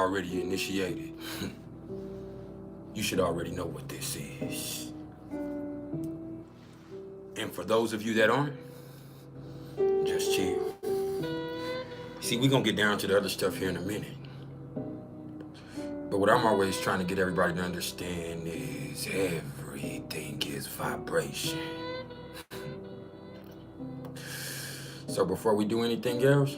already initiated, you should already know what this is. And for those of you that aren't, just chill. See, we're gonna get down to the other stuff here in a minute. But what I'm always trying to get everybody to understand is everything is vibration. So before we do anything else,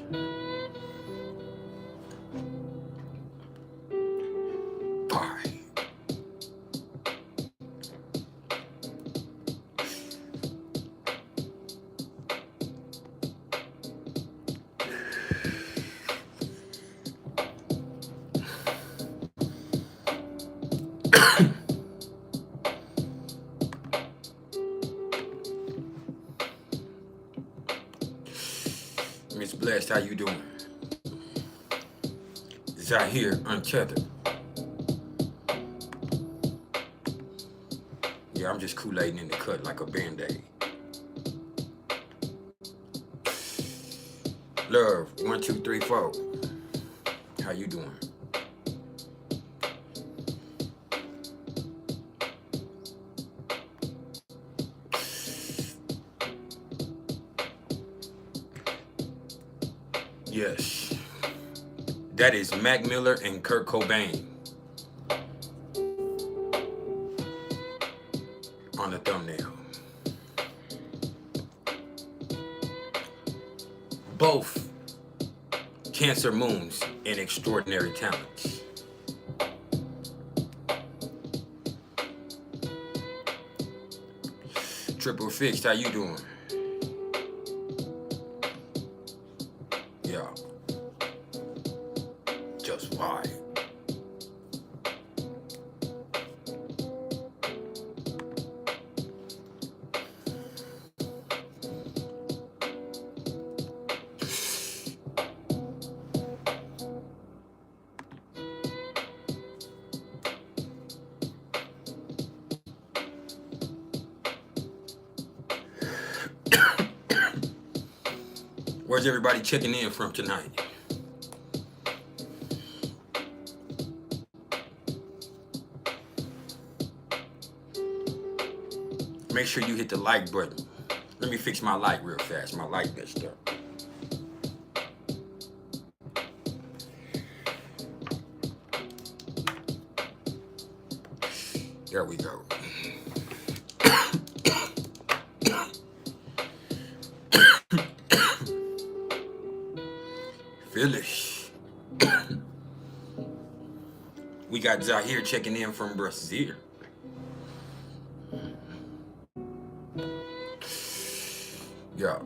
Miss Blessed, how you doing? Zahir Untethered. Yeah, I'm just Kool-Aiding in the cut like a Band-Aid. Love, 1, 2, 3, 4. How you doing? Yes, that is Mac Miller and Kurt Cobain on the thumbnail. Both Cancer moons and extraordinary talents. Triple Fixed, how you doing? Yeah. Just why? Where's everybody checking in from tonight? Make sure you hit the like button. Let me fix my light real fast. My light messed up. There we go. Phyllis. We got Zahir checking in from Brazil. Yeah.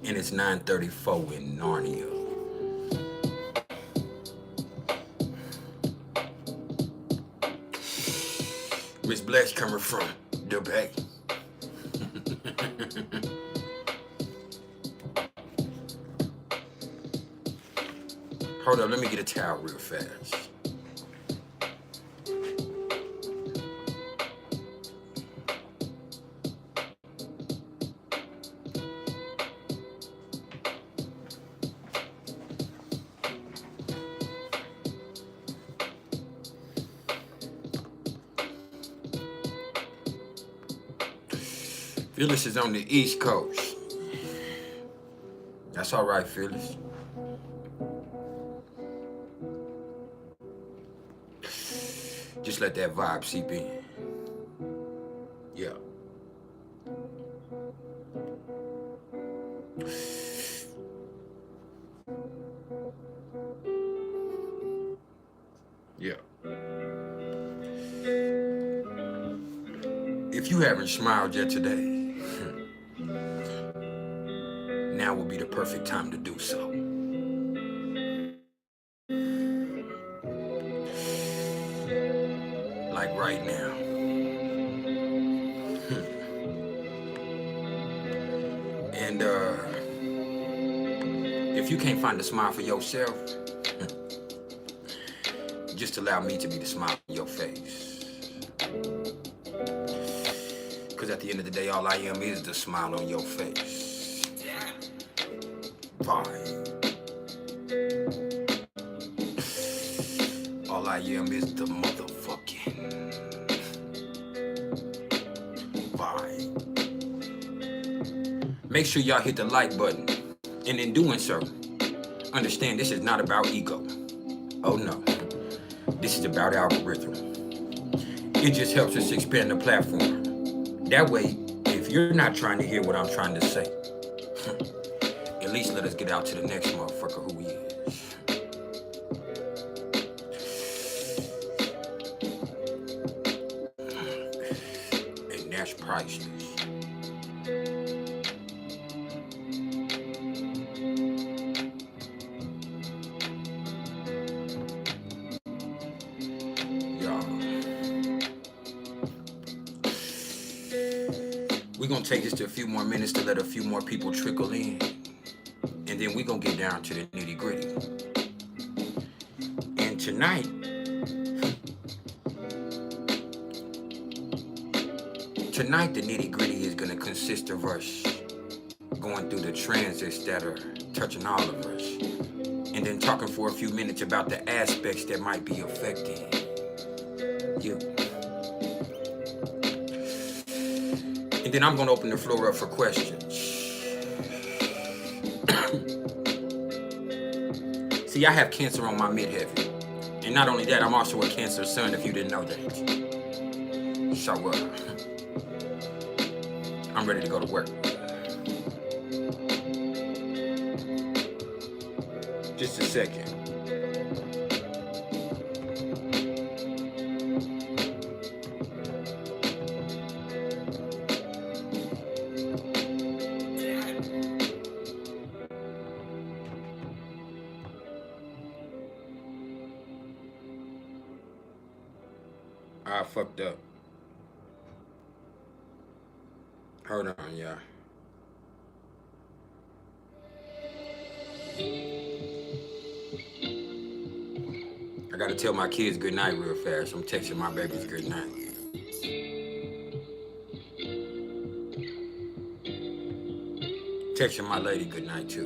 And it's 9:34 in Narnia. Miss Bless coming from the Bay. Hold up, let me get a towel real fast. Phyllis is on the East Coast. That's all right, Phyllis. Just let that vibe seep in. Yeah. Yeah. If you haven't smiled yet today, now would be the perfect time to do so. Like right now. And if you can't find a smile for yourself, just allow me to be the smile on your face. Because at the end of the day, all I am is the smile on your face. Fine. All I am is the motherfucking vibe. Make sure y'all hit the like button. And in doing so, understand this is not about ego. Oh no. This is about algorithm. It just helps us expand the platform. That way, if you're not trying to hear what I'm trying to say, at least let us get out to the next motherfucker who he is. And that's priceless. We're gonna take this to a few more minutes to let a few more people trickle in. And then we're gonna get down to the nitty gritty. And tonight, the nitty gritty is gonna consist of us going through the transits that are touching all of us. And then talking for a few minutes about the aspects that might be affecting you. And then I'm gonna open the floor up for questions. See, I have Cancer on my midheaven. And not only that, I'm also a Cancer sun, if you didn't know that. So, I'm ready to go to work. Just a second. I fucked up. Hold on, y'all. I gotta tell my kids good night real fast. I'm texting my babies good night. Texting my lady good night too.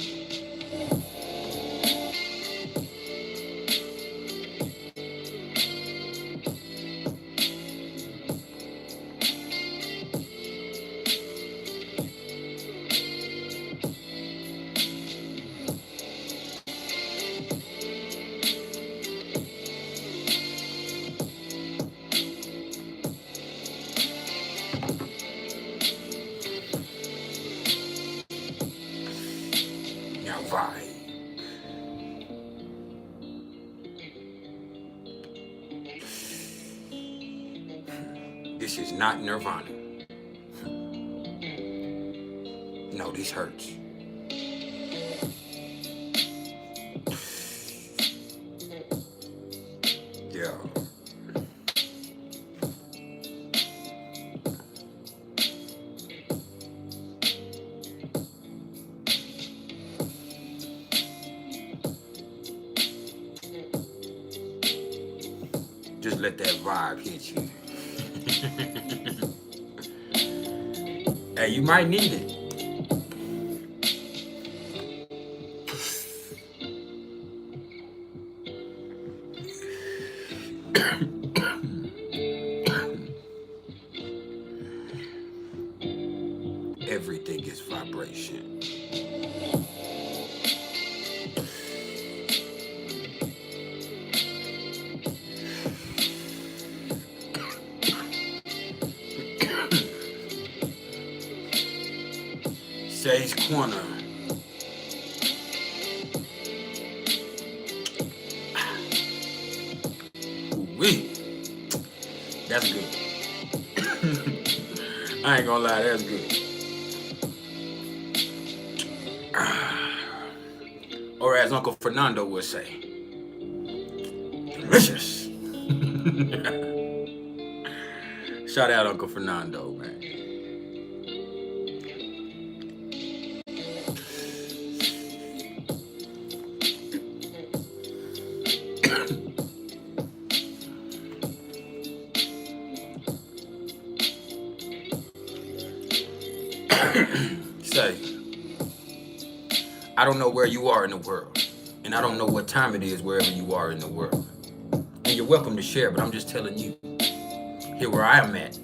This is not Nirvana. No, this hurts. Yeah. Just let that vibe hit you. Hey, you might need it. Everything is vibration. Sage Corner. Ooh-wee. That's good. I ain't gonna lie, that's good. Or as Uncle Fernando would say, delicious. Shout out Uncle Fernando, man. Say, I don't know where you are in the world, and I don't know what time it is wherever you are in the world. And you're welcome to share, but I'm just telling you, here where I am at,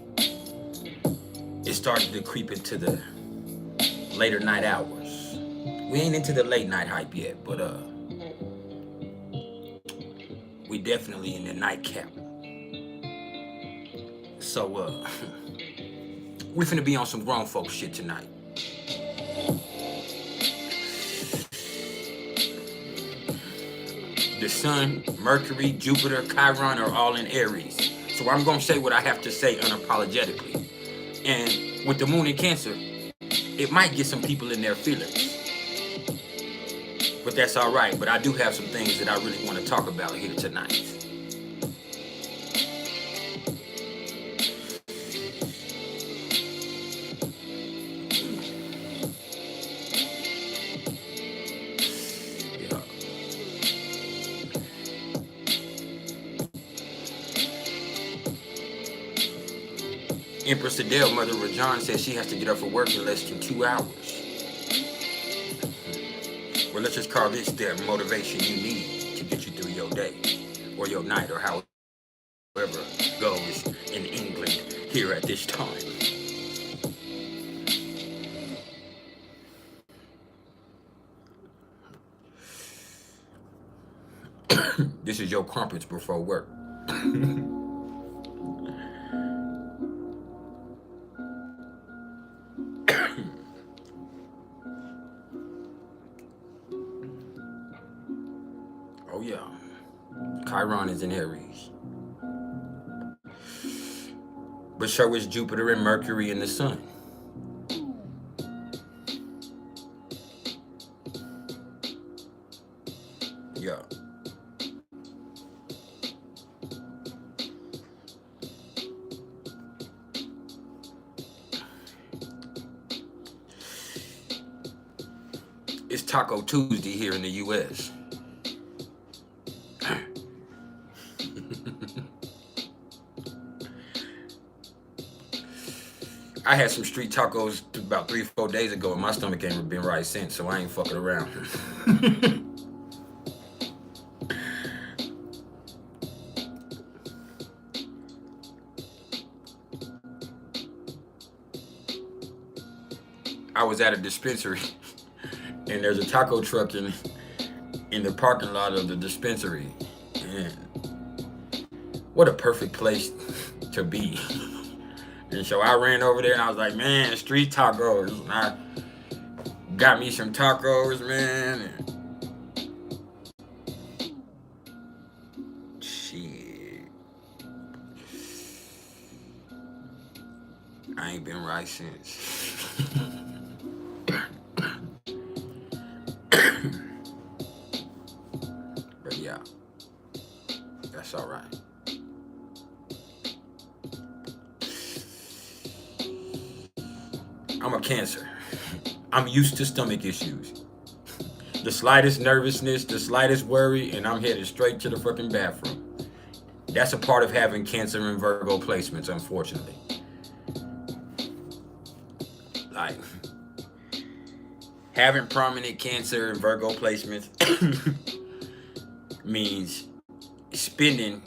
it started to creep into the later night hours. We ain't into the late night hype yet, but we definitely in the nightcap. So we finna be on some grown folk shit tonight. The Sun, Mercury, Jupiter, Chiron are all in Aries. So I'm gonna say what I have to say unapologetically. And with the Moon in Cancer, it might get some people in their feelings. But that's all right. But I do have some things that I really want to talk about here tonight. Empress Adele, mother of John, says she has to get up for work in less than 2 hours. Well, let's just call this the motivation you need to get you through your day or your night or however goes in England here at this time. This is your crumpets before work. Oh yeah, Chiron is in Aries. But so is Jupiter and Mercury and the Sun. Yeah. It's Taco Tuesday here in the U.S. I had some street tacos about 3-4 days ago, and my stomach ain't been right since, so I ain't fucking around. I was at a dispensary, and there's a taco truck in the parking lot of the dispensary. And what a perfect place to be. And so I ran over there and I was like, man, street tacos. And I got me some tacos, man. And shit. I ain't been right since. But yeah, that's all right. I'm a Cancer. I'm used to stomach issues. The slightest nervousness, the slightest worry, and I'm headed straight to the fucking bathroom. That's a part of having Cancer and Virgo placements, unfortunately. Like, having prominent Cancer and Virgo placements means spending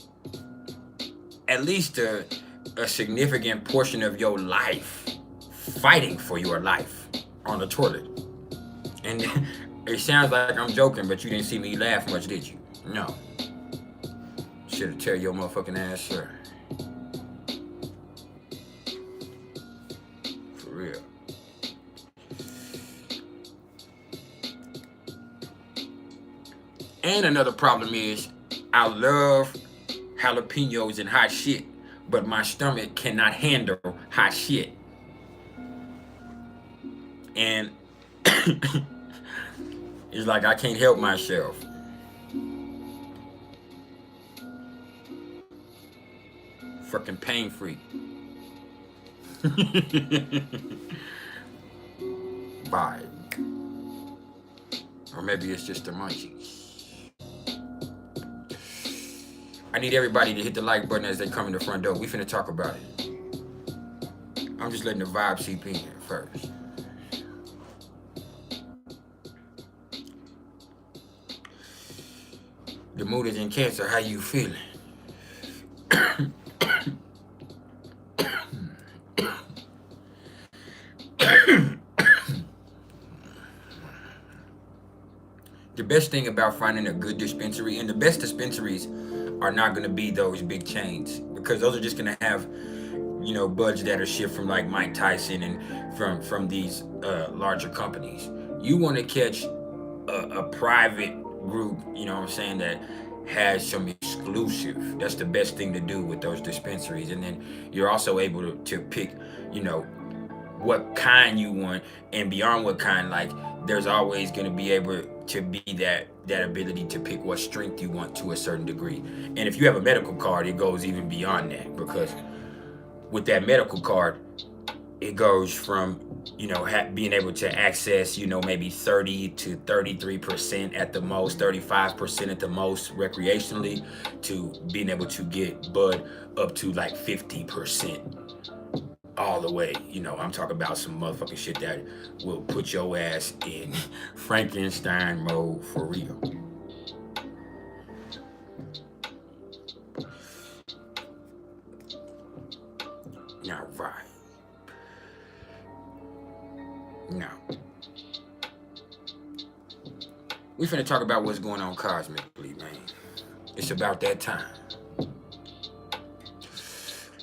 at least a significant portion of your life fighting for your life on the toilet. And it sounds like I'm joking, but you didn't see me laugh much, did you? No. Should have tell your motherfucking ass, sir. For real. And another problem is, I love jalapenos and hot shit, but my stomach cannot handle hot shit. And it's like I can't help myself. Fucking pain free. Bye. Or maybe it's just the munchies. I need everybody to hit the like button as they come in the front door. We finna talk about it. I'm just letting the vibe seep in here first. The mood is in Cancer. How you feeling? The best thing about finding a good dispensary, and the best dispensaries are not going to be those big chains, because those are just going to have, buds that are shipped from like Mike Tyson and from these larger companies. You want to catch a private group, you know what I'm saying, that has some exclusive. That's the best thing to do with those dispensaries. And then you're also able to pick, you know, what kind you want, and beyond what kind, like there's always going to be able to be that ability to pick what strength you want to a certain degree. And if you have a medical card, it goes even beyond that, because with that medical card, it goes from, being able to access, maybe 30 to 33% at the most, 35% at the most recreationally, to being able to get bud up to like 50% all the way. I'm talking about some motherfucking shit that will put your ass in Frankenstein mode for real. Now, right. Now, we finna talk about what's going on cosmically, man. It's about that time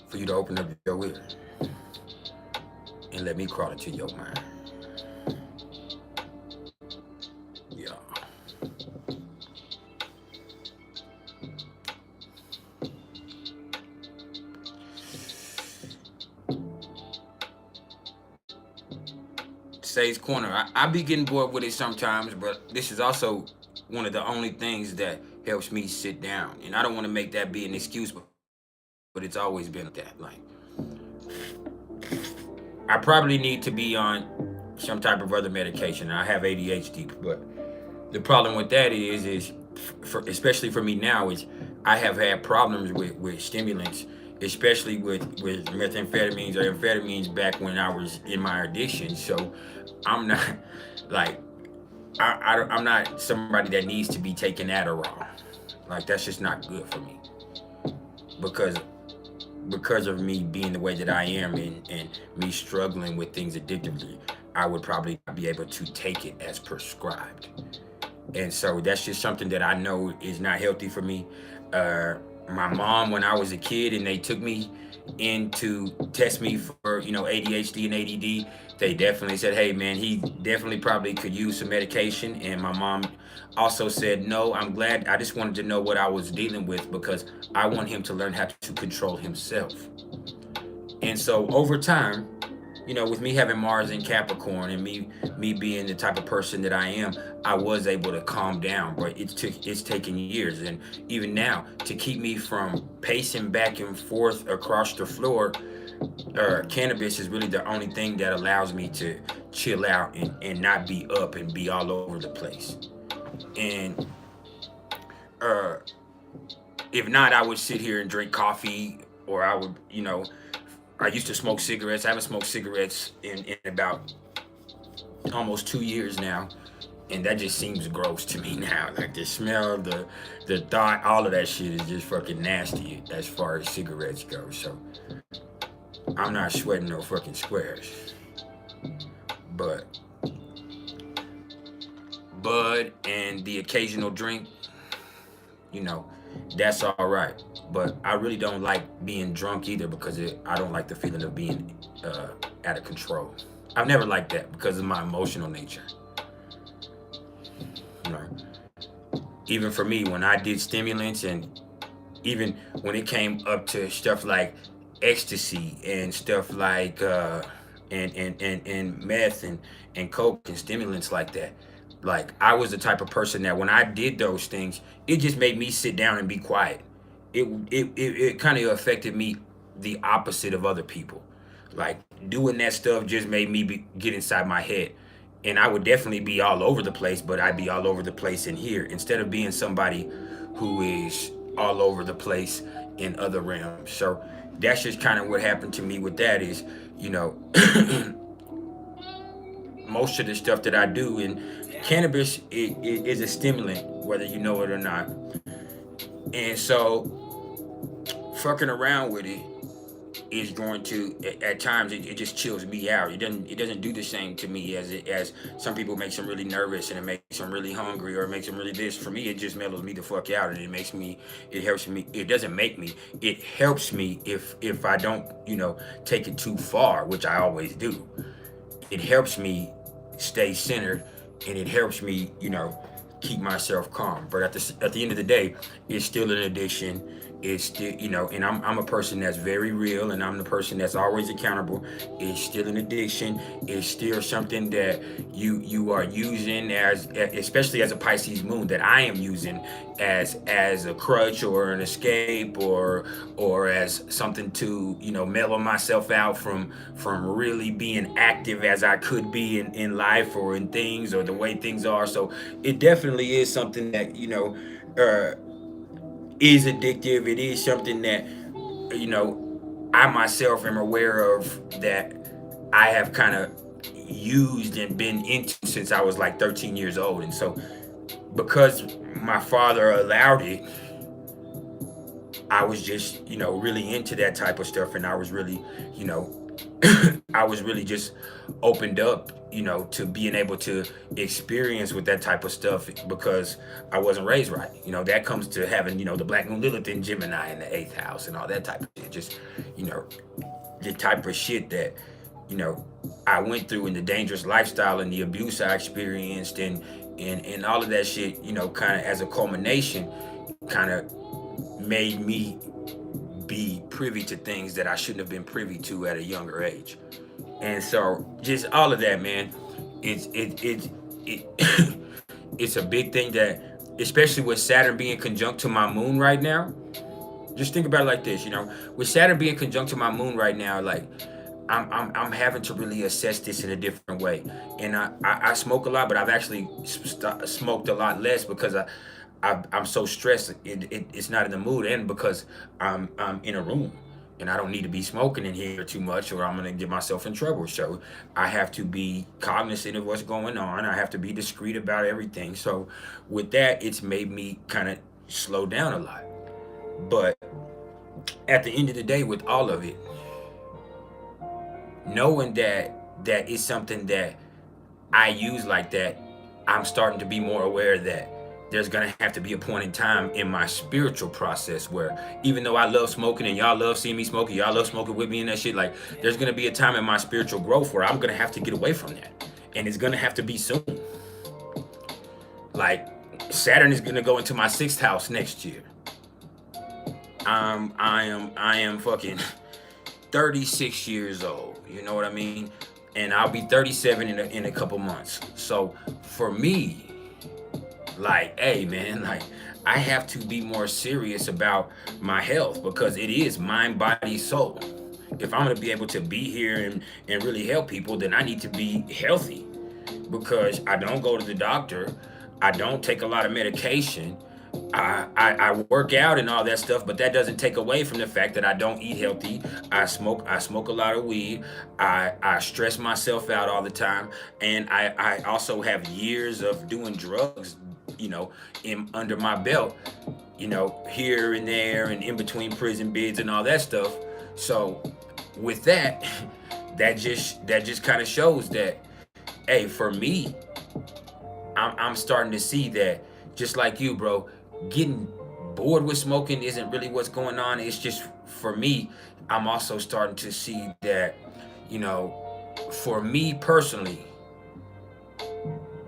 for you to open up your ear and let me crawl into your mind. Yeah. Say's Corner. I be getting bored with it sometimes, but this is also one of the only things that helps me sit down. And I don't want to make that be an excuse, but it's always been that. Like, I probably need to be on some type of other medication. I have ADHD, but the problem with that is especially for me now, is I have had problems with stimulants, especially with methamphetamines or amphetamines back when I was in my addiction. So I'm not like I'm not somebody that needs to be taking Adderall. Like, that's just not good for me, because of me being the way that I am, and me struggling with things addictively. I would probably not be able to take it as prescribed. And so that's just something that I know is not healthy for me. My mom, when I was a kid and they took me in to test me for, ADHD and ADD, they definitely said, hey man, he definitely probably could use some medication. And my mom also said, no, I'm glad. I just wanted to know what I was dealing with, because I want him to learn how to control himself. And so over time, with me having Mars in Capricorn, and me being the type of person that I am, I was able to calm down. But it's taken years, and even now, to keep me from pacing back and forth across the floor, cannabis is really the only thing that allows me to chill out and not be up and be all over the place. And if not, I would sit here and drink coffee, or I would, I used to smoke cigarettes. I haven't smoked cigarettes in about almost 2 years now, and that just seems gross to me now. Like, the smell, the thought, all of that shit is just fucking nasty as far as cigarettes go. So I'm not sweating no fucking squares. But bud and the occasional drink, that's all right. But I really don't like being drunk either, because I don't like the feeling of being out of control. I've never liked that because of my emotional nature. You know, even for me, when I did stimulants, and even when it came up to stuff like ecstasy and stuff like and meth and coke and stimulants like that, like, I was the type of person that when I did those things, it just made me sit down and be quiet. It kind of affected me the opposite of other people. Like, doing that stuff just made me get inside my head, and I would definitely be all over the place, but I'd be all over the place in here instead of being somebody who is all over the place in other realms. So that's just kind of what happened to me with that. Is, most of the stuff that I do, and cannabis is a stimulant, whether you know it or not. And so fucking around with it is going to, at times it just chills me out. It doesn't do the same to me as some people. Makes them really nervous, and it makes them really hungry, or it makes them really this. For me, it just mellows me the fuck out, and it helps me. It doesn't make me, it helps me if I don't, take it too far, which I always do. It helps me stay centered, and it helps me, keep myself calm. But at the end of the day, it's still an addiction. It's still, and I'm a person that's very real, and I'm the person that's always accountable. It's still an addiction. It's still something that you are using as, especially as a Pisces moon, that I am using as a crutch or an escape, or as something to, mellow myself out from really being active as I could be in life, or in things, or the way things are. So it definitely is something that, is addictive. It is something that, I myself am aware of, that I have kind of used and been into since I was like 13 years old. And so because my father allowed it, I was just, really into that type of stuff. And I was really, you know, I was really just opened up, to being able to experience with that type of stuff, because I wasn't raised right. That comes to having, the Black Moon Lilith in Gemini in the eighth house and all that type of shit. Just, you know, the type of shit that, you know, I went through, and the dangerous lifestyle and the abuse I experienced, and all of that shit, kind of as a culmination, kind of made me be privy to things that I shouldn't have been privy to at a younger age. And so just all of that, man, it it's a big thing that, especially with Saturn being conjunct to my moon right now. Just think about it like this, with Saturn being conjunct to my moon right now, like I'm having to really assess this in a different way. And I smoke a lot, but I've actually smoked a lot less, because I'm so stressed. It's not in the mood, and because I'm in a room, and I don't need to be smoking in here too much, or I'm gonna get myself in trouble. So I have to be cognizant of what's going on. I have to be discreet about everything. So with that, it's made me kind of slow down a lot. But at the end of the day, with all of it, knowing that it's something that I use like that, I'm starting to be more aware that there's gonna have to be a point in time in my spiritual process where, even though I love smoking and y'all love seeing me smoking, y'all love smoking with me and that shit, like there's gonna be a time in my spiritual growth where I'm gonna have to get away from that. And it's gonna have to be soon. Like Saturn is gonna go into my sixth house next year. I am fucking 36 years old. You know what I mean? And I'll be 37 in a couple months. So for me, like, hey man, like I have to be more serious about my health, because it is mind, body, soul. If I'm gonna be able to be here and really help people, then I need to be healthy, because I don't go to the doctor. I don't take a lot of medication. I work out and all that stuff, but that doesn't take away from the fact that I don't eat healthy. I smoke a lot of weed. I stress myself out all the time, and I also have years of doing drugs, under my belt, here and there and in between prison bids and all that stuff. So with that, that just kind of shows that, hey, for me, I'm starting to see that, just like you, bro, getting bored with smoking isn't really what's going on. It's just, for me, I'm also starting to see that, for me personally,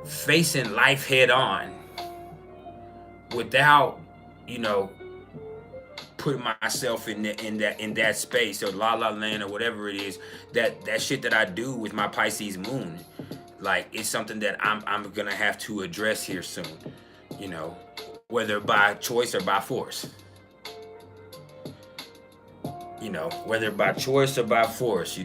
facing life head on without, putting myself in that space, or la la land, or whatever it is, that shit that I do with my Pisces moon, like it's something that I'm gonna have to address here soon, whether by choice or by force. Whether by choice or by force,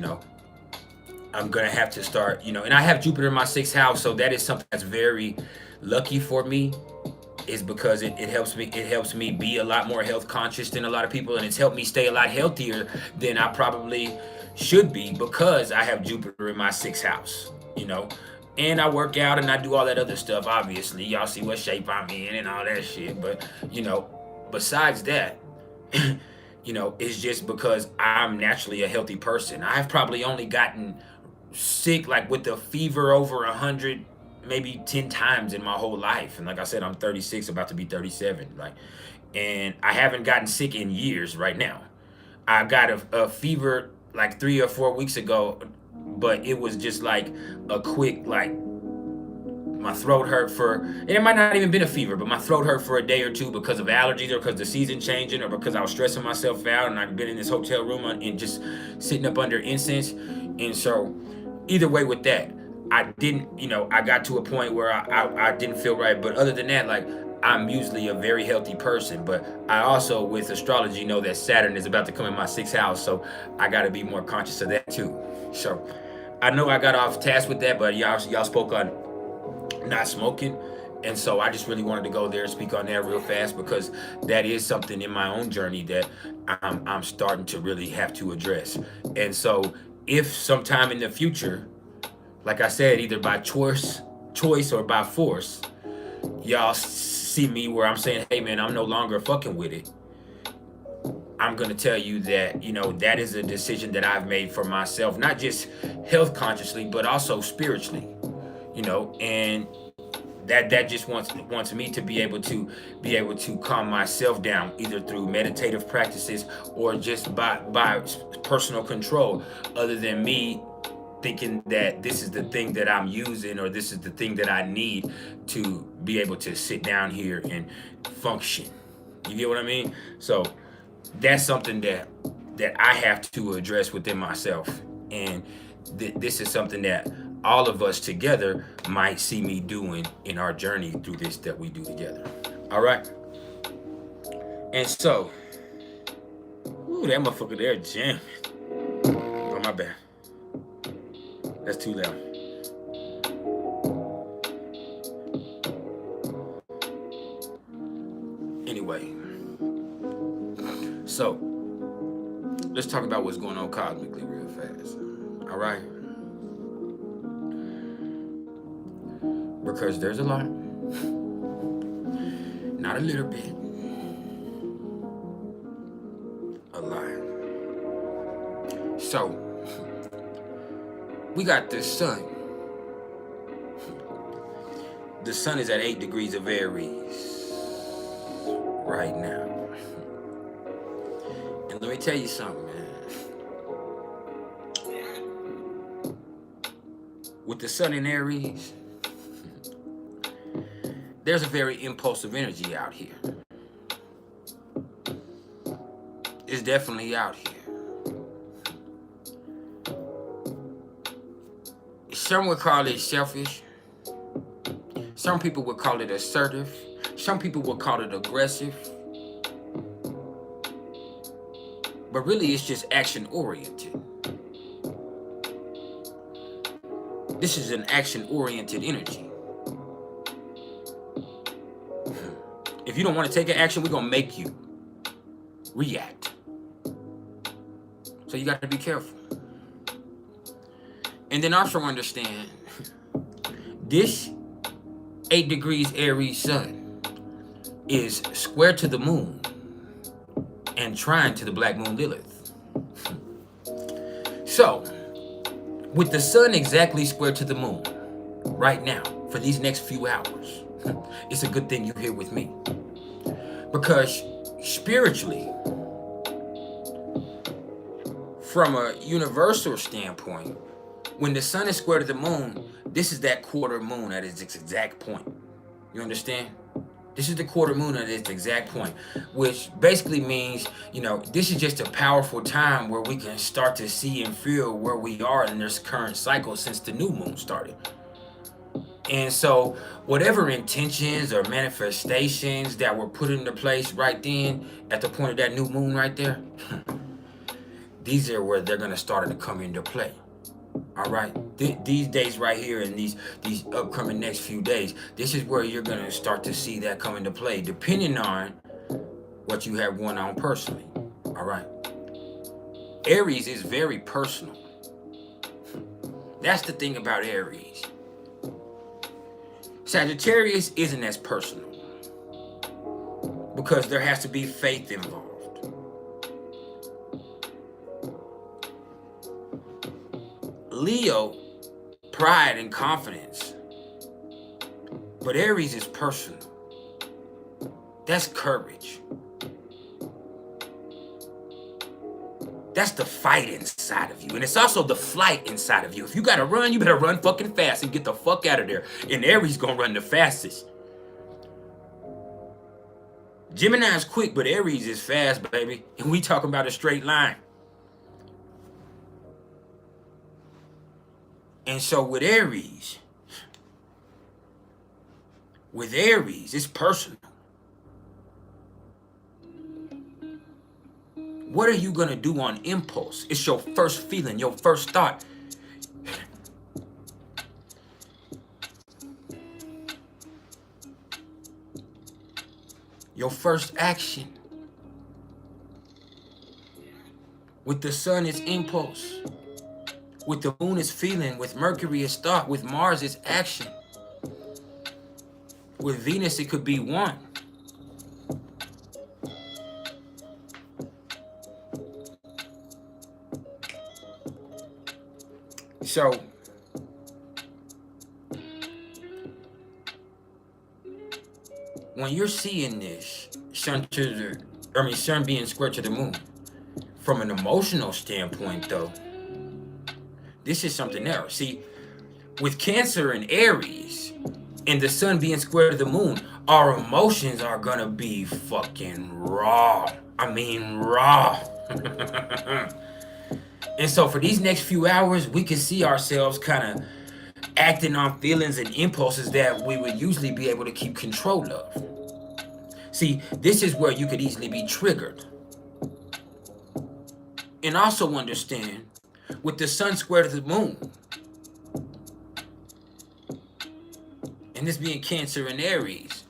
I'm gonna have to start, and I have Jupiter in my sixth house, so that is something that's very lucky for me, is because it helps me be a lot more health conscious than a lot of people, and it's helped me stay a lot healthier than I probably should be, because I have Jupiter in my sixth house, and I work out and I do all that other stuff. Obviously, y'all see what shape I'm in and all that shit, but besides that, you know, it's just because I'm naturally a healthy person. I've probably only gotten sick like with the fever over 100, maybe 10 times in my whole life. And like I said, I'm 36, about to be 37. Like, and I haven't gotten sick in years right now. I got a fever like 3 or 4 weeks ago, but it was just like a quick, like, my throat hurt for, and it might not even been a fever, but my throat hurt for a day or two because of allergies or because the season changing or because I was stressing myself out and I'd been in this hotel room and just sitting up under incense. And so either way with that, I didn't, you know, I got to a point where I didn't feel right. But other than that, like, I'm usually a very healthy person. But I also, with astrology, know that Saturn is about to come in my 6th house. So I got to be more conscious of that too. So I know I got off task with that, but y'all spoke on not smoking, and so I just really wanted to go there and speak on that real fast, because that is something in my own journey that I'm starting to really have to address. And so if sometime in the future, like I said, either by choice or by force, y'all see me where I'm saying, hey man, I'm no longer fucking with it, I'm gonna tell you that, you know, that is a decision that I've made for myself, not just health consciously, but also spiritually. You know, and that just wants me to be able to calm myself down, either through meditative practices or just by personal control, other than me thinking that this is the thing that I'm using or this is the thing that I need to be able to sit down here and function. You get what I mean? So that's something that I have to address within myself, and this is something that all of us together might see me doing in our journey through this that we do together. All right. And so, ooh, that motherfucker there jamming. Oh, my bad. That's too loud. Anyway, so let's talk about what's going on cosmically real fast. All right. Because there's a lot, not a little bit, a lot. So we got the sun. The sun is at 8 degrees of Aries right now. And let me tell you something, man. With the sun in Aries, there's a very impulsive energy out here. It's definitely out here. Some would call it selfish. Some people would call it assertive. Some people would call it aggressive. But really, it's just action-oriented. This is an action-oriented energy. If you don't want to take an action, we're going to make you react. So you got to be careful. And then also understand, this 8 degrees Aries sun is square to the moon and trine to the black moon Lilith. So, with the sun exactly square to the moon right now for these next few hours, it's a good thing you're here with me. Because spiritually, from a universal standpoint, when the sun is square to the moon, this is that quarter moon at its exact point. You understand? This is the quarter moon at its exact point, which basically means, you know, this is just a powerful time where we can start to see and feel where we are in this current cycle since the new moon started. And so whatever intentions or manifestations that were put into place right then at the point of that new moon right there, these are where they're going to start to come into play. All right, these days right here and these upcoming next few days, this is where you're going to start to see that come into play, depending on what you have going on personally. All right, Aries is very personal. That's the thing about Aries. Sagittarius isn't as personal. because there has to be faith involved. Leo, pride and confidence. But Aries is personal. That's courage. That's the fight inside of you. And it's also the flight inside of you. If you gotta run, you better run fucking fast and get the fuck out of there. And Aries gonna run the fastest. Gemini is quick, but Aries is fast, baby. And we talking about a straight line. And so with Aries, it's personal. What are you going to do on impulse? It's your first feeling, your first thought. Your first action. With the sun, it's impulse. With the moon, it's feeling. With Mercury, it's thought. With Mars, it's action. With Venus, it could be one. So, when you're seeing this, sun being square to the moon, from an emotional standpoint, though, this is something else. See, with Cancer and Aries, and the sun being square to the moon, our emotions are gonna be fucking raw. I mean, raw. And so for these next few hours, we can see ourselves kind of acting on feelings and impulses that we would usually be able to keep control of. See, this is where you could easily be triggered. And also understand, with the sun square to the moon, and this being Cancer and Aries,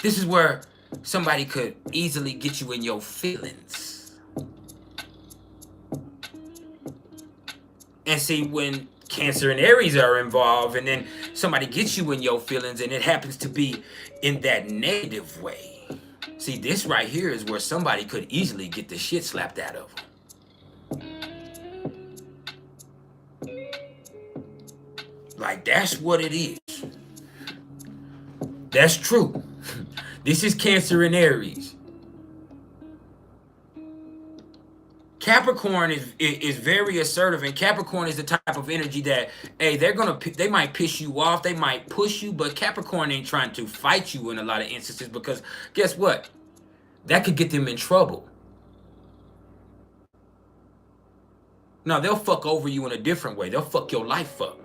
this is where somebody could easily get you in your feelings. And see, when Cancer and Aries are involved, and then somebody gets you in your feelings, and it happens to be in that negative way. See, this right here is where somebody could easily get the shit slapped out of them. Like, that's what it is. That's true. This is Cancer and Aries. Capricorn is very assertive, and Capricorn is the type of energy that, hey, they might piss you off, they might push you, but Capricorn ain't trying to fight you in a lot of instances, because guess what? That could get them in trouble. No, they'll fuck over you in a different way. They'll fuck your life up.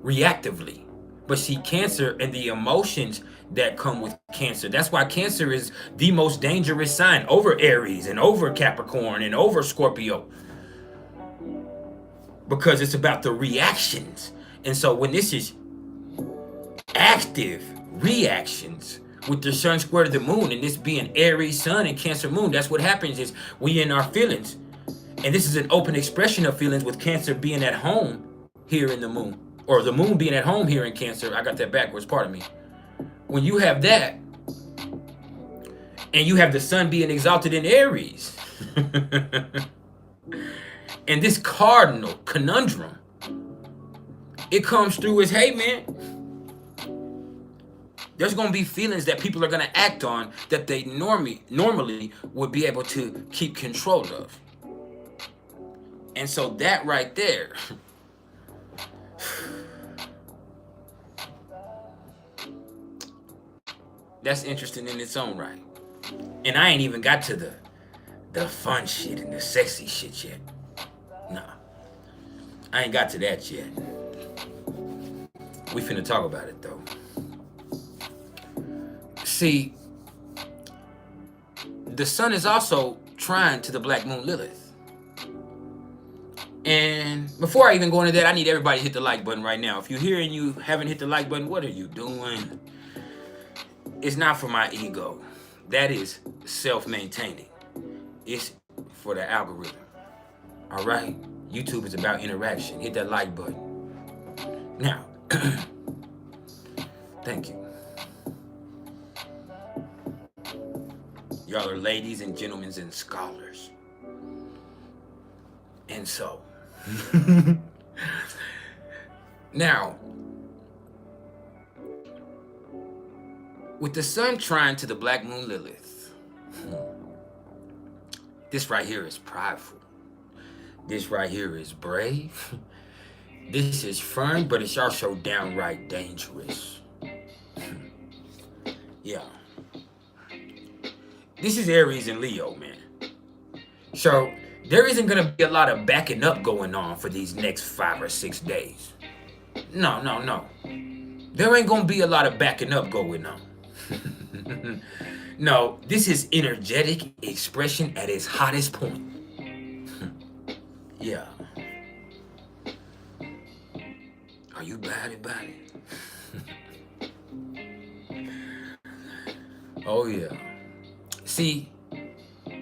Reactively. But see, Cancer and the emotions that come with Cancer. That's why Cancer is the most dangerous sign over Aries and over Capricorn and over Scorpio. Because it's about the reactions. And so when this is active reactions with the sun square to the moon, and this being Aries sun and Cancer moon, that's what happens is we in our feelings. And this is an open expression of feelings with Cancer being at home here in the moon. Or the moon being at home here in Cancer. I got that backwards, pardon me. When you have that, and you have the sun being exalted in Aries, and this cardinal conundrum, it comes through as, hey man, there's going to be feelings that people are going to act on that they normally would be able to keep control of. And so that right there, that's interesting in its own right. And I ain't even got to the fun shit and the sexy shit yet. Nah. I ain't got to that yet. We finna talk about it though. See, the sun is also trine to the black moon Lilith. And before I even go into that, I need everybody to hit the like button right now. If you're here and you haven't hit the like button, what are you doing? It's not for my ego. That is self-maintaining. It's for the algorithm. All right? YouTube is about interaction. Hit that like button. Now, thank you. Y'all are ladies and gentlemen and scholars. And so, now, with the sun trine to the black moon Lilith, this right here is prideful. This right here is brave. This is fun, but it's also downright dangerous. Yeah. This is Aries and Leo, man. So there isn't going to be a lot of backing up going on for these next 5 or 6 days. No. There ain't going to be a lot of backing up going on. No, this is energetic expression at its hottest point. Yeah. Are you bad about it? Oh, yeah. See,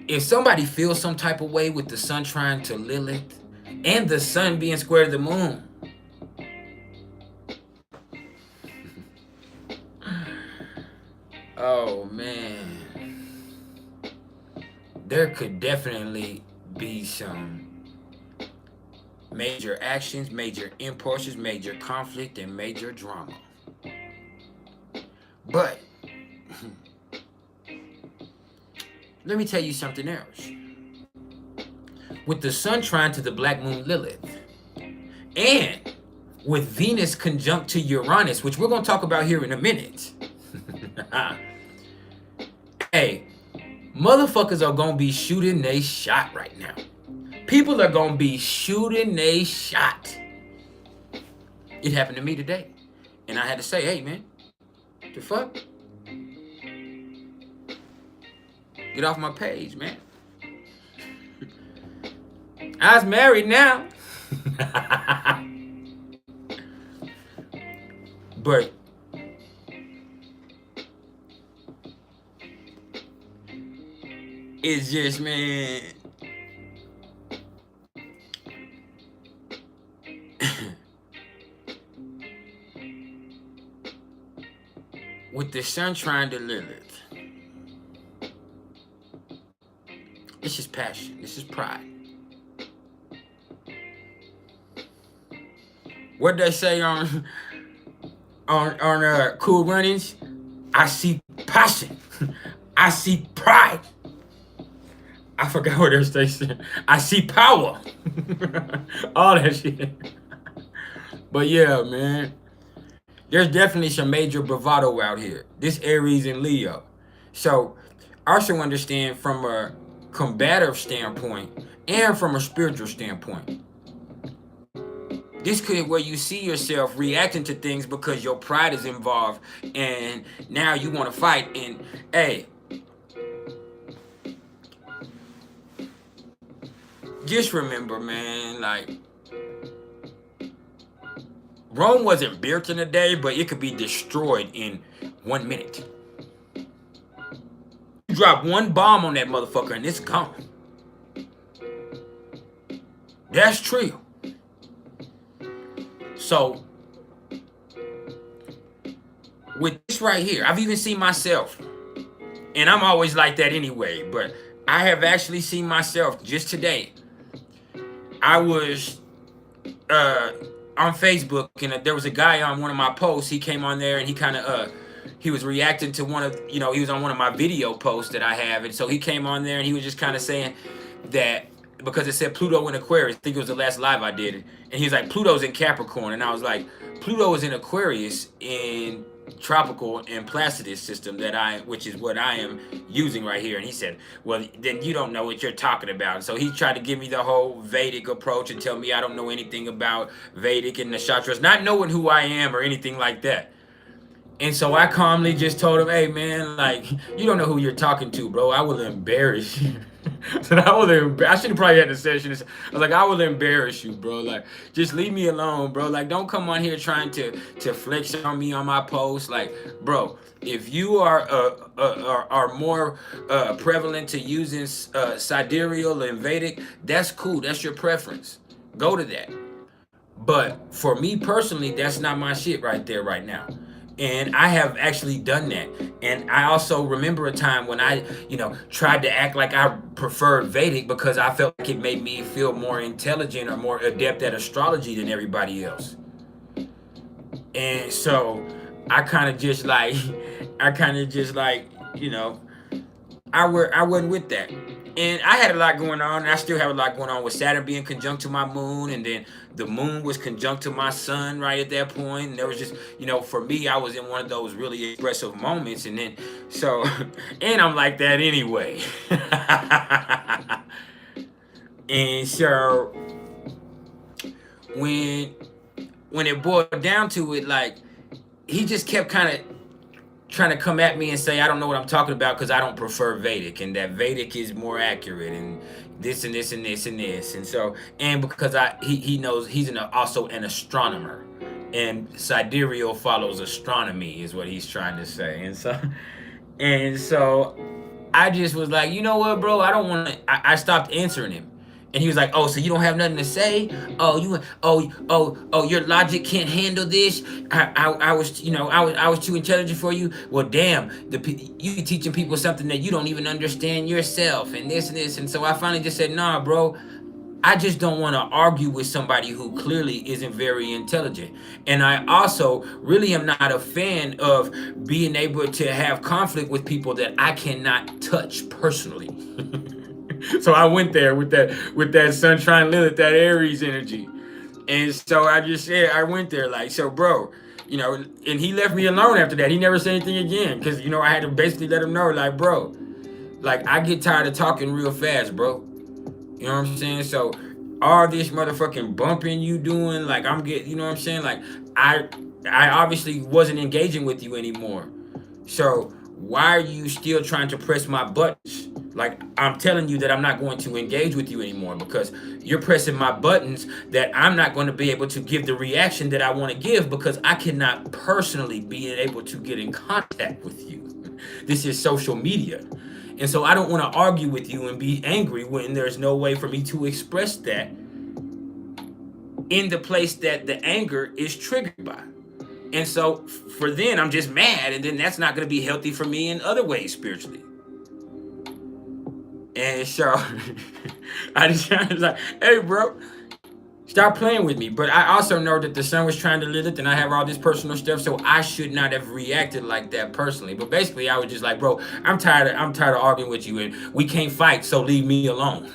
if somebody feels some type of way with the sun trine to Lilith and the sun being square to the moon, oh, man. There could definitely be some major actions, major impulses, major conflict, and major drama. But let me tell you something else. With the sun trine to the black moon Lilith, and with Venus conjunct to Uranus, which we're going to talk about here in a minute. Hey, motherfuckers are going to be shooting they shot right now. People are going to be shooting they shot. It happened to me today. And I had to say, hey, man, the fuck? Get off my page, man. I was married now. But it's just, man. With the sun trine to Lilith, this is passion. This is pride. What they say on Cool Runnings? I see passion. I see pride. I forgot what their station. I see power. All that shit. But yeah, man. There's definitely some major bravado out here. This Aries and Leo. So also understand from a combative standpoint and from a spiritual standpoint. This could where you see yourself reacting to things because your pride is involved and now you want to fight. And hey, just remember, man, like, Rome wasn't built in a day, but it could be destroyed in 1 minute. You drop one bomb on that motherfucker and it's gone. That's true. So, with this right here, I've even seen myself, and I'm always like that anyway, but I have actually seen myself just today. I was on Facebook, and there was a guy on one of my posts. He came on there and he kind of he was reacting to one of, he was on one of my video posts that I have, and so he came on there and he was just kind of saying that because it said Pluto in Aquarius. I think it was the last live I did, and he was like, Pluto's in Capricorn, and I was like, Pluto is in Aquarius in tropical and Placidus system which is what I am using right here. And he said, well, then you don't know what you're talking about. And so he tried to give me the whole Vedic approach and tell me I don't know anything about Vedic and nakshatras, not knowing who I am or anything like that. And so I calmly just told him, hey, man, like, you don't know who you're talking to, bro. I will embarrass you. So I should have probably had the session. I was like, I will embarrass you, bro. Like, just leave me alone, bro. Like, don't come on here trying to flex on me on my post. Like, bro, if you are more prevalent to using sidereal and Vedic, that's cool. That's your preference. Go to that. But for me personally, that's not my shit right there right now. And I have actually done that. And I also remember a time when I, tried to act like I preferred Vedic because I felt like it made me feel more intelligent or more adept at astrology than everybody else. And so I kind of just like, I kind of just like, you know, I wasn't with that. And I had a lot going on, and I still have a lot going on with Saturn being conjunct to my moon, and then the moon was conjunct to my sun right at that point. And there was just, for me, I was in one of those really expressive moments, and then so, and I'm like that anyway. And so when when it boiled down to it, like he just kept kind of trying to come at me and say I don't know what I'm talking about because I don't prefer Vedic and that Vedic is more accurate and this and this and this and this. And so, and because he knows he's also an astronomer, and sidereal follows astronomy is what he's trying to say. And so I just was like, you know what, bro, I don't want to. I stopped answering him. And he was like, "Oh, so you don't have nothing to say? Oh, your logic can't handle this. I was, I was too intelligent for you. Well, damn, you teaching people something that you don't even understand yourself, and this and this." And so I finally just said, "Nah, bro, I just don't want to argue with somebody who clearly isn't very intelligent. And I also really am not a fan of being able to have conflict with people that I cannot touch personally." So I went there with that sunshine Lilith, that Aries energy. And so I just said, I went there like, so bro, and he left me alone after that. He never said anything again because, I had to basically let him know, like, bro, like, I get tired of talking real fast, bro. You know what I'm saying? So all this motherfucking bumping you doing, like I'm getting, you know what I'm saying? Like I obviously wasn't engaging with you anymore. So why are you still trying to press my buttons? Like I'm telling you that I'm not going to engage with you anymore because you're pressing my buttons that I'm not going to be able to give the reaction that I want to give because I cannot personally be able to get in contact with you. This is social media. And so I don't want to argue with you and be angry when there's no way for me to express that in the place that the anger is triggered by. And so for then I'm just mad, and then that's not going to be healthy for me in other ways spiritually. And so I just was like, hey, bro, stop playing with me. But I also know that the sun was trying to Lilith and I have all this personal stuff, so I should not have reacted like that personally. But basically I was just like, bro, I'm tired of arguing with you and we can't fight, so leave me alone.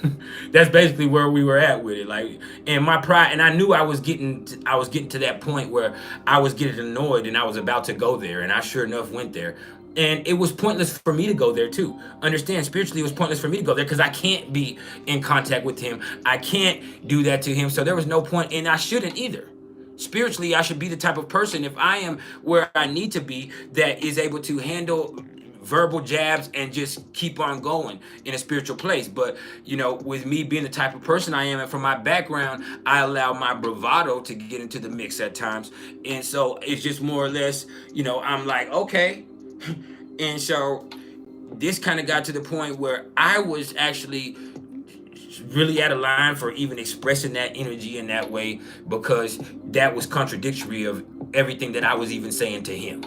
That's basically where we were at with it. Like, and my pride, and I knew I was getting to that point where I was getting annoyed and I was about to go there, and I sure enough went there. And it was pointless for me to go there too. Understand, spiritually, it was pointless for me to go there because I can't be in contact with him. I can't do that to him. So there was no point, and I shouldn't either. Spiritually, I should be the type of person, if I am where I need to be, that is able to handle verbal jabs and just keep on going in a spiritual place. But with me being the type of person I am, and from my background, I allow my bravado to get into the mix at times. And so it's just more or less, I'm like, okay. And so this kind of got to the point where I was actually really out of line for even expressing that energy in that way, because that was contradictory of everything that I was even saying to him.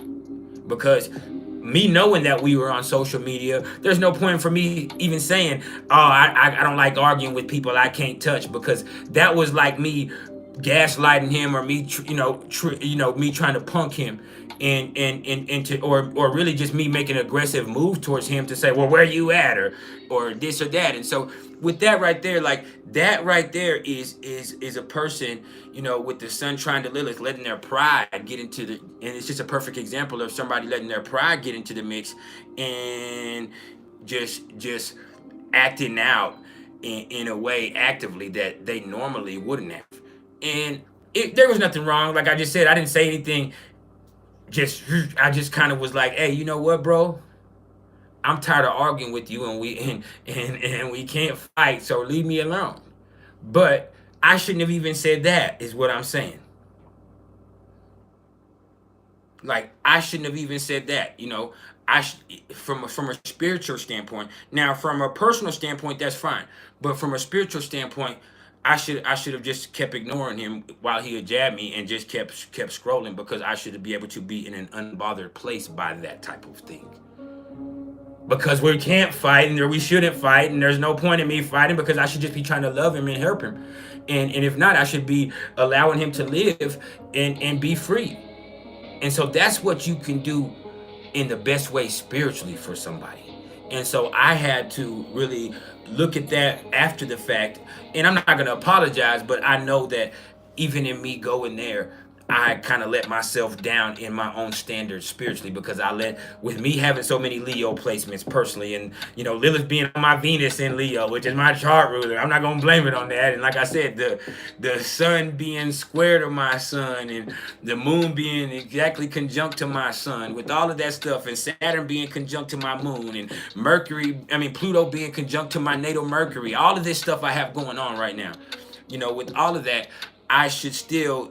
Because me knowing that we were on social media, there's no point for me even saying, oh, I don't like arguing with people I can't touch, because that was like me gaslighting him, or me me trying to punk him, and to, or really just me making an aggressive move towards him to say, well, where you at, or this or that. And so with that right there, like that right there is a person, with the sun trying to Lilith, letting their pride get into the, and it's just a perfect example of somebody letting their pride get into the mix and just acting out in a way actively that they normally wouldn't have. And there was nothing wrong. Like I just said, I didn't say anything. I just kind of was like, hey, you know what, bro? I'm tired of arguing with you, and we can't fight, so leave me alone. But I shouldn't have even said that, is what I'm saying. Like, I shouldn't have even said that, from a spiritual standpoint. Now, from a personal standpoint, that's fine. But from a spiritual standpoint, I should have just kept ignoring him while he had jabbed me and just kept scrolling, because I should be able to be in an unbothered place by that type of thing. Because we can't fight, and we shouldn't fight, and there's no point in me fighting, because I should just be trying to love him and help him. And if not, I should be allowing him to live and be free. And so that's what you can do in the best way spiritually for somebody. And so I had to really look at that after the fact. And I'm not going to apologize, but I know that even in me going there, I kind of let myself down in my own standards spiritually, because with me having so many Leo placements personally, and Lilith being on my Venus in Leo, which is my chart ruler, I'm not gonna blame it on that. And like I said, the sun being square to my sun, and the moon being exactly conjunct to my sun, with all of that stuff, and Saturn being conjunct to my moon, and Pluto being conjunct to my natal Mercury, all of this stuff I have going on right now. With all of that, I should still,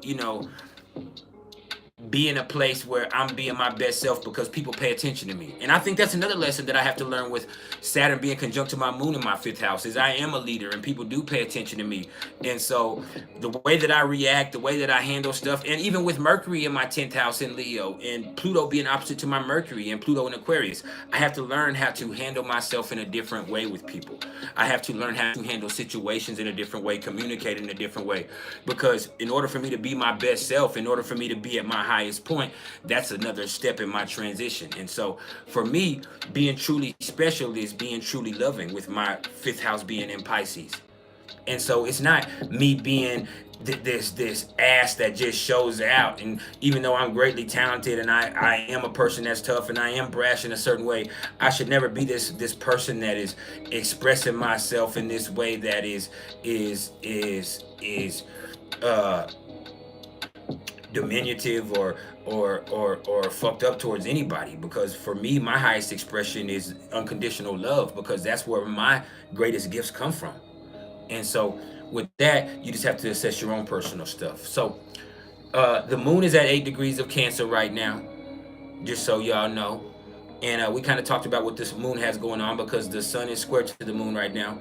be in a place where I'm being my best self, because people pay attention to me. And I think that's another lesson that I have to learn with Saturn being conjunct to my moon in my 5th house, is I am a leader and people do pay attention to me. And so the way that I react, the way that I handle stuff, and even with Mercury in my 10th house in Leo, and Pluto being opposite to my Mercury, and Pluto in Aquarius, I have to learn how to handle myself in a different way with people. I have to learn how to handle situations in a different way, communicate in a different way. Because in order for me to be my best self, in order for me to be at my highest point, that's another step in my transition. And so for me, being truly special is being truly loving, with my 5th house being in Pisces. And so it's not me being this ass that just shows out. And even though I'm greatly talented, and I am a person that's tough, and I am brash in a certain way, I should never be this person that is expressing myself in this way that is diminutive or fucked up towards anybody. Because for me, my highest expression is unconditional love, because that's where my greatest gifts come from. And so with that, you just have to assess your own personal stuff. So the moon is at 8 degrees of Cancer right now, just so y'all know. And we kind of talked about what this moon has going on, because the sun is square to the moon right now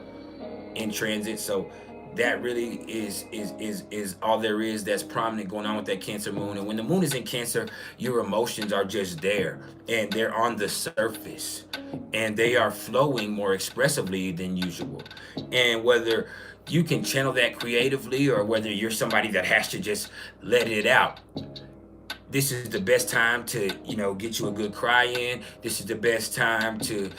in transit. So that really is all there is that's prominent going on with that Cancer moon. And when the moon is in Cancer, your emotions are just there, and they're on the surface, and they are flowing more expressively than usual. And whether you can channel that creatively, or whether you're somebody that has to just let it out, this is the best time to get you a good cry in. This is the best time to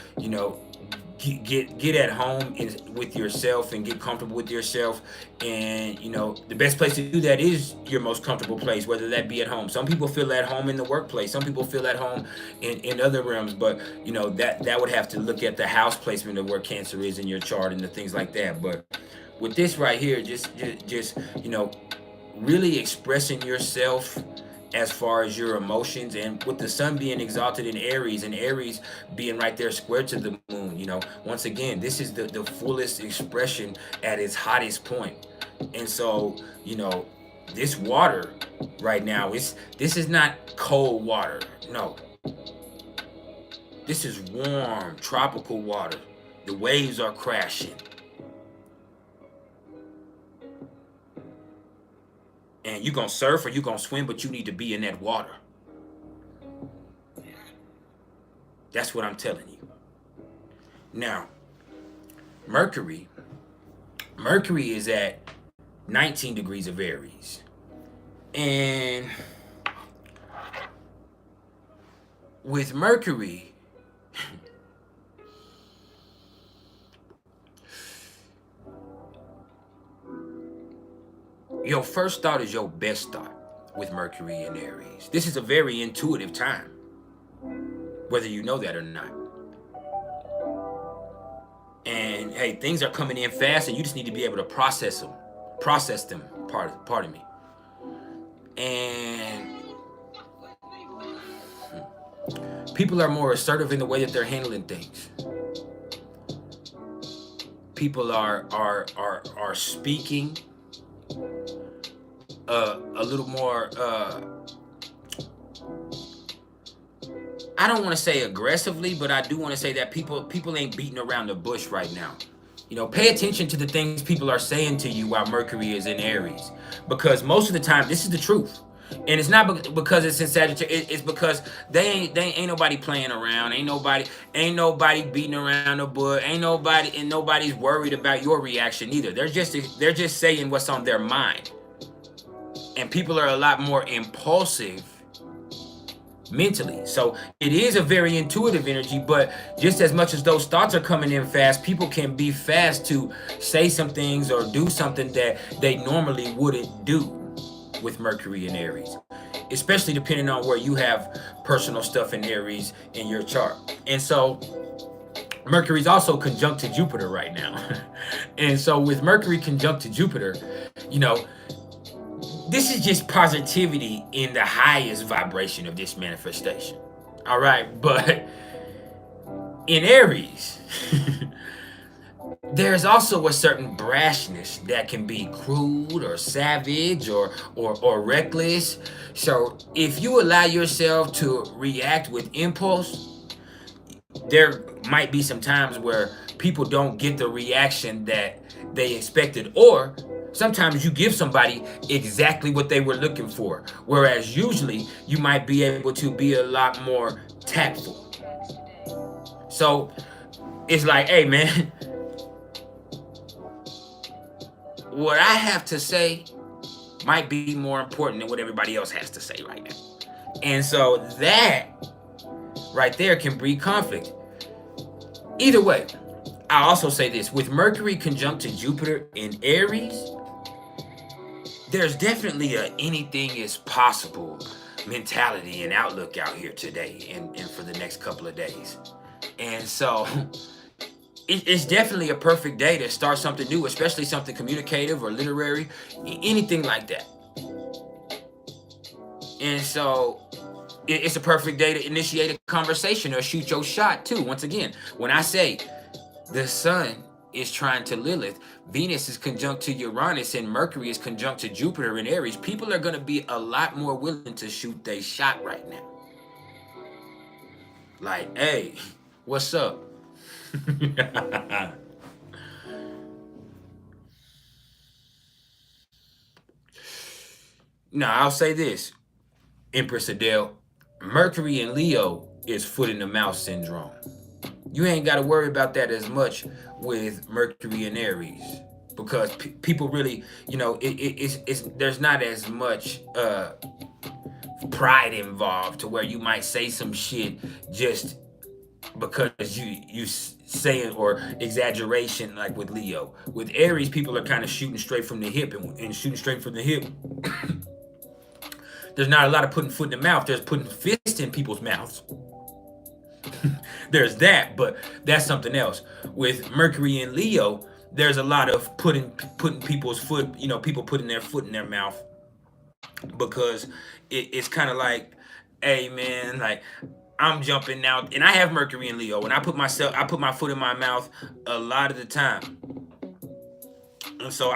get at home with yourself and get comfortable with yourself. And the best place to do that is your most comfortable place, whether that be at home. Some people feel at home in the workplace, some people feel at home in other realms, but that would have to look at the house placement of where Cancer is in your chart and the things like that. But with this right here, just really expressing yourself as far as your emotions. And with the sun being exalted in Aries, and Aries being right there square to the moon, once again, this is the fullest expression at its hottest point. And so this water right now, this is not cold water. No, this is warm tropical water. The waves are crashing, and you gonna surf or you gonna swim, but you need to be in that water. That's what I'm telling you. Now, Mercury is at 19 degrees of Aries. And with Mercury, your first thought is your best thought with Mercury and Aries. This is a very intuitive time, whether you know that or not. And hey, things are coming in fast, and you just need to be able to process them. Pardon me. And people are more assertive in the way that they're handling things. People are speaking a little more, I don't want to say aggressively, but I do want to say that people ain't beating around the bush right now. You know, pay attention to the things people are saying to you while Mercury is in Aries, because most of the time, this is the truth. And it's not because it's in Sagittarius. It's because they ain't nobody playing around. Ain't nobody beating around the bush. And nobody's worried about your reaction either. They're just saying what's on their mind. And people are a lot more impulsive mentally. So it is a very intuitive energy, but just as much as those thoughts are coming in fast, people can be fast to say some things or do something that they normally wouldn't do with Mercury in Aries, especially depending on where you have personal stuff in Aries in your chart. And so Mercury's also conjunct to Jupiter right now. And so with Mercury conjunct to Jupiter, you know, this is just positivity in the highest vibration of this manifestation. All right. But in Aries, there's also a certain brashness that can be crude or savage or reckless. So if you allow yourself to react with impulse, there might be some times where people don't get the reaction that they expected, or sometimes you give somebody exactly what they were looking for, whereas usually you might be able to be a lot more tactful. So it's like, hey man, what I have to say might be more important than what everybody else has to say right now. And so that right there can breed conflict. Either way, I also say this, with Mercury conjunct to Jupiter in Aries, there's definitely a anything is possible mentality and outlook out here today and for the next couple of days. And so it's definitely a perfect day to start something new, especially something communicative or literary, anything like that. And so it's a perfect day to initiate a conversation or shoot your shot too. Once again, when I say the sun is trying to Lilith, Venus is conjunct to Uranus, and Mercury is conjunct to Jupiter in Aries, people are going to be a lot more willing to shoot their shot right now. Like, hey, what's up? Now, I'll say this, Empress Adele, Mercury in Leo is foot in the mouth syndrome. You ain't got to worry about that as much with Mercury in Aries, because people really, you know, it's there's not as much pride involved to where you might say some shit just because you say it, or exaggeration like with Leo. With Aries, people are kind of shooting straight from the hip, and shooting straight from the hip. There's not a lot of putting foot in the mouth. There's putting fists in people's mouths. There's that, but that's something else. With Mercury in Leo, there's a lot of putting people's foot, you know, people putting their foot in their mouth, because it's kind of like, hey man, like I'm jumping now, and I have Mercury in Leo, and I put my foot in my mouth a lot of the time, and so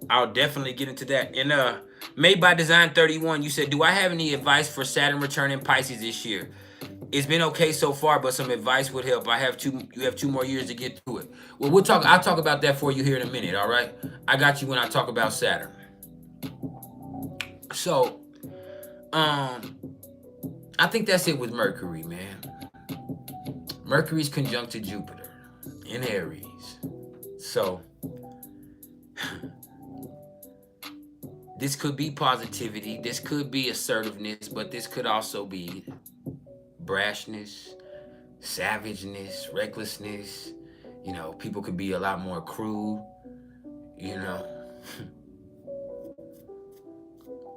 I'll definitely get into that. And Made by Design 31, you said, do I have any advice for Saturn return in Pisces this year? It's been okay so far, but some advice would help. You have 2 more years to get through it. Well, I'll talk about that for you here in a minute, all right? I got you when I talk about Saturn. So, I think that's it with Mercury, man. Mercury's conjunct to Jupiter in Aries. So, this could be positivity. This could be assertiveness, but this could also be brashness, savageness, recklessness. You know, people could be a lot more crude, you know.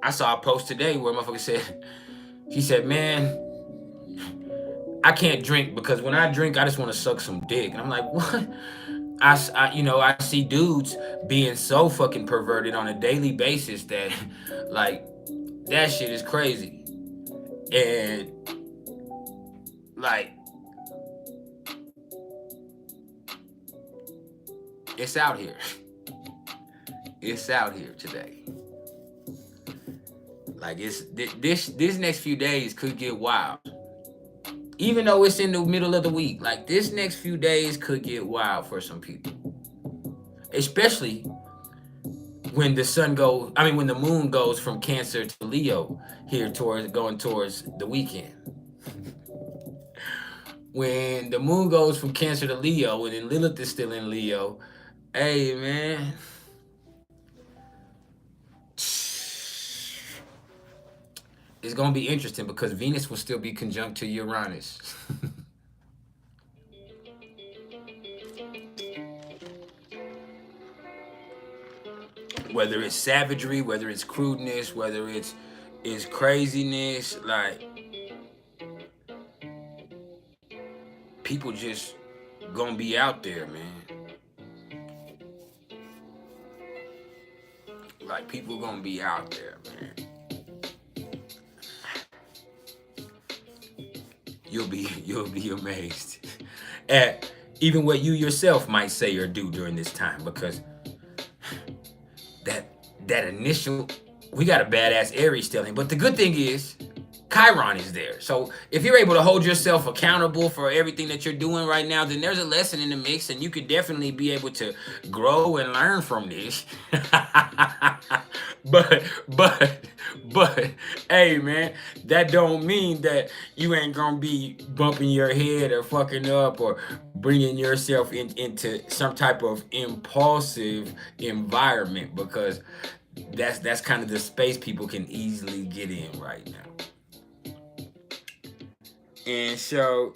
I saw a post today where a motherfucker said, he said, man, I can't drink because when I drink, I just want to suck some dick. And I'm like, what? I see dudes being so fucking perverted on a daily basis that, like, that shit is crazy. And, like, it's out here. It's out here today. Like, this next few days could get wild. Even though it's in the middle of the week, like, this next few days could get wild for some people. especially when when the moon goes from Cancer to Leo here going towards the weekend. When the moon goes from Cancer to Leo and then Lilith is still in Leo, hey man, it's gonna be interesting because Venus will still be conjunct to Uranus. Whether it's savagery, whether it's crudeness, whether it's craziness, like people just gonna be out there, man. Like people gonna be out there, man. You'll be amazed at even what you yourself might say or do during this time, because that initial, we got a badass Aries stellium, but the good thing is Chiron is there. So if you're able to hold yourself accountable for everything that you're doing right now, then there's a lesson in the mix, and you could definitely be able to grow and learn from this. but hey man, that don't mean that you ain't gonna be bumping your head or fucking up or bringing yourself into some type of impulsive environment, because that's kind of the space people can easily get in right now. And so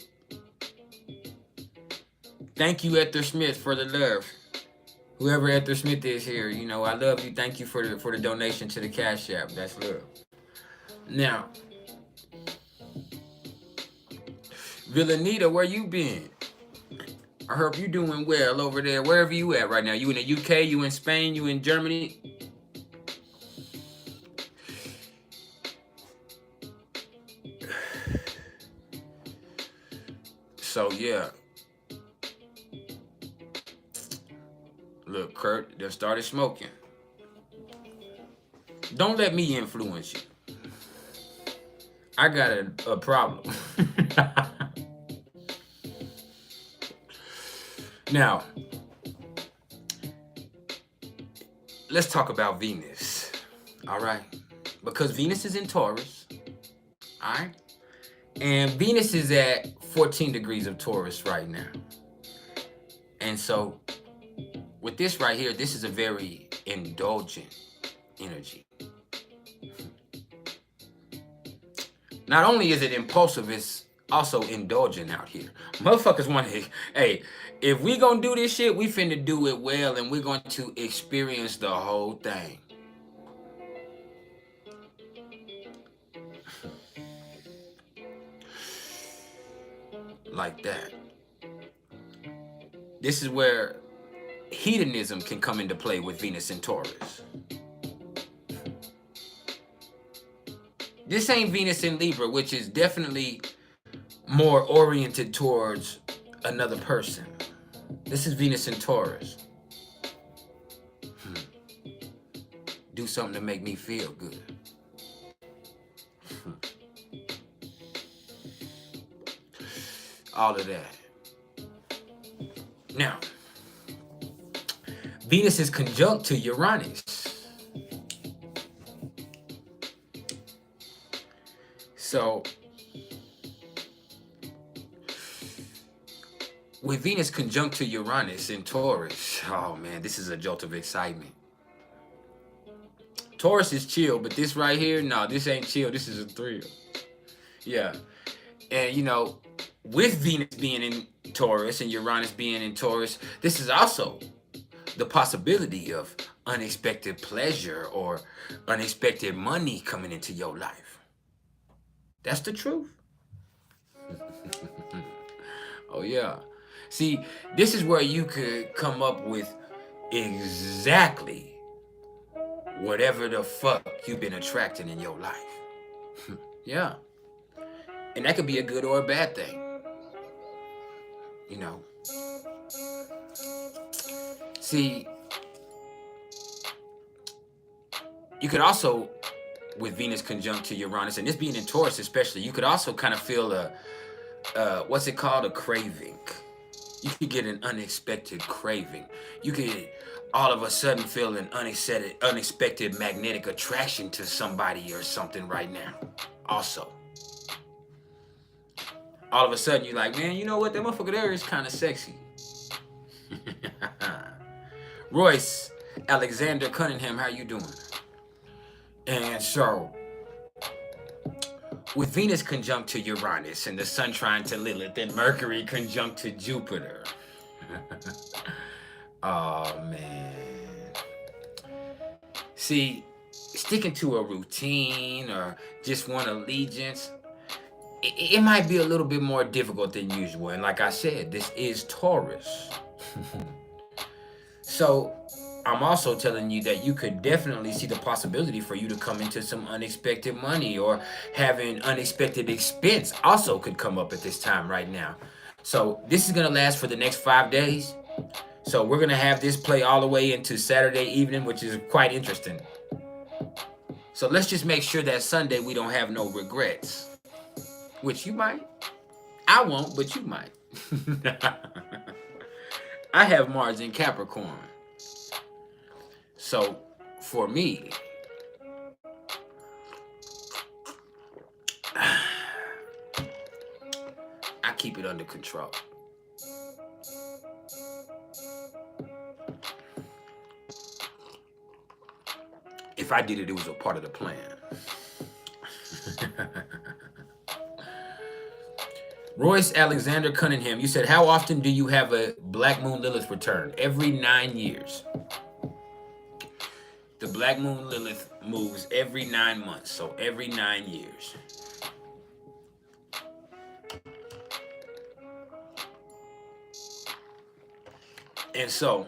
thank you, Ether Smith, for the love. Whoever Ether Smith is here, you know, I love you. Thank you for the donation to the Cash App. That's love. Now, Villanita, where you been? I hope you doing well over there, wherever you at right now. You in the UK, you in Spain, you in Germany? So yeah. Look, Kurt, they started smoking. Don't let me influence you. I got a problem. Now, let's talk about Venus. All right? Because Venus is in Taurus. All right? And Venus is at 14 degrees of Taurus right now. And so, with this right here, this is a very indulgent energy. Not only is it impulsive, it's also indulgent out here. Motherfuckers want to, hey, if we gonna do this shit, we finna do it well, and we're going to experience the whole thing. Like that. This is where hedonism can come into play with Venus and Taurus. This ain't Venus in Libra, which is definitely more oriented towards another person. This is Venus in Taurus. Do something to make me feel good. All of that. Now, Venus is conjunct to Uranus. So, with Venus conjunct to Uranus in Taurus, oh man, this is a jolt of excitement. Taurus is chill, but this right here, no, this ain't chill. This is a thrill. Yeah. And, you know, with Venus being in Taurus and Uranus being in Taurus, this is also the possibility of unexpected pleasure or unexpected money coming into your life. That's the truth. Oh, yeah. See, this is where you could come up with exactly whatever the fuck you've been attracting in your life. Yeah. And that could be a good or a bad thing. You know. See, you could also, with Venus conjunct to Uranus, and this being in Taurus especially, you could also kind of feel what's it called? A craving. You could get an unexpected craving. You could all of a sudden feel an unexpected magnetic attraction to somebody or something right now. Also, all of a sudden you're like, man, you know what? That motherfucker there is kind of sexy. Royce Alexander Cunningham, how you doing? And so, with Venus conjunct to Uranus and the Sun trine to Lilith and Mercury conjunct to Jupiter. Oh, man. See, sticking to a routine or just one allegiance, it might be a little bit more difficult than usual. And like I said, this is Taurus. So I'm also telling you that you could definitely see the possibility for you to come into some unexpected money, or having unexpected expense also could come up at this time right now. So this is going to last for the next 5 days. So we're going to have this play all the way into Saturday evening, which is quite interesting. So let's just make sure that Sunday we don't have no regrets. Which you might. I won't, but you might. I have Mars in Capricorn. So for me, I keep it under control. If I did it, it was a part of the plan. Royce Alexander Cunningham, you said, how often do you have a Black Moon Lilith return? Every 9 years. The Black Moon Lilith moves every 9 months, so every 9 years. And so,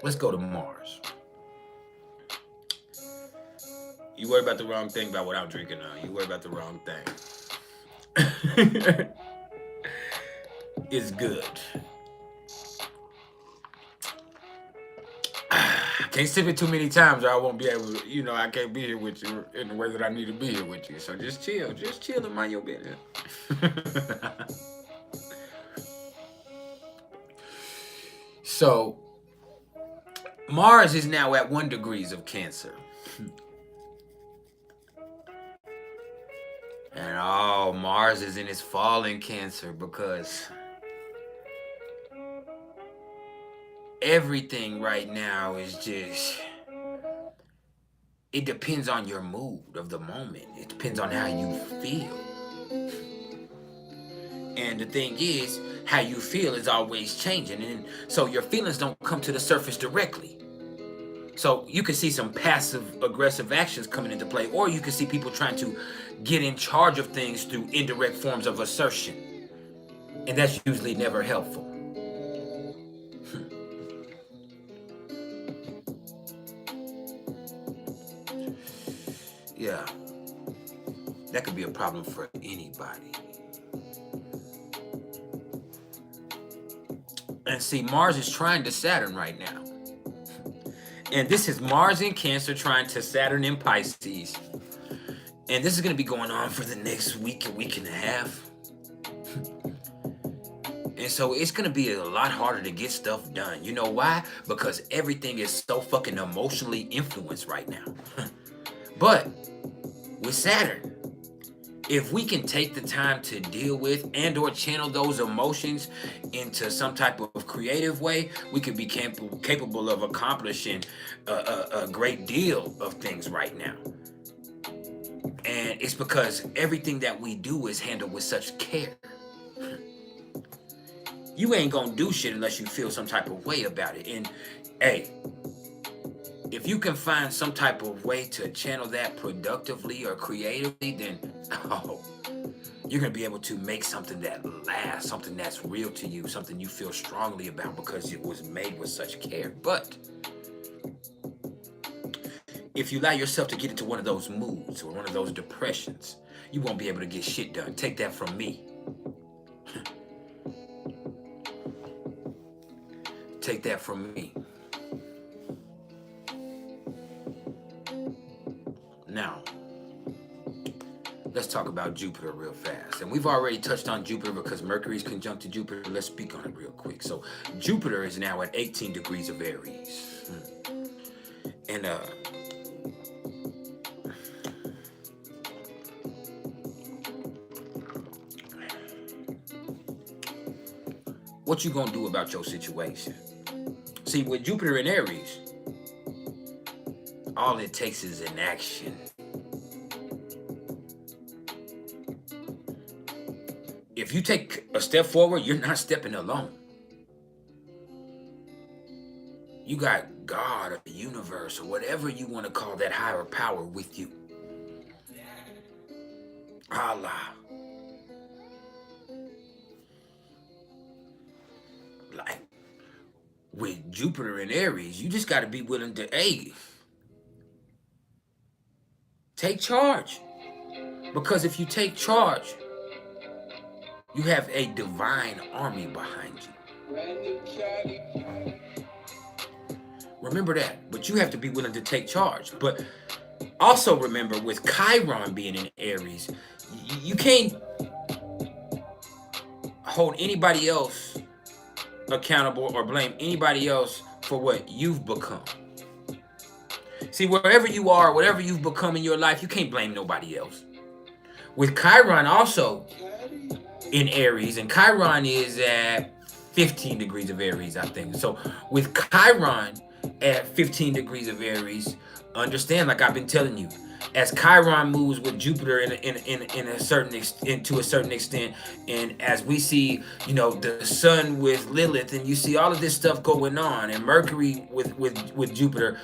let's go to Mars. You worry about the wrong thing about what I'm drinking now. You worry about the wrong thing. It's good. Can't sip it too many times or I won't be able to, I can't be here with you in the way that I need to be here with you. So just chill and mind your business. So, Mars is now at 1 degree of Cancer. And Mars is in its fall in Cancer because everything right now is just, it depends on your mood of the moment. It depends on how you feel. And the thing is, how you feel is always changing. And so your feelings don't come to the surface directly. So you can see some passive aggressive actions coming into play, or you can see people trying to get in charge of things through indirect forms of assertion. And that's usually never helpful. Yeah. That could be a problem for anybody. And see, Mars is trying to Saturn right now. And this is Mars in Cancer trying to Saturn in Pisces. And this is going to be going on for the next week, a week and a half. And so it's going to be a lot harder to get stuff done. You know why? Because everything is so fucking emotionally influenced right now. But with Saturn, if we can take the time to deal with and or channel those emotions into some type of creative way, we could be capable of accomplishing a great deal of things right now. And it's because everything that we do is handled with such care. You ain't gonna do shit unless you feel some type of way about it. And hey, if you can find some type of way to channel that productively or creatively, then you're going to be able to make something that lasts, something that's real to you, something you feel strongly about because it was made with such care. But if you allow yourself to get into one of those moods or one of those depressions, you won't be able to get shit done. Take that from me. Take that from me. Now, let's talk about Jupiter real fast. And we've already touched on Jupiter because Mercury's conjunct to Jupiter. Let's speak on it real quick. So Jupiter is now at 18 degrees of Aries. And what you gonna do about your situation? See, with Jupiter in Aries, all it takes is an action. If you take a step forward, you're not stepping alone. You got God or the universe or whatever you want to call that higher power with you. Allah. Like, with Jupiter in Aries, you just got to be willing to, take charge. Because if you take charge, you have a divine army behind you. Remember that. But you have to be willing to take charge. But also remember, with Chiron being in Aries, you can't hold anybody else accountable or blame anybody else for what you've become. See, wherever you are, whatever you've become in your life, you can't blame nobody else. With Chiron also in Aries, and Chiron is at 15 degrees of Aries, I think. So with Chiron at 15 degrees of Aries, understand, like I've been telling you, as Chiron moves with Jupiter in a certain to a certain extent, and as we see, the Sun with Lilith, and you see all of this stuff going on, and Mercury with Jupiter,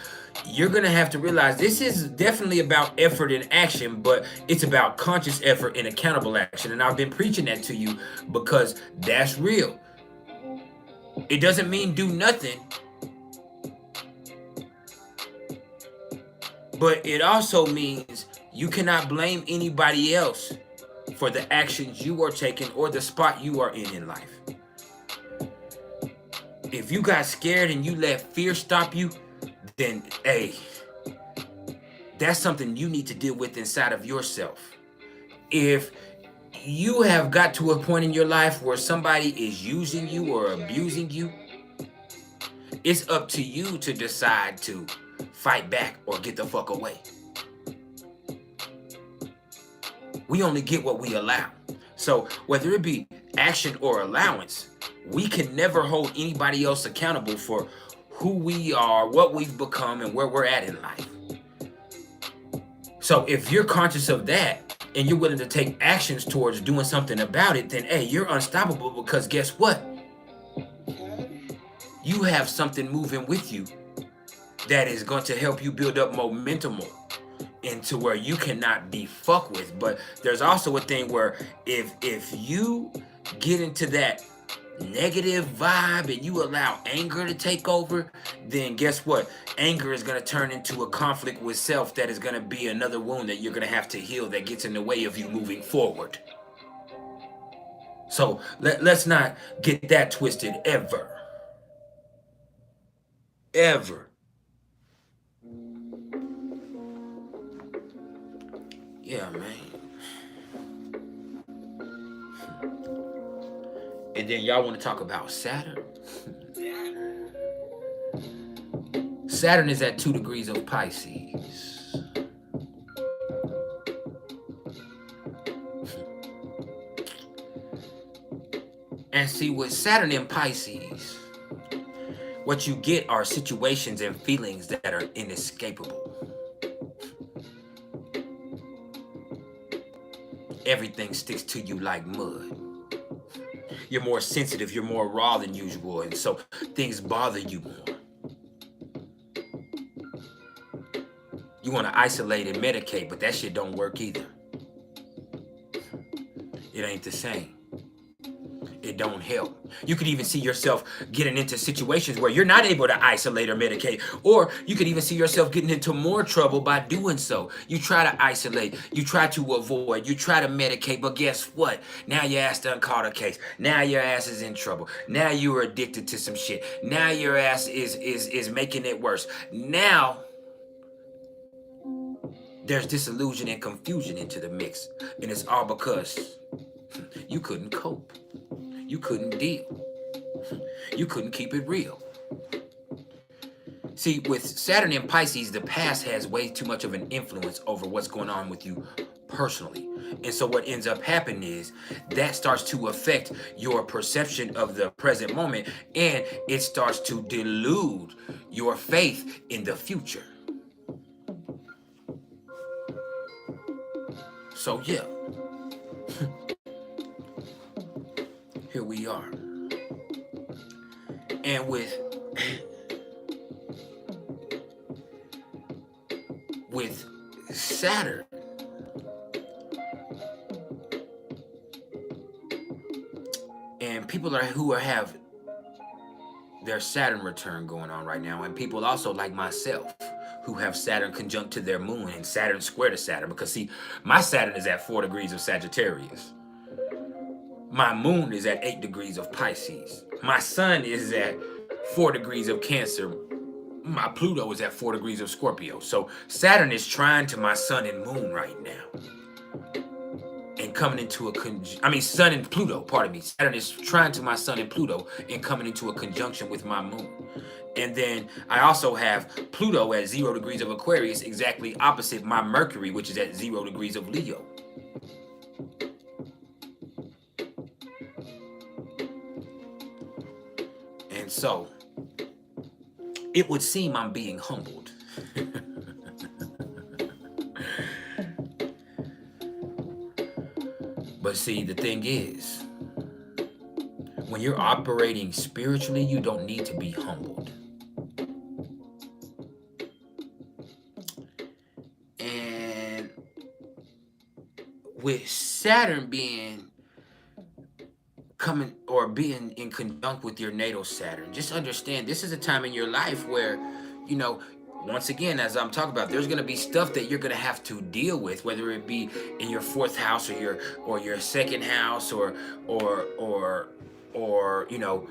you're gonna have to realize this is definitely about effort and action, but it's about conscious effort and accountable action. And I've been preaching that to you because that's real. It doesn't mean do nothing, but it also means you cannot blame anybody else for the actions you are taking or the spot you are in life. If you got scared and you let fear stop you, then, that's something you need to deal with inside of yourself. If you have got to a point in your life where somebody is using you or abusing you, it's up to you to decide to fight back or get the fuck away. We only get what we allow. So whether it be action or allowance, we can never hold anybody else accountable for who we are, what we've become, and where we're at in life. So if you're conscious of that and you're willing to take actions towards doing something about it, then you're unstoppable, because guess what? You have something moving with you that is going to help you build up momentum into where you cannot be fucked with. But there's also a thing where if you get into that negative vibe and you allow anger to take over, then guess what? Anger is going to turn into a conflict with self that is going to be another wound that you're going to have to heal, that gets in the way of you moving forward. So let's not get that twisted ever. Ever. Yeah, man. And then y'all want to talk about Saturn? Saturn is at 2 degrees of Pisces. And see, with Saturn in Pisces, what you get are situations and feelings that are inescapable. Everything sticks to you like mud. You're more sensitive, you're more raw than usual, and so things bother you more. You want to isolate and medicate, but that shit don't work either. It ain't the same. It don't help. You could even see yourself getting into situations where you're not able to isolate or medicate, or you could even see yourself getting into more trouble by doing so. You try to isolate, you try to avoid, you try to medicate, but guess what? Now your ass done caught a case. Now your ass is in trouble. Now you are addicted to some shit. Now your ass is making it worse. Now there's disillusion and confusion into the mix. And it's all because you couldn't cope. You couldn't deal. You couldn't keep it real. See, with Saturn in Pisces, the past has way too much of an influence over what's going on with you personally. And so what ends up happening is that starts to affect your perception of the present moment, and it starts to delude your faith in the future. So yeah, here we are. And with Saturn, and people who have their Saturn return going on right now, and people also like myself who have Saturn conjunct to their moon and Saturn square to Saturn, because see, my Saturn is at 4 degrees of Sagittarius. My moon is at 8 degrees of Pisces. My sun is at 4 degrees of Cancer. My Pluto is at 4 degrees of Scorpio. So Saturn is trine to my sun and moon right now. And coming into a sun and Pluto, pardon me. Saturn is trine to my sun and Pluto and coming into a conjunction with my moon. And then I also have Pluto at 0 degrees of Aquarius, exactly opposite my Mercury, which is at 0 degrees of Leo. And so it would seem I'm being humbled. But see, the thing is, when you're operating spiritually, you don't need to be humbled. And with Saturn being in conjunct with your natal Saturn, just understand this is a time in your life where, you know, once again, as I'm talking about, there's going to be stuff that you're going to have to deal with, whether it be in your 4th house or your 2nd house or you know,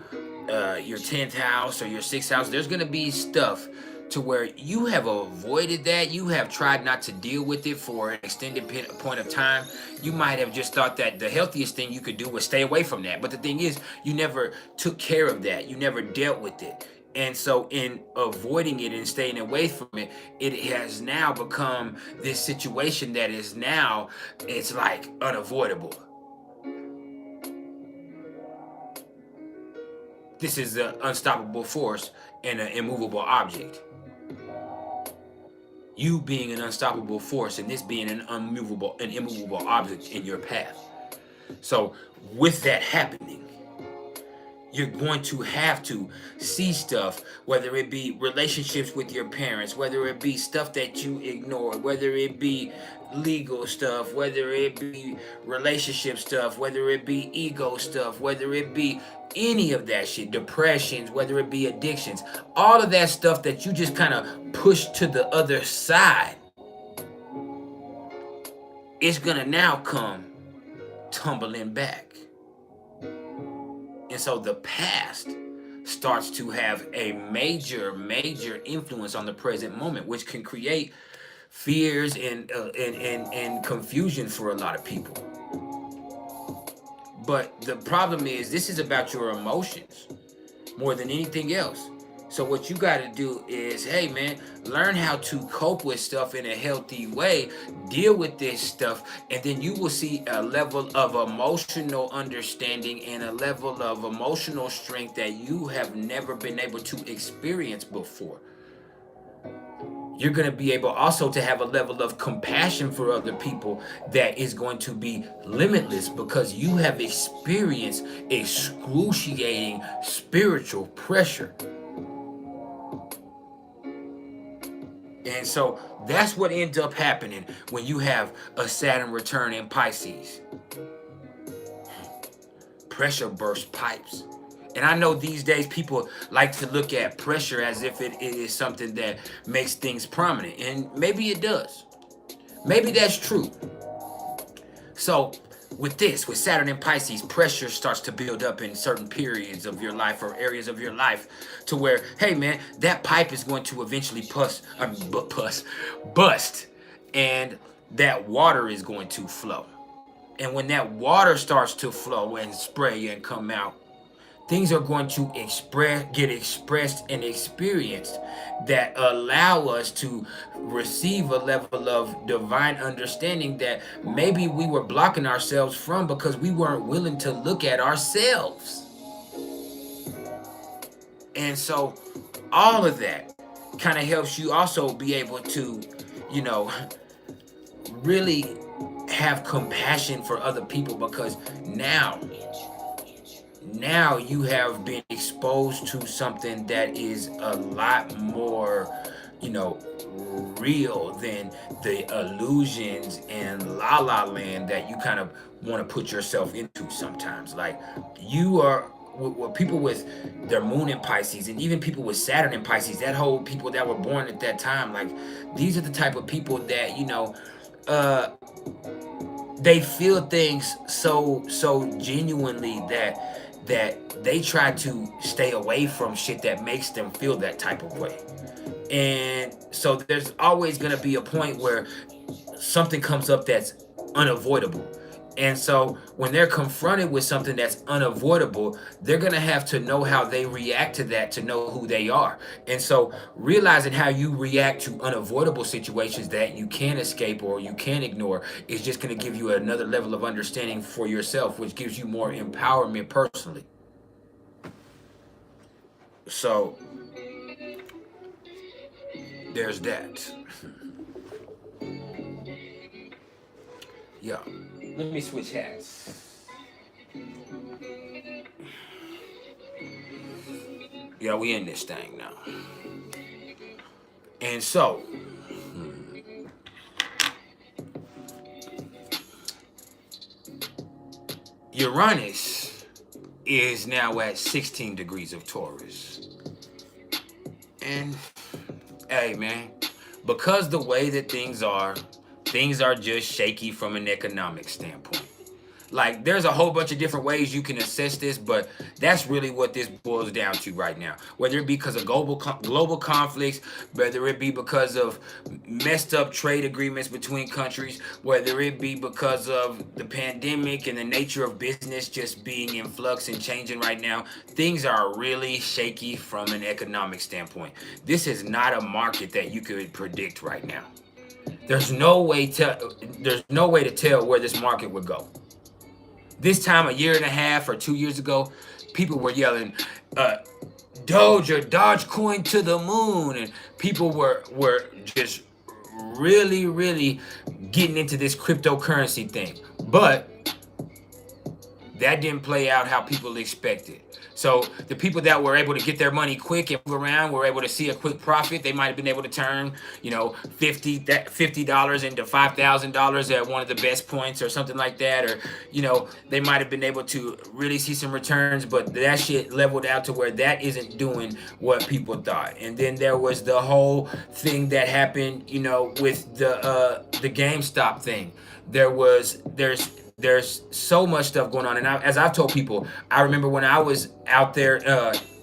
your 10th house or your 6th house. There's going to be stuff to where you have avoided that. You have tried not to deal with it for an extended point of time. You might have just thought that the healthiest thing you could do was stay away from that. But the thing is, you never took care of that. You never dealt with it. And so in avoiding it and staying away from it, it has now become this situation that is now, it's like unavoidable. This is an unstoppable force and an immovable object. You being an unstoppable force and this being an immovable object in your path. So with that happening, you're going to have to see stuff, whether it be relationships with your parents, whether it be stuff that you ignore, whether it be legal stuff, whether it be relationship stuff, whether it be ego stuff, whether it be any of that shit, depressions, whether it be addictions, all of that stuff that you just kind of push to the other side, it's gonna now come tumbling back. And so the past starts to have a major influence on the present moment, which can create fears and confusion for a lot of people. But the problem is, this is about your emotions more than anything else. So what you got to do is, hey man, learn how to cope with stuff in a healthy way, deal with this stuff, and then you will see a level of emotional understanding and a level of emotional strength that you have never been able to experience before. You're going to be able also to have a level of compassion for other people that is going to be limitless, because you have experienced excruciating spiritual pressure. And so that's what ends up happening when you have a Saturn return in Pisces. Pressure bursts pipes. And I know these days people like to look at pressure as if it is something that makes things prominent. And maybe it does. Maybe that's true. So with Saturn in Pisces, pressure starts to build up in certain periods of your life or areas of your life to where, hey man, that pipe is going to eventually bust. and that water is going to flow. And when that water starts to flow and spray and come out, things are going to get expressed and experienced that allow us to receive a level of divine understanding that maybe we were blocking ourselves from because we weren't willing to look at ourselves. And so all of that kind of helps you also be able to, you know, really have compassion for other people, because now you have been exposed to something that is a lot more, you know, real than the illusions and la la land that you kind of want to put yourself into sometimes. Like, you are with people with their moon in Pisces, and even people with Saturn in Pisces, that whole people that were born at that time, like, these are the type of people that, you know, they feel things so genuinely that they try to stay away from shit that makes them feel that type of way. And so there's always going to be a point where something comes up that's unavoidable. And so when they're confronted with something that's unavoidable, they're going to have to know how they react to that to know who they are. And so realizing how you react to unavoidable situations that you can't escape or you can't ignore is just going to give you another level of understanding for yourself, which gives you more empowerment personally. So there's that. Yeah. Let me switch hats. Yeah, we in this thing now. And so, Uranus is now at 16 degrees of Taurus. And, hey, man, because the way that things are just shaky from an economic standpoint. Like, there's a whole bunch of different ways you can assess this, but that's really what this boils down to right now. Whether it be because of global conflicts, whether it be because of messed up trade agreements between countries, whether it be because of the pandemic and the nature of business just being in flux and changing right now, things are really shaky from an economic standpoint. This is not a market that you could predict right now. There's no way to tell where this market would go. This time a year and a half or 2 years ago, people were yelling, Dogecoin to the moon, and people were just really getting into this cryptocurrency thing. But that didn't play out how people expected. So the people that were able to get their money quick and move around were able to see a quick profit. They might have been able to turn, $50 into $5,000 at one of the best points or something like that. Or, they might have been able to really see some returns, but that shit leveled out to where that isn't doing what people thought. And then there was the whole thing that happened, with the GameStop thing. There's so much stuff going on, and as I've told people, I remember when I was out there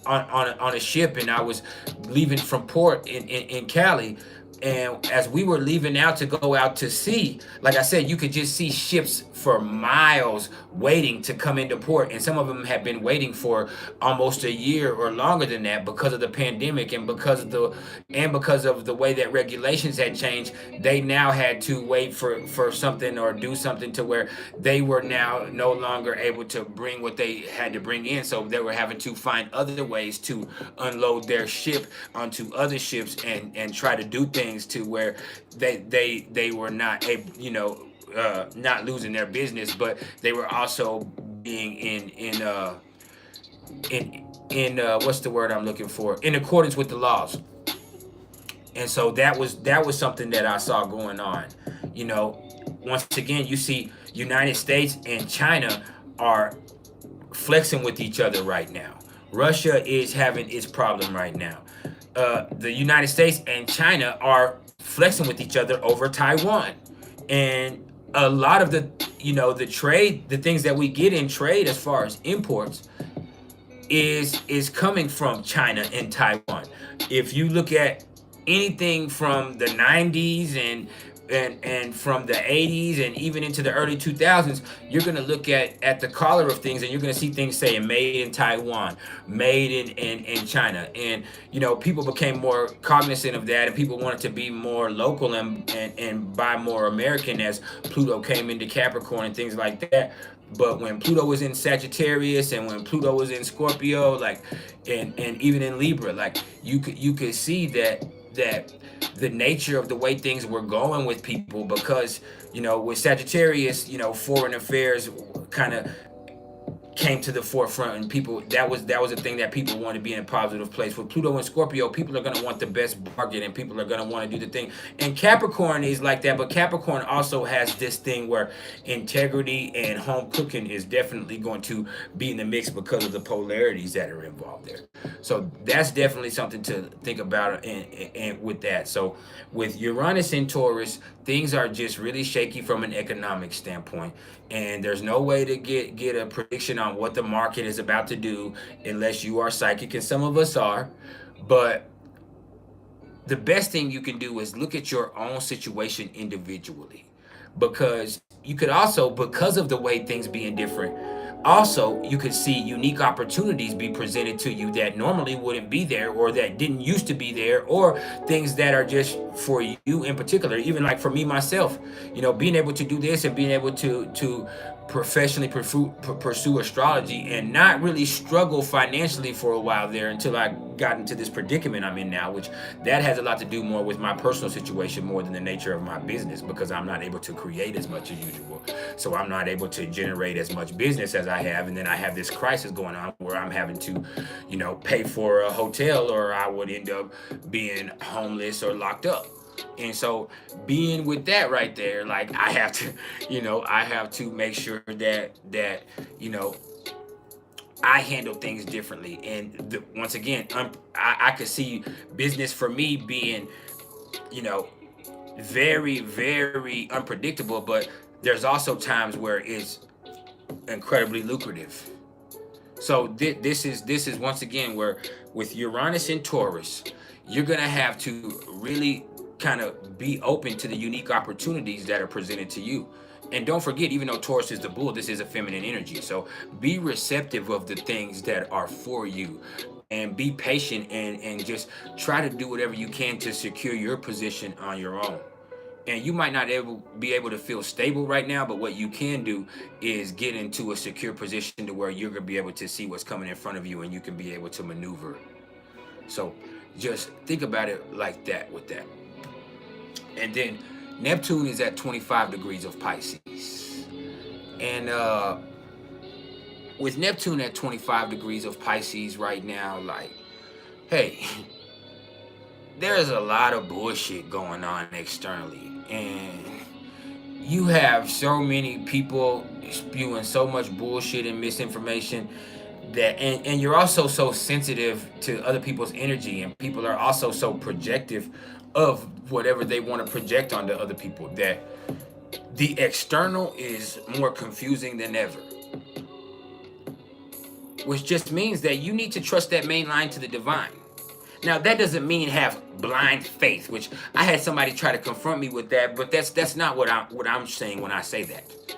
on a ship and I was leaving from port in Cali, and as we were leaving out to go out to sea, like I said, you could just see ships for miles waiting to come into port, and some of them had been waiting for almost a year or longer than that because of the pandemic and because of the way that regulations had changed. They now had to wait for something or do something to where they were now no longer able to bring what they had to bring in, so they were having to find other ways to unload their ship onto other ships and try to do things to where they were not able, not losing their business, but they were also being in what's the word I'm looking for? In accordance with the laws. And so that was something that I saw going on. Once again, you see United States and China are flexing with each other right now. Russia is having its problem right now. The United States and China are flexing with each other over Taiwan. And a lot of the trade, the things that we get in trade as far as imports is coming from China and Taiwan. If you look at anything from the 90s and and from the 80s and even into the early 2000s, you're going to look at the color of things, and you're going to see things saying made in Taiwan, made in China. And people became more cognizant of that, and people wanted to be more local and buy more American as Pluto came into Capricorn and things like that. But when Pluto was in Sagittarius and when Pluto was in Scorpio, like, and even in Libra, like, you could see that the nature of the way things were going with people, because with Sagittarius, foreign affairs kind of came to the forefront, and people, that was a thing that people want to be in a positive place. With Pluto and Scorpio, people are going to want the best bargain, and people are going to want to do the thing. And Capricorn is like that, but Capricorn also has this thing where integrity and home cooking is definitely going to be in the mix because of the polarities that are involved there. So that's definitely something to think about, and with that. So with Uranus in Taurus, things are just really shaky from an economic standpoint, and there's no way to get a prediction on what the market is about to do unless you are psychic, and some of us are. But the best thing you can do is look at your own situation individually, because you could also, because of the way things being different, also you could see unique opportunities be presented to you that normally wouldn't be there, or that didn't used to be there, or things that are just for you in particular. Even like for me myself, being able to do this and being able to professionally pursue astrology and not really struggle financially for a while there, until I got into this predicament I'm in now, which that has a lot to do more with my personal situation more than the nature of my business, because I'm not able to create as much as usual. So I'm not able to generate as much business as I have, and then I have this crisis going on where I'm having to, pay for a hotel, or I would end up being homeless or locked up. And so being with that right there, like, I have to, I have to make sure that I handle things differently. And once again, I could see business for me being, you know, very, very unpredictable, but there's also times where it's incredibly lucrative. So this is once again where, with Uranus in Taurus, you're gonna have to really kind of be open to the unique opportunities that are presented to you. And don't forget, even though Taurus is the bull, this is a feminine energy. So be receptive of the things that are for you, and be patient, and just try to do whatever you can to secure your position on your own. And you might not be able to feel stable right now, but what you can do is get into a secure position to where you're going to be able to see what's coming in front of you, and you can be able to maneuver. So just think about it like that with that. And then Neptune is at 25 degrees of Pisces. And with Neptune at 25 degrees of Pisces right now, like, hey, there's a lot of bullshit going on externally. And you have so many people spewing so much bullshit and misinformation, that and you're also so sensitive to other people's energy, and people are also so projective of whatever they want to project onto other people, that the external is more confusing than ever. Which just means that you need to trust that main line to the divine. Now, that doesn't mean have blind faith, which I had somebody try to confront me with that, but that's not what I'm saying when I say that.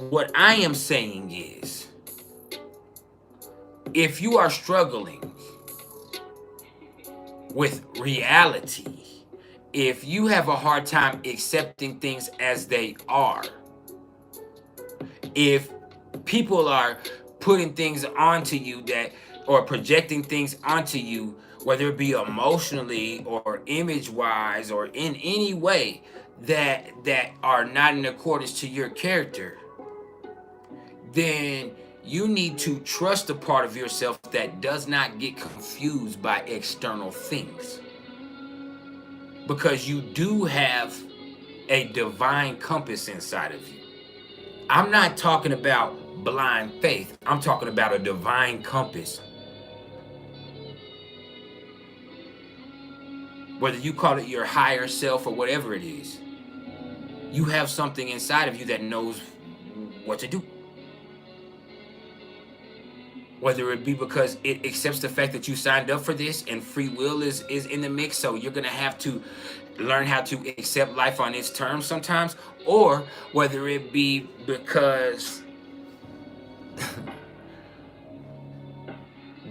What I am saying is, if you are struggling with reality, if you have a hard time accepting things as they are, if people are putting things onto you that, or projecting things onto you, whether it be emotionally or image wise or in any way that are not in accordance to your character, then you need to trust the part of yourself that does not get confused by external things, because you do have a divine compass inside of you. I'm not talking about blind faith. I'm talking about a divine compass. Whether you call it your higher self or whatever it is, you have something inside of you that knows what to do. Whether it be because it accepts the fact that you signed up for this and free will is in the mix, so you're going to have to learn how to accept life on its terms sometimes, or whether it be because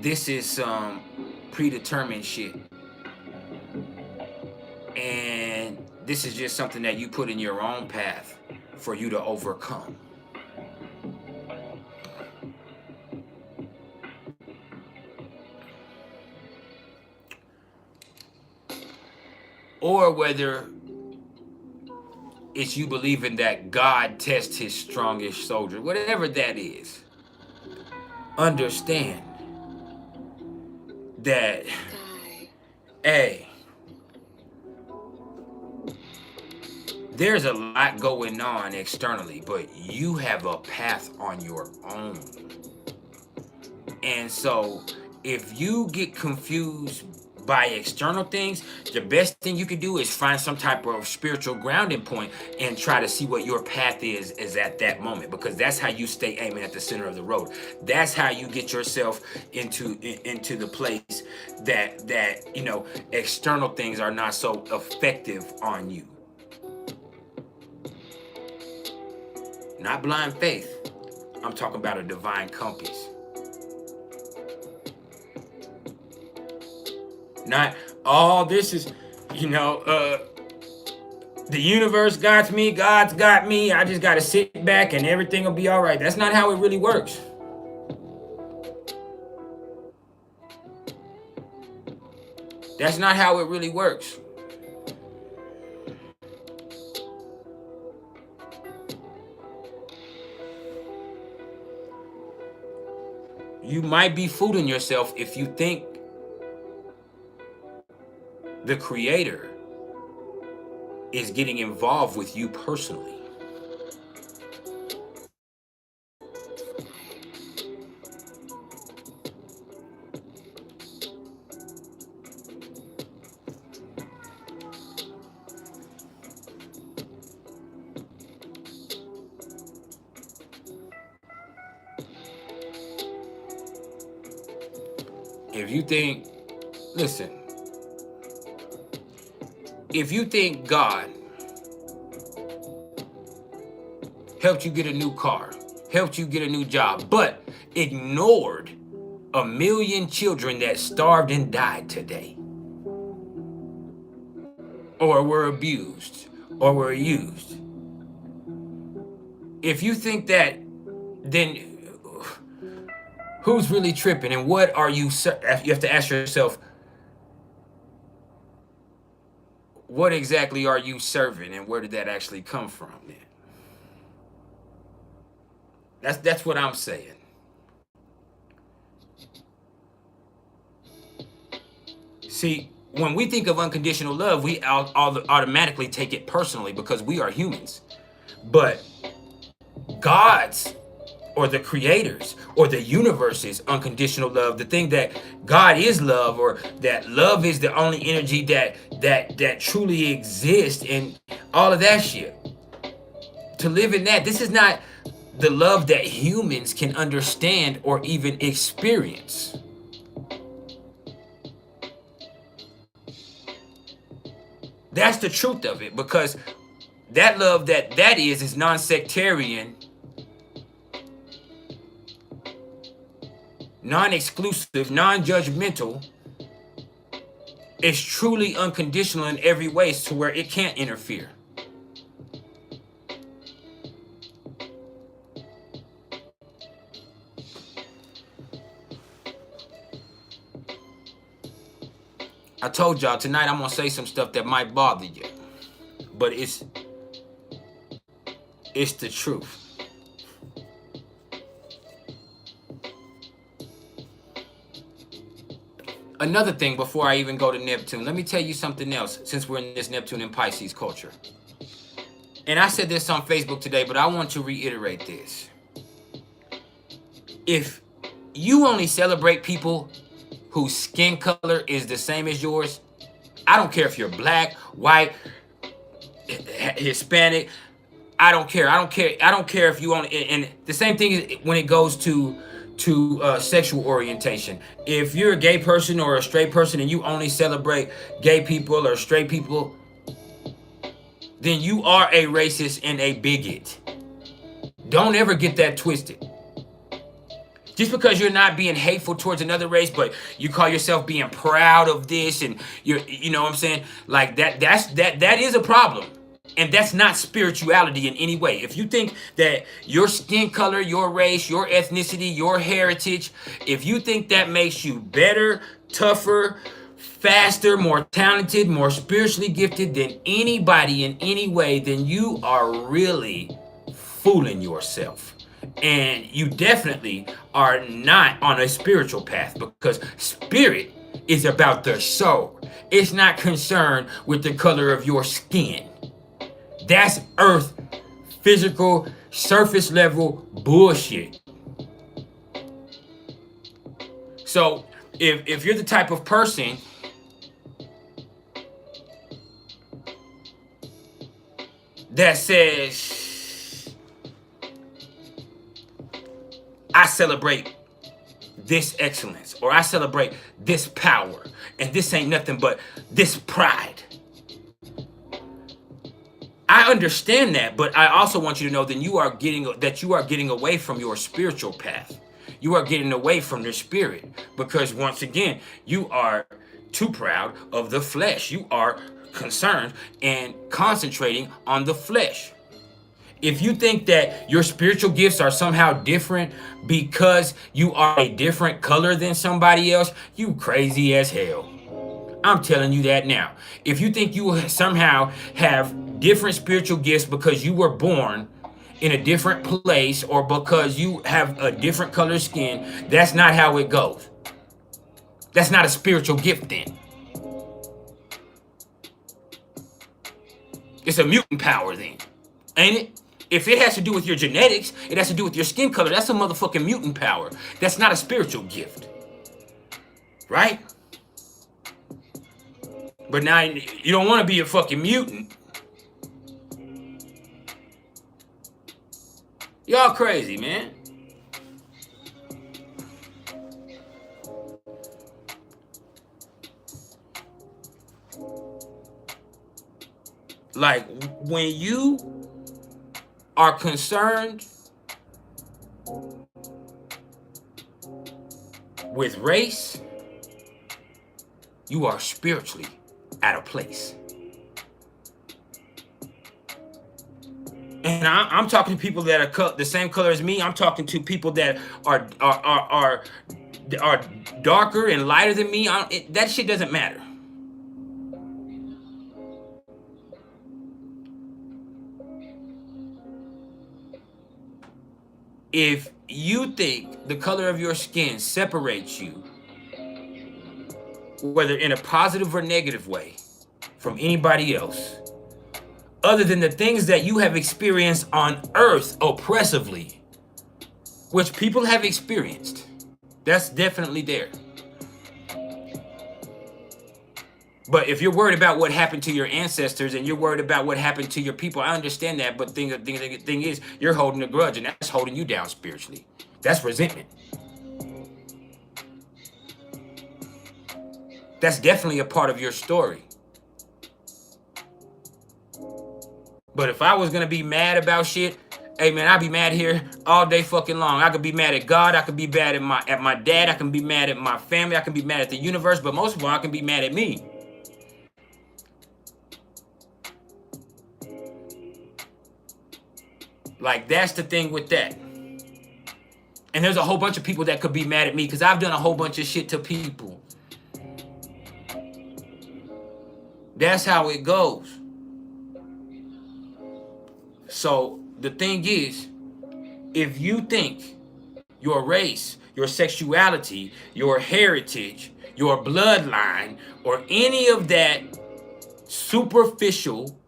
this is some predetermined shit and this is just something that you put in your own path for you to overcome. Or whether it's you believing that God tests his strongest soldier, whatever that is. Understand that, hey, there's a lot going on externally, but you have a path on your own. And so if you get confused by external things, the best thing you can do is find some type of spiritual grounding point and try to see what your path is at that moment, because that's how you stay aiming at the center of the road. That's how you get yourself into the place that you know, external things are not so effective on you. Not blind faith. I'm talking about a divine compass. Not all this is, you know, the universe got me, God's got me, I just got to sit back and everything will be all right. That's not how it really works. That's not how it really works. You might be fooling yourself if you think the Creator is getting involved with you personally. If you think, listen, if you think God helped you get a new car, helped you get a new job, but ignored 1 million children that starved and died today, or were abused, or were used, if you think that, then who's really tripping? And what are you have to ask yourself, what exactly are you serving, and where did that actually come from then? That's what I'm saying. See, when we think of unconditional love, we automatically take it personally because we are humans. But God's, or the Creator's, or the universe's unconditional love, the thing that God is love, or that love is the only energy that truly exists, and all of that shit. To live in that, this is not the love that humans can understand or even experience. That's the truth of it, because that love that is non-sectarian, non-exclusive, non-judgmental. It's truly unconditional in every way, to where it can't interfere. I told y'all tonight I'm gonna say some stuff that might bother you, but it's the truth. Another thing before I even go to Neptune, let me tell you something else, since we're in this Neptune and Pisces culture. And I said this on Facebook today, but I want to reiterate this. If you only celebrate people whose skin color is the same as yours, I don't care if you're black, white, Hispanic, I don't care. I don't care if you only, and the same thing is when it goes to sexual orientation. If you're a gay person or a straight person and you only celebrate gay people or straight people, then you are a racist and a bigot. Don't ever get that twisted. Just because you're not being hateful towards another race, but you call yourself being proud of this, and you know what I'm saying? Like that is a problem. And that's not spirituality in any way. If you think that your skin color, your race, your ethnicity, your heritage, if you think that makes you better, tougher, faster, more talented, more spiritually gifted than anybody in any way, then you are really fooling yourself. And you definitely are not on a spiritual path, because spirit is about the soul. It's not concerned with the color of your skin. That's earth, physical, surface level bullshit. So if you're the type of person that says, I celebrate this excellence, or I celebrate this power, and this ain't nothing but this pride, I understand that, but I also want you to know that you are getting away from your spiritual path. You are getting away from your spirit, because once again, you are too proud of the flesh. You are concerned and concentrating on the flesh. If you think that your spiritual gifts are somehow different because you are a different color than somebody else, you crazy as hell. I'm telling you that now. If you think you somehow have different spiritual gifts because you were born in a different place, or because you have a different color skin, that's not how it goes. That's not a spiritual gift then. It's a mutant power then, ain't it? If it has to do with your genetics, it has to do with your skin color, that's a motherfucking mutant power. That's not a spiritual gift. Right? But now you don't want to be a fucking mutant. Y'all crazy, man. Like, when you are concerned with race, you are spiritually out of place. And I'm talking to people that are the same color as me. I'm talking to people that are darker and lighter than me. That shit doesn't matter. If you think the color of your skin separates you, whether in a positive or negative way, from anybody else, other than the things that you have experienced on earth oppressively, which people have experienced, that's definitely there. But if you're worried about what happened to your ancestors and you're worried about what happened to your people, I understand that. But the thing is, you're holding a grudge, and that's holding you down spiritually. That's resentment. That's definitely a part of your story. But if I was going to be mad about shit, hey man, I'd be mad here all day fucking long. I could be mad at God. I could be mad at my dad. I can be mad at my family. I can be mad at the universe. But most of all, I can be mad at me. Like, that's the thing with that. And there's a whole bunch of people that could be mad at me because I've done a whole bunch of shit to people. That's how it goes. So the thing is, if you think your race, your sexuality, your heritage, your bloodline, or any of that superficial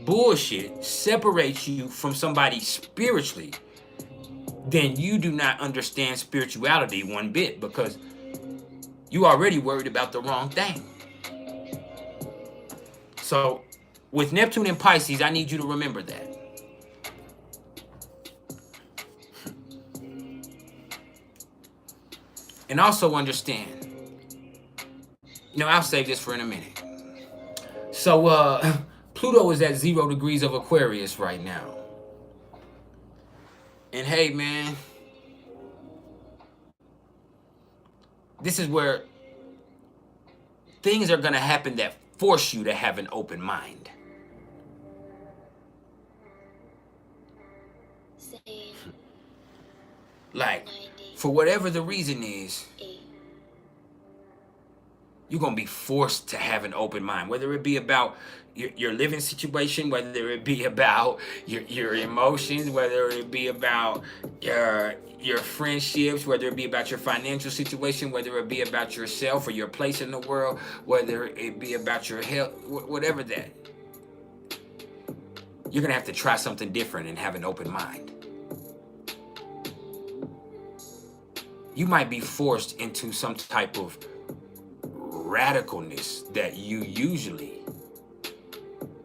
bullshit separates you from somebody spiritually, then you do not understand spirituality one bit, because you already worried about the wrong thing. So with Neptune and Pisces, I need you to remember that. And also understand, I'll save this for in a minute. So Pluto is at 0 degrees of Aquarius right now. And hey, man, this is where things are going to happen that force you to have an open mind. Like, for whatever the reason is, you're going to be forced to have an open mind, whether it be about your living situation, whether it be about your emotions, whether it be about your friendships, whether it be about your financial situation, whether it be about yourself or your place in the world, whether it be about your health, whatever that. You're going to have to try something different and have an open mind. You might be forced into some type of radicalness that you usually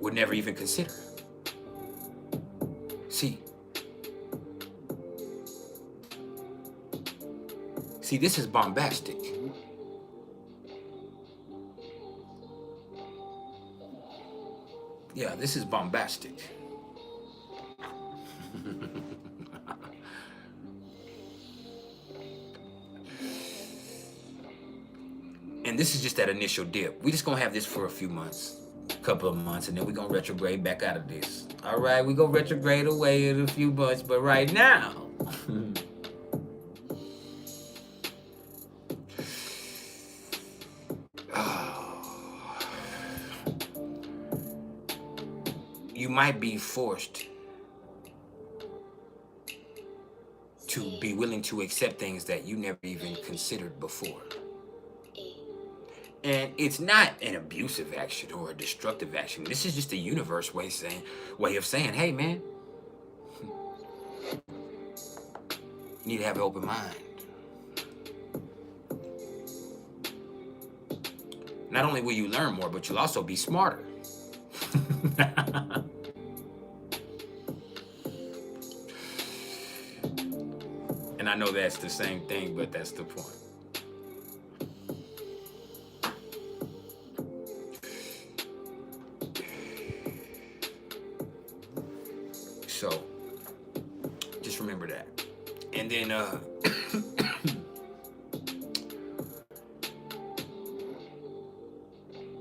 would never even consider. See, this is bombastic. Yeah, this is bombastic. And this is just that initial dip. We just gonna have this for a few months, a couple of months, and then we're gonna retrograde back out of this. All right, we gonna retrograde away in a few months, but right now, you might be forced to be willing to accept things that you never even considered before. And it's not an abusive action or a destructive action. This is just the universe way of saying, hey, man, you need to have an open mind. Not only will you learn more, but you'll also be smarter. And I know that's the same thing, but that's the point. So, just remember that. And then,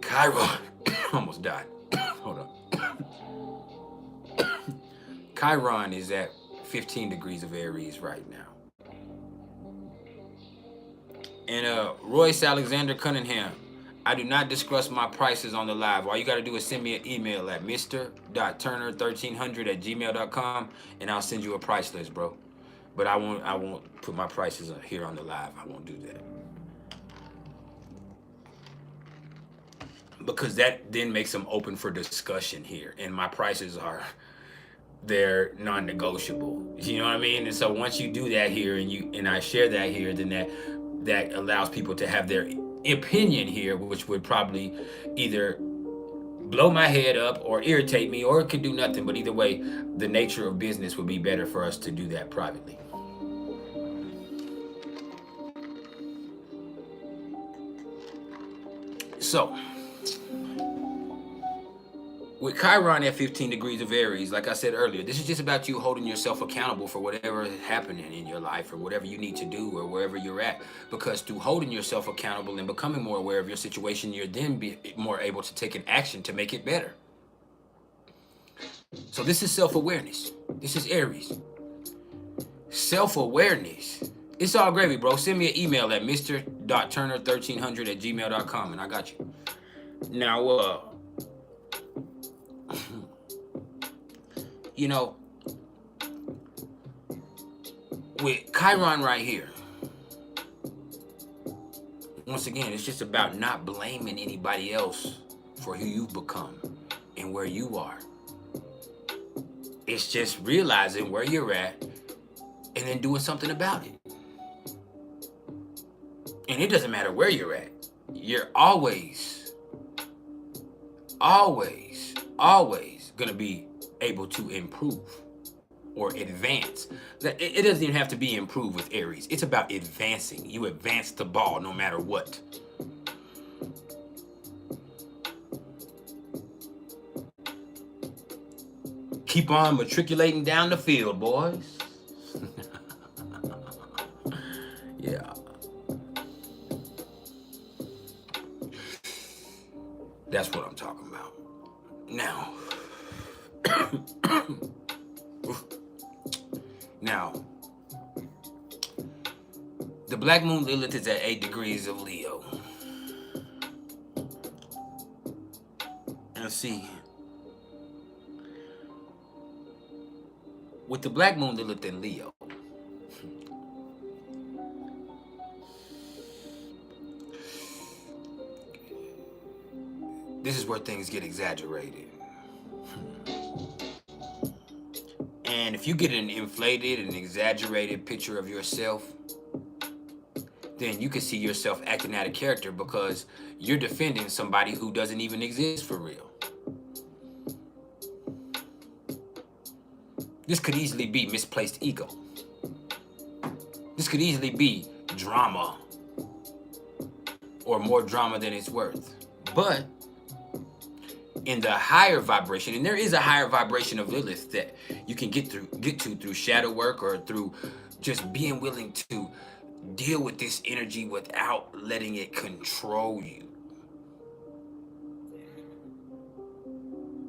Chiron, almost died. Hold on. Chiron is at 15 degrees of Aries right now. And Royce Alexander Cunningham, I do not discuss my prices on the live. All you got to do is send me an email at mr.turner1300@gmail.com, and I'll send you a price list, bro. But I won't put my prices here on the live. I won't do that. Because that then makes them open for discussion here. And my prices they're non-negotiable. You know what I mean? And so once you do that here and I share that here, then that allows people to have their opinion here, which would probably either blow my head up or irritate me, or it could do nothing. But either way, the nature of business would be better for us to do that privately. So, with Chiron at 15 degrees of Aries, like I said earlier, this is just about you holding yourself accountable for whatever is happening in your life or whatever you need to do or wherever you're at. Because through holding yourself accountable and becoming more aware of your situation, you're then more able to take an action to make it better. So this is self-awareness. This is Aries. Self-awareness. It's all gravy, bro. Send me an email at mr.turner1300@gmail.com and I got you. Now, you know, with Chiron right here, once again, it's just about not blaming anybody else for who you've become and where you are. It's just realizing where you're at and then doing something about it. And it doesn't matter where you're at. You're always going to be able to improve or advance. It doesn't even have to be improve with Aries. It's about advancing. You advance the ball no matter what. keep on matriculating down the field, boys. Yeah. That's what I'm talking about. Now, the black moon Lilith is at 8 degrees of Leo. And see, with the black moon Lilith in Leo, this is where things get exaggerated. And if you get an inflated and exaggerated picture of yourself, then you can see yourself acting out of character because you're defending somebody who doesn't even exist for real. This could easily be misplaced ego. This could easily be drama, or more drama than it's worth. But in the higher vibration, and there is a higher vibration of Lilith that you can get to through shadow work or through just being willing to deal with this energy without letting it control you.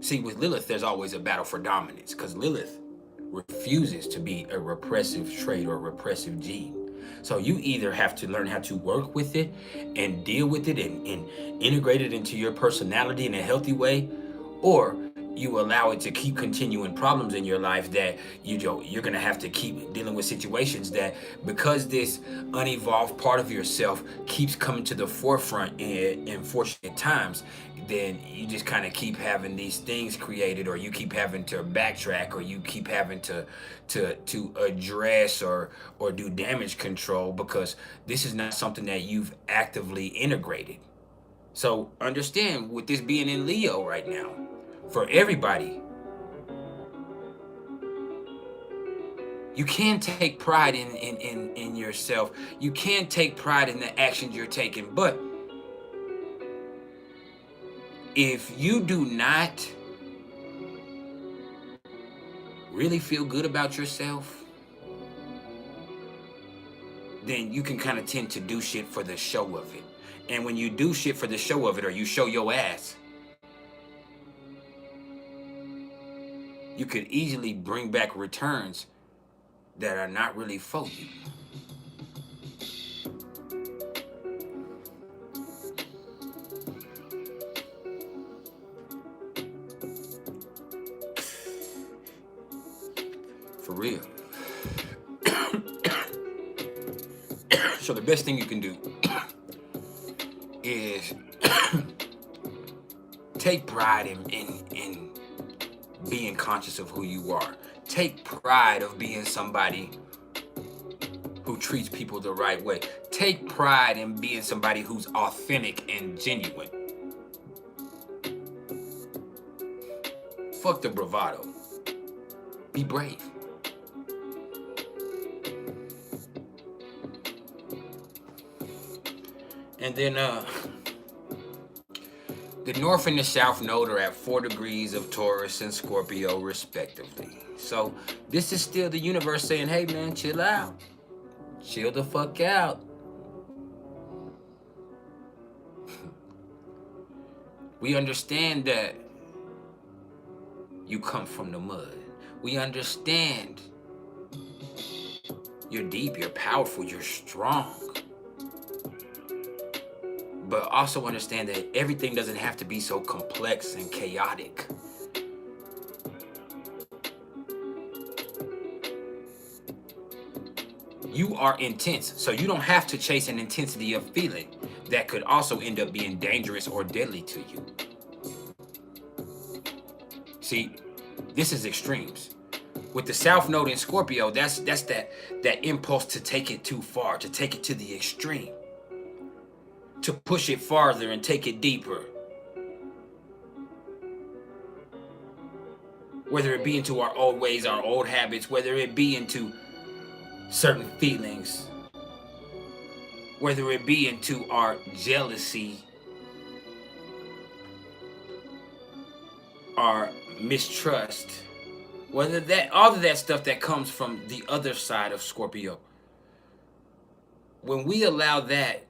See, with Lilith, there's always a battle for dominance because Lilith refuses to be a repressive trait or repressive gene. So you either have to learn how to work with it and deal with it and integrate it into your personality in a healthy way, or you allow it to keep continuing problems in your life that you're going to have to keep dealing with situations that, because this unevolved part of yourself keeps coming to the forefront in unfortunate times, then you just kind of keep having these things created, or you keep having to backtrack, or you keep having to address or do damage control because this is not something that you've actively integrated. So understand, with this being in Leo right now, for everybody, you can take pride in yourself. You can take pride in the actions you're taking. But if you do not really feel good about yourself, then you can kind of tend to do shit for the show of it. And when you do shit for the show of it, or you show your ass, you could easily bring back returns that are not really for you. For real. So the best thing you can do is take pride in being conscious of who you are. Take pride of being somebody who treats people the right way. Take pride in being somebody who's authentic and genuine. Fuck the bravado. Be brave. And then the North and the South Node are at 4 degrees of Taurus and Scorpio respectively. So this is still the universe saying, hey man, chill out. Chill the fuck out. We understand that you come from the mud. We understand you're deep, you're powerful, you're strong. But also understand that everything doesn't have to be so complex and chaotic. You are intense, so you don't have to chase an intensity of feeling that could also end up being dangerous or deadly to you. See, this is extremes. With the South Node in Scorpio, that's that impulse to take it too far, to take it to the extreme, to push it farther and take it deeper. Whether it be into our old ways, our old habits, whether it be into certain feelings, whether it be into our jealousy, our mistrust, whether that, all of that stuff that comes from the other side of Scorpio, when we allow that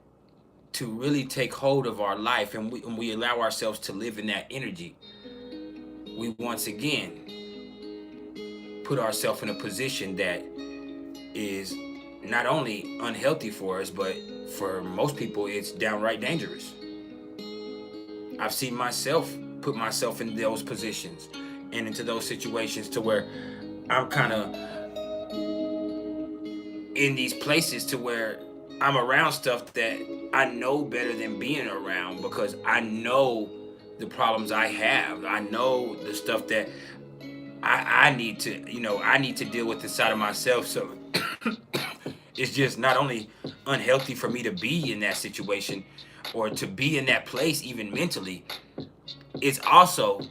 to really take hold of our life, and we allow ourselves to live in that energy, we once again put ourselves in a position that is not only unhealthy for us, but for most people, it's downright dangerous. I've seen myself put myself in those positions and into those situations to where I'm kind of in these places to where I'm around stuff that I know better than being around, because I know the problems I have. I know the stuff that I need to, I need to deal with inside of myself. So it's just not only unhealthy for me to be in that situation or to be in that place, even mentally, it's also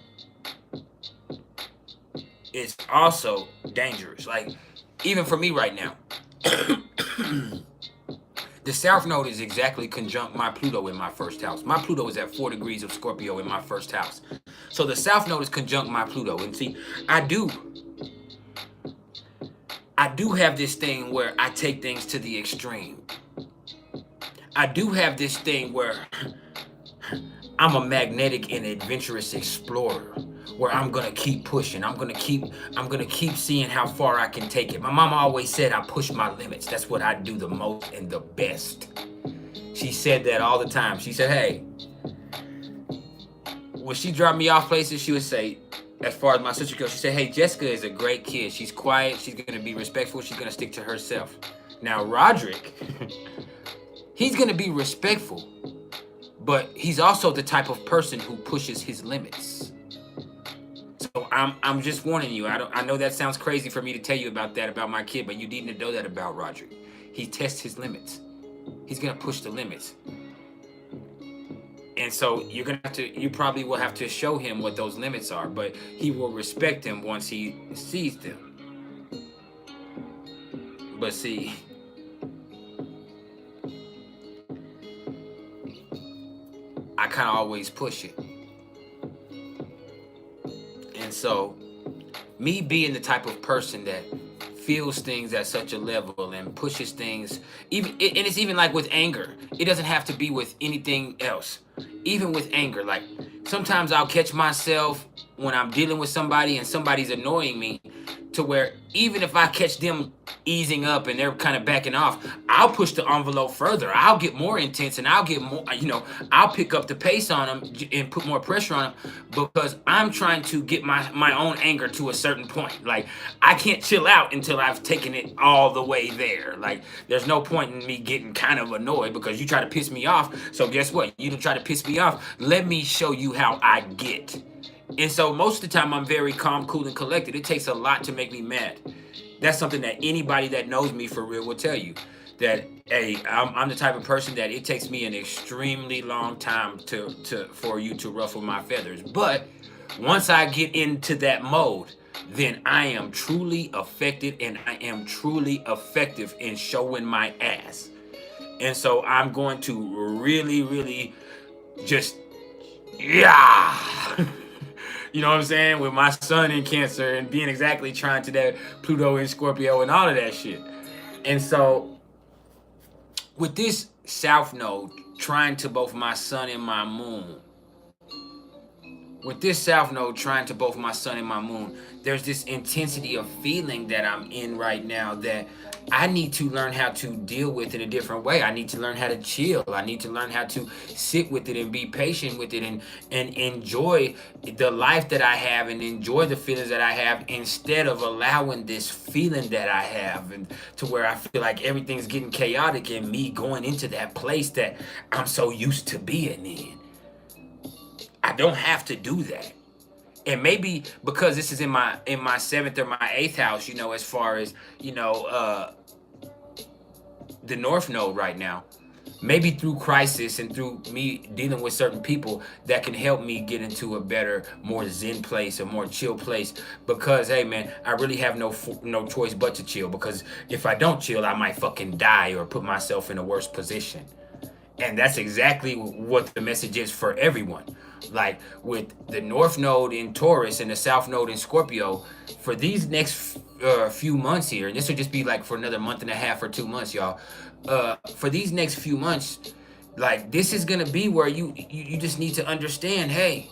dangerous. Like, even for me right now, the South Node is exactly conjunct my Pluto in my first house. My Pluto is at 4 degrees of Scorpio in my first house. So the South Node is conjunct my Pluto. And see, I do have this thing where I take things to the extreme. I do have this thing where I'm a magnetic and adventurous explorer, where I'm gonna keep pushing. I'm gonna keep seeing how far I can take it. My mama always said I push my limits. That's what I do the most and the best. She said that all the time. She said, hey, when she dropped me off places, she would say, as far as my sister goes, she said, hey, Jessica is a great kid. She's quiet. She's gonna be respectful. She's gonna stick to herself. Now, Roderick, he's gonna be respectful, but he's also the type of person who pushes his limits. So I'm just warning you. I know that sounds crazy for me to tell you about that about my kid, but you need to know that about Roderick. He tests his limits. He's gonna push the limits. And so you probably will have to show him what those limits are, but he will respect them once he sees them. But see, I kind of always push it. And so, me being the type of person that feels things at such a level and pushes things, and it's even like with anger. It doesn't have to be with anything else. Even with anger, like sometimes I'll catch myself when I'm dealing with somebody and somebody's annoying me, to where even if I catch them easing up and they're kind of backing off, I'll push the envelope further. I'll get more intense and I'll get more, I'll pick up the pace on them and put more pressure on them, because I'm trying to get my own anger to a certain point. Like, I can't chill out until I've taken it all the way there. Like, there's no point in me getting kind of annoyed because you try to piss me off. So guess what? You don't try to piss me off. Let me show you how I get. And so most of the time I'm very calm, cool, and collected. It takes a lot to make me mad. That's something that anybody that knows me for real will tell you. That, hey, I'm the type of person that it takes me an extremely long time for you to ruffle my feathers. But once I get into that mode, then I am truly affected and I am truly effective in showing my ass. And so I'm going to really, really just, yeah. You know what I'm saying? With my sun in Cancer and being exactly trying to that Pluto in Scorpio and all of that shit. And so with this South Node trying to both my sun and my moon, there's this intensity of feeling that I'm in right now that I need to learn how to deal with in a different way. I need to learn how to chill. I need to learn how to sit with it and be patient with it and enjoy the life that I have and enjoy the feelings that I have, instead of allowing this feeling that I have and to where I feel like everything's getting chaotic and me going into that place that I'm so used to being in. I don't have to do that. And maybe because this is in my 7th or my 8th house, as far as, the North Node right now, maybe through crisis and through me dealing with certain people, that can help me get into a better, more zen place, a more chill place. Because, hey, man, I really have no choice but to chill. Because if I don't chill, I might fucking die or put myself in a worse position. And that's exactly what the message is for everyone. Like with the North Node in Taurus and the South Node in Scorpio, for these next few months here, and this will just be like for another month and a half or 2 months, y'all. For these next few months, like this is gonna be where you just need to understand, hey,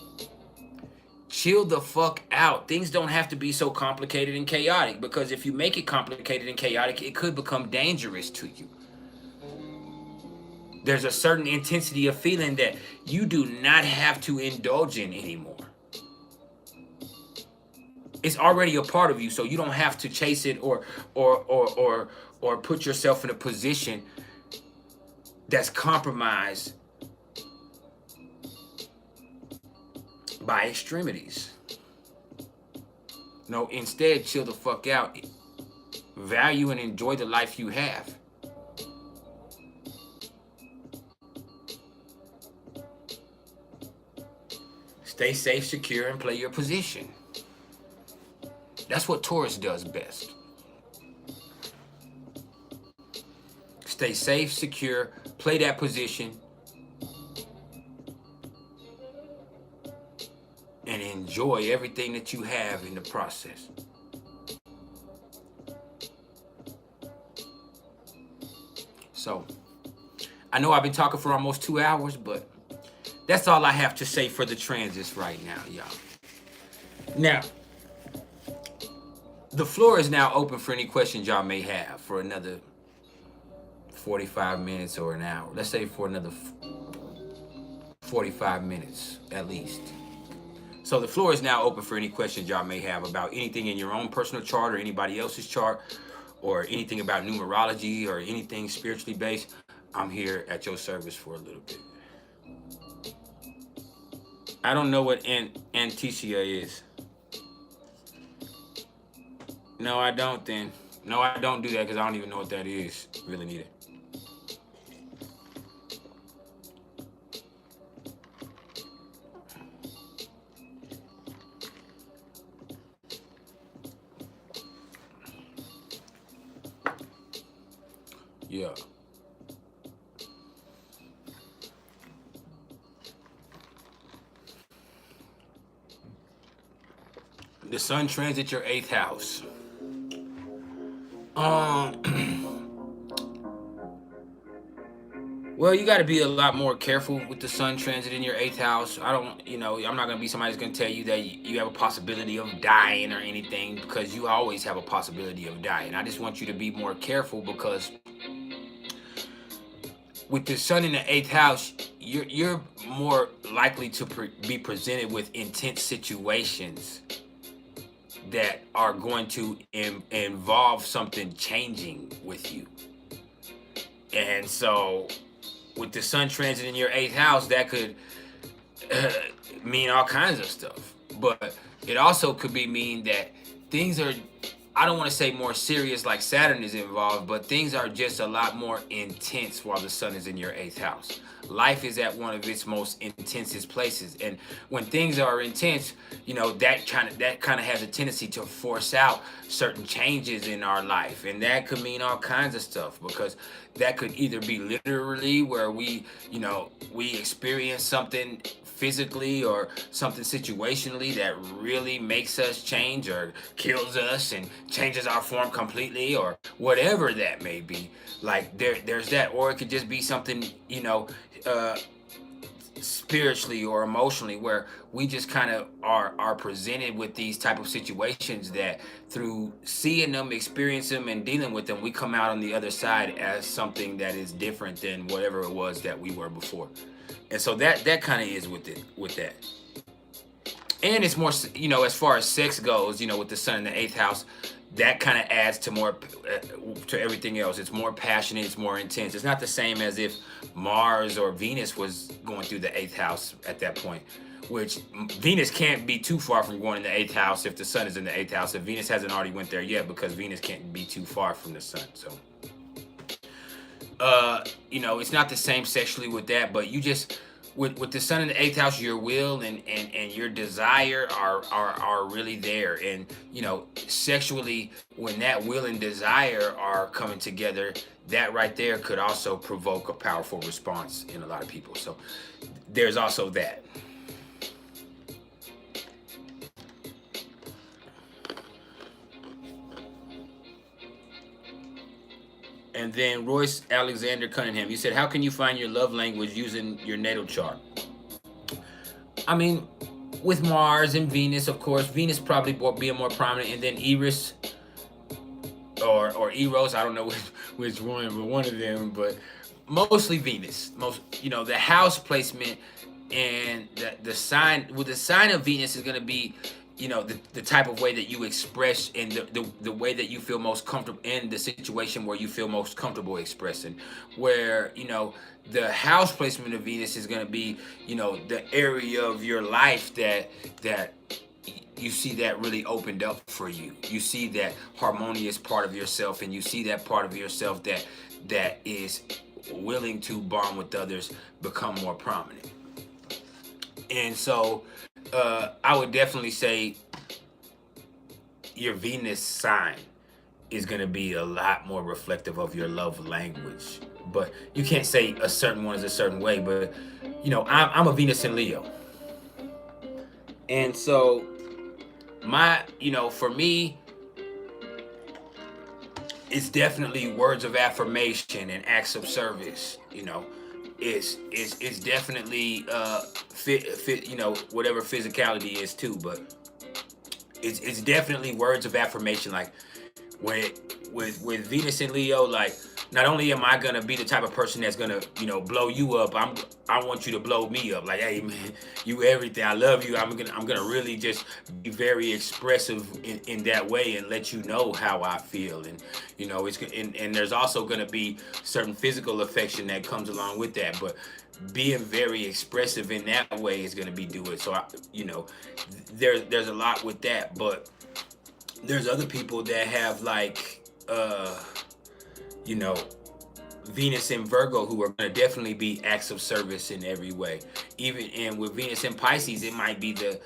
chill the fuck out. Things don't have to be so complicated and chaotic, because if you make it complicated and chaotic, it could become dangerous to you. There's a certain intensity of feeling that you do not have to indulge in anymore. It's already a part of you, so you don't have to chase it or put yourself in a position that's compromised by extremities. No, instead, chill the fuck out. Value and enjoy the life you have. Stay safe, secure, and play your position. That's what Taurus does best. Stay safe, secure, play that position, and enjoy everything that you have in the process. So, I know I've been talking for almost 2 hours, but that's all I have to say for the transits right now, y'all. Now, the floor is now open for any questions y'all may have for another 45 minutes or an hour. Let's say for another 45 minutes at least. So the floor is now open for any questions y'all may have about anything in your own personal chart or anybody else's chart, or anything about numerology or anything spiritually based. I'm here at your service for a little bit. I don't know what Anticia is. No, I don't then. No, I don't do that because I don't even know what that is. Really need it. Yeah. The sun transits your 8th house. Well, you got to be a lot more careful with the sun transit in your 8th house. I'm not going to be somebody that's going to tell you that you have a possibility of dying or anything, because you always have a possibility of dying. I just want you to be more careful, because with the sun in the 8th house, you're more likely to be presented with intense situations that are going to involve something changing with you. And so with the sun transit in your 8th house, that could mean all kinds of stuff. But it also could mean that things are, I don't want to say more serious like Saturn is involved, but things are just a lot more intense while the sun is in your 8th house. Life is at one of its most intensest places, and when things are intense, that kind of has a tendency to force out certain changes in our life, and that could mean all kinds of stuff, because that could either be literally where we experience something physically or something situationally that really makes us change or kills us and changes our form completely, or whatever that may be. Like there's that, or it could just be something spiritually or emotionally, where we just kind of are presented with these type of situations that through seeing them, experiencing them, and dealing with them, we come out on the other side as something that is different than whatever it was that we were before. And so that kind of is with that. And it's more, as far as sex goes, with the sun in the 8th house, that kind of adds to more to everything else. It's more passionate, it's more intense. It's not the same as if Mars or Venus was going through the 8th house at that point, which Venus can't be too far from going in the 8th house if the sun is in the 8th house. If Venus hasn't already went there yet, because Venus can't be too far from the sun. So it's not the same sexually with that, but you just with the sun in the 8th house, your will and your desire are really there. And sexually, when that will and desire are coming together, that right there could also provoke a powerful response in a lot of people. So there's also that. And then Royce Alexander Cunningham, you said, how can you find your love language using your natal chart? I mean, with Mars and Venus, of course, Venus probably being more prominent, and then Eris or Eros, I don't know which one, but one of them, but mostly Venus. Most, the house placement and the sign. Well, the sign of Venus is going to be, the type of way that you express and the way that you feel most comfortable in the situation where you feel most comfortable expressing. Where, the house placement of Venus is going to be, the area of your life that you see that really opened up for you. You see that harmonious part of yourself, and you see that part of yourself that is willing to bond with others become more prominent. And so I would definitely say your Venus sign is going to be a lot more reflective of your love language. But you can't say a certain one is a certain way. But, I'm a Venus in Leo. And so for me, it's definitely words of affirmation and acts of service. It's definitely whatever physicality is too, but it's definitely words of affirmation. Like with Venus and Leo, like, not only am I gonna be the type of person that's gonna blow you up, I want you to blow me up. Like, hey man, you everything. I love you. I'm gonna really just be very expressive in that way and let you know how I feel. And and there's also gonna be certain physical affection that comes along with that, but being very expressive in that way is gonna be doing. So there's a lot with that, but there's other people that have like Venus in Virgo, who are going to definitely be acts of service in every way. And with Venus in Pisces, it might be the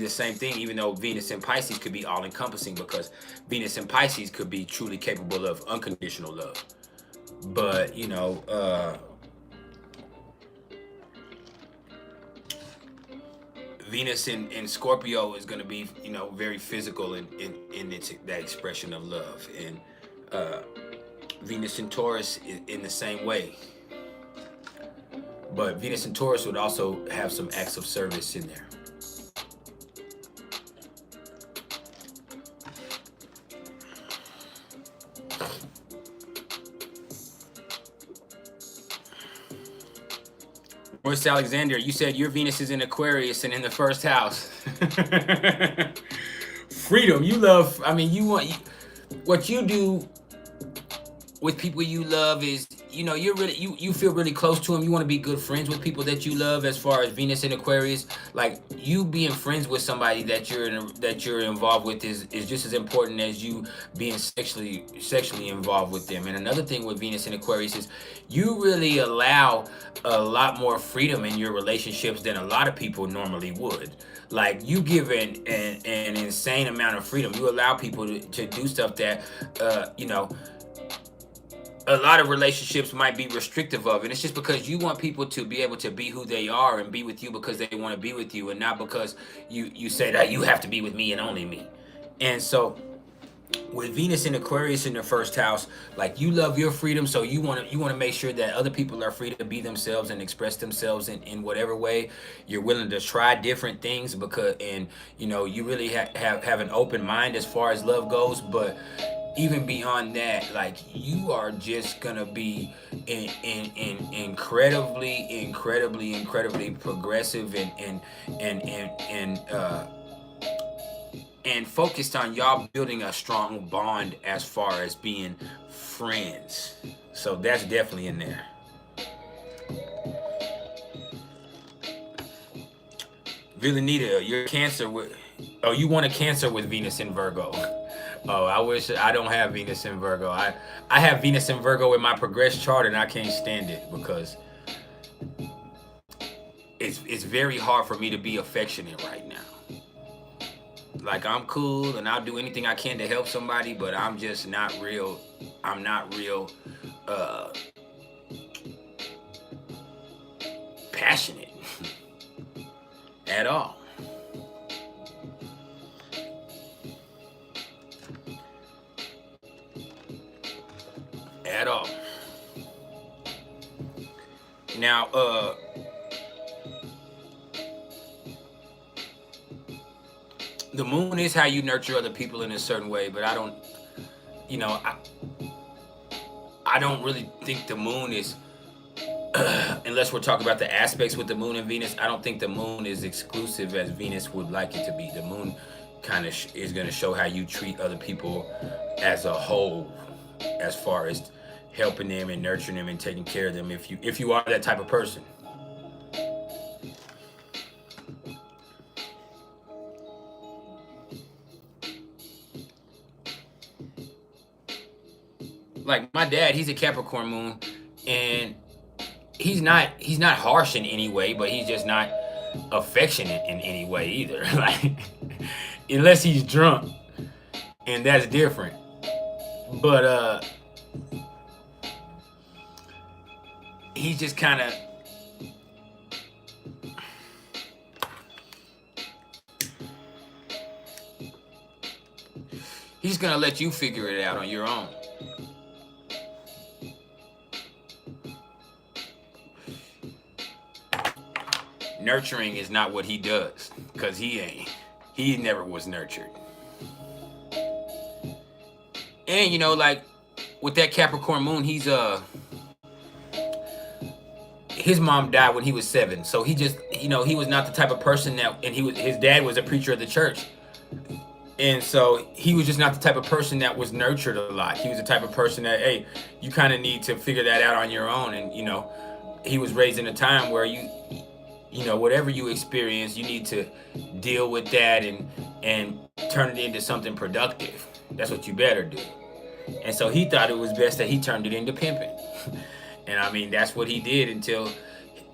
same thing, even though Venus in Pisces could be all encompassing, because Venus in Pisces could be truly capable of unconditional love. But Venus in Scorpio is going to be very physical in that expression of love. And Venus in Taurus in the same way. But Venus in Taurus would also have some acts of service in there. Royce Alexander, you said your Venus is in Aquarius and in the first house. Freedom. You love, what you do with people you love is, you're really, you feel really close to them. You want to be good friends with people that you love. As far as Venus in Aquarius, like, you being friends with somebody that you're involved with is just as important as you being sexually involved with them. And another thing with Venus in Aquarius is you really allow a lot more freedom in your relationships than a lot of people normally would. Like, you give an insane amount of freedom. You allow people to do stuff that a lot of relationships might be restrictive of, and it's just because you want people to be able to be who they are and be with you because they want to be with you, and not because you say that you have to be with me and only me. And so with Venus in Aquarius in the first house, like, you love your freedom, so you want to make sure that other people are free to be themselves and express themselves in whatever way. You're willing to try different things because, and you really have an open mind as far as love goes. But even beyond that, like, you are just gonna be incredibly progressive and focused on y'all building a strong bond as far as being friends. So that's definitely in there. Villanita, you're Cancer with, oh, you want a Cancer with Venus in Virgo. Oh, I wish I don't have Venus in Virgo. I have Venus in Virgo in my progress chart, and I can't stand it because it's very hard for me to be affectionate right now. Like, I'm cool and I'll do anything I can to help somebody, but I'm just not real. I'm not real passionate at all. At all. Now, the moon is how you nurture other people in a certain way, but I don't, you know, I don't really think the moon is, unless we're talking about the aspects with the moon and Venus, I don't think the moon is exclusive as Venus would like it to be. The moon kind of is going to show how you treat other people as a whole, as far as helping them and nurturing them and taking care of them, if you are that type of person. Like my dad, he's a Capricorn moon, and he's not harsh in any way, but he's just not affectionate in any way either. Like, unless he's drunk, and that's different. But he's just kind of, he's gonna let you figure it out on your own. Nurturing is not what he does, because he never was nurtured. And you know, like with that Capricorn moon, he's his mom died when he was 7, so he just, you know, he was not the type of person that, and his dad was a preacher of the church, and so he was just not the type of person that was nurtured a lot. He was the type of person that, hey, you kind of need to figure that out on your own. And you know, he was raised in a time where you know, whatever you experience, you need to deal with that and turn it into something productive. That's what you better do. And so he thought it was best that he turned it into pimping. And I mean, that's what he did until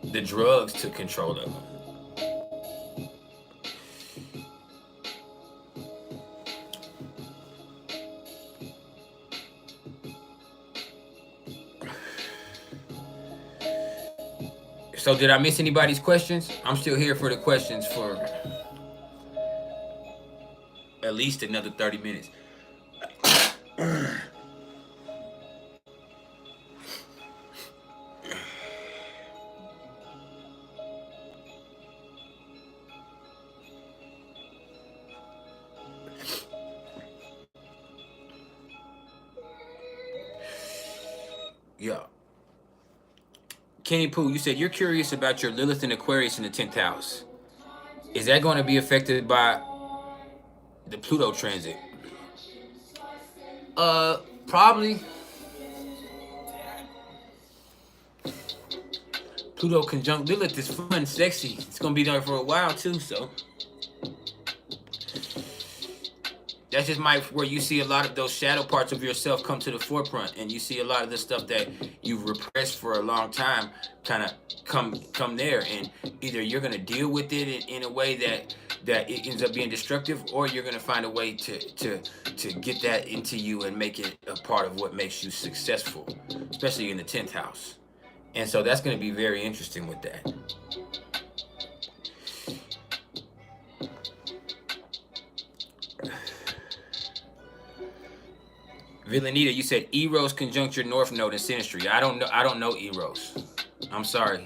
the drugs took control of him. So did I miss anybody's questions? I'm still here for the questions for at least another 30 minutes. Yeah. Kenny Pooh, you said you're curious about your Lilith and Aquarius in the 10th house. Is that going to be affected by the Pluto transit? Probably. Pluto conjunct Lilith is fun, sexy. It's going to be there for a while too, so. That's just where you see a lot of those shadow parts of yourself come to the forefront, and you see a lot of the stuff that you've repressed for a long time kind of come there, and either you're going to deal with it in a way that it ends up being destructive, or you're going to find a way to get that into you and make it a part of what makes you successful, especially in the 10th house. And so that's going to be very interesting with that. Villanita, you said Eros conjunct your North Node in Synastry. I don't know Eros. I'm sorry.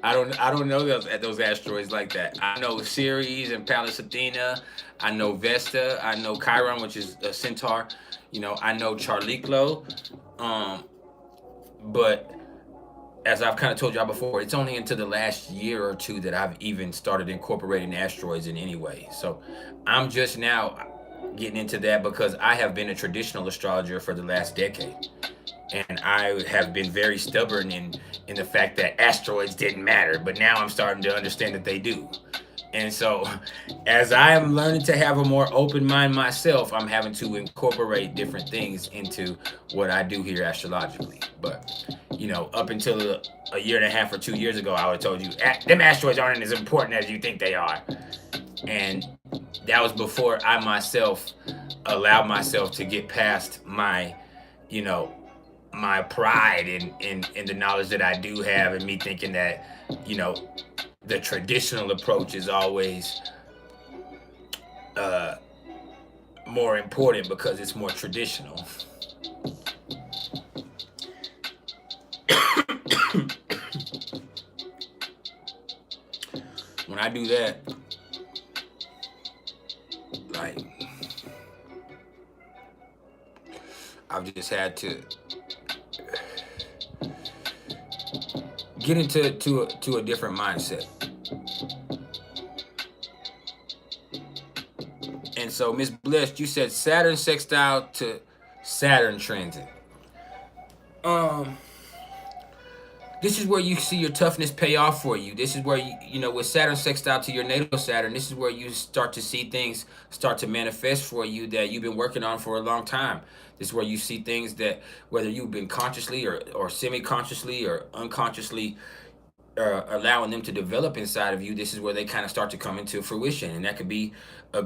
I don't know those asteroids like that. I know Ceres and Pallas Athena. I know Vesta. I know Chiron, which is a Centaur. You know, I know Charliklo. But as I've kind of told y'all before, it's only into the last year or two that I've even started incorporating asteroids in any way. So I'm just now getting into that because I have been a traditional astrologer for the last decade, and I have been very stubborn in the fact that asteroids didn't matter, but now I'm starting to understand that they do. And so as I'm learning to have a more open mind myself, I'm having to incorporate different things into what I do here astrologically. But you know, up until a year and a half or 2 years ago, I would have told you them asteroids aren't as important as you think they are. And that was before I myself allowed myself to get past my, you know, my pride in the knowledge that I do have, and me thinking that, you know, the traditional approach is always more important because it's more traditional. when I do that, like, I've just had to get into a different mindset. And so, Miss Blessed, you said Saturn sextile to Saturn transit. This is where you see your toughness pay off for you. This is where you know, with Saturn sextile to your natal Saturn, this is where you start to see things start to manifest for you that you've been working on for a long time. This is where you see things that, whether you've been consciously or semi-consciously or unconsciously allowing them to develop inside of you, this is where they kind of start to come into fruition. And that could be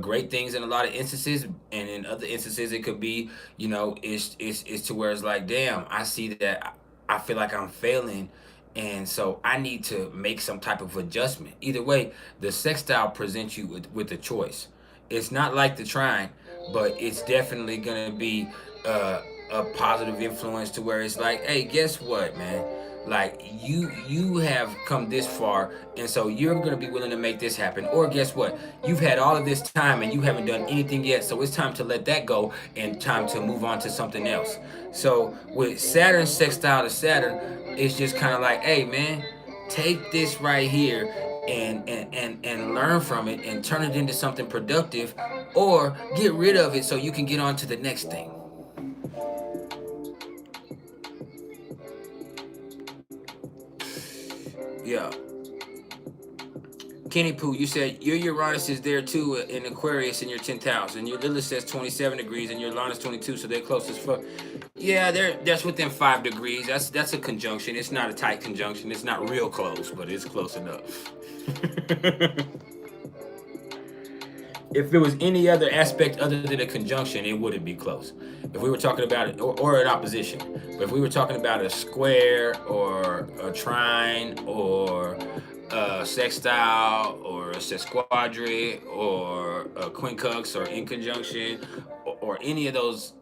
great things in a lot of instances, and in other instances it could be, you know, it's to where it's like, damn, I see that I feel like I'm failing, and so I need to make some type of adjustment. Either way, the sextile presents you with a choice. It's not like the trine, but it's definitely gonna be a positive influence to where it's like, hey, guess what, man? Like, you have come this far, and so you're gonna be willing to make this happen. Or guess what? You've had all of this time and you haven't done anything yet, so it's time to let that go and time to move on to something else. So with Saturn sextile to Saturn, it's just kind of like, hey, man, take this right here and learn from it and turn it into something productive, or get rid of it so you can get on to the next thing. Yeah. Kenny Pooh, you said your Uranus is there too in Aquarius in your 10th house, and your Lilith says 27 degrees, and your Uranus 22, so they're close as fuck. Yeah, that's within 5 degrees. That's a conjunction. It's not a tight conjunction. It's not real close, but it's close enough. If it was any other aspect other than a conjunction, it wouldn't be close. If we were talking about it, or an opposition, but if we were talking about a square or a trine or a sextile or a sesquadra or a quincunx or in conjunction or any of those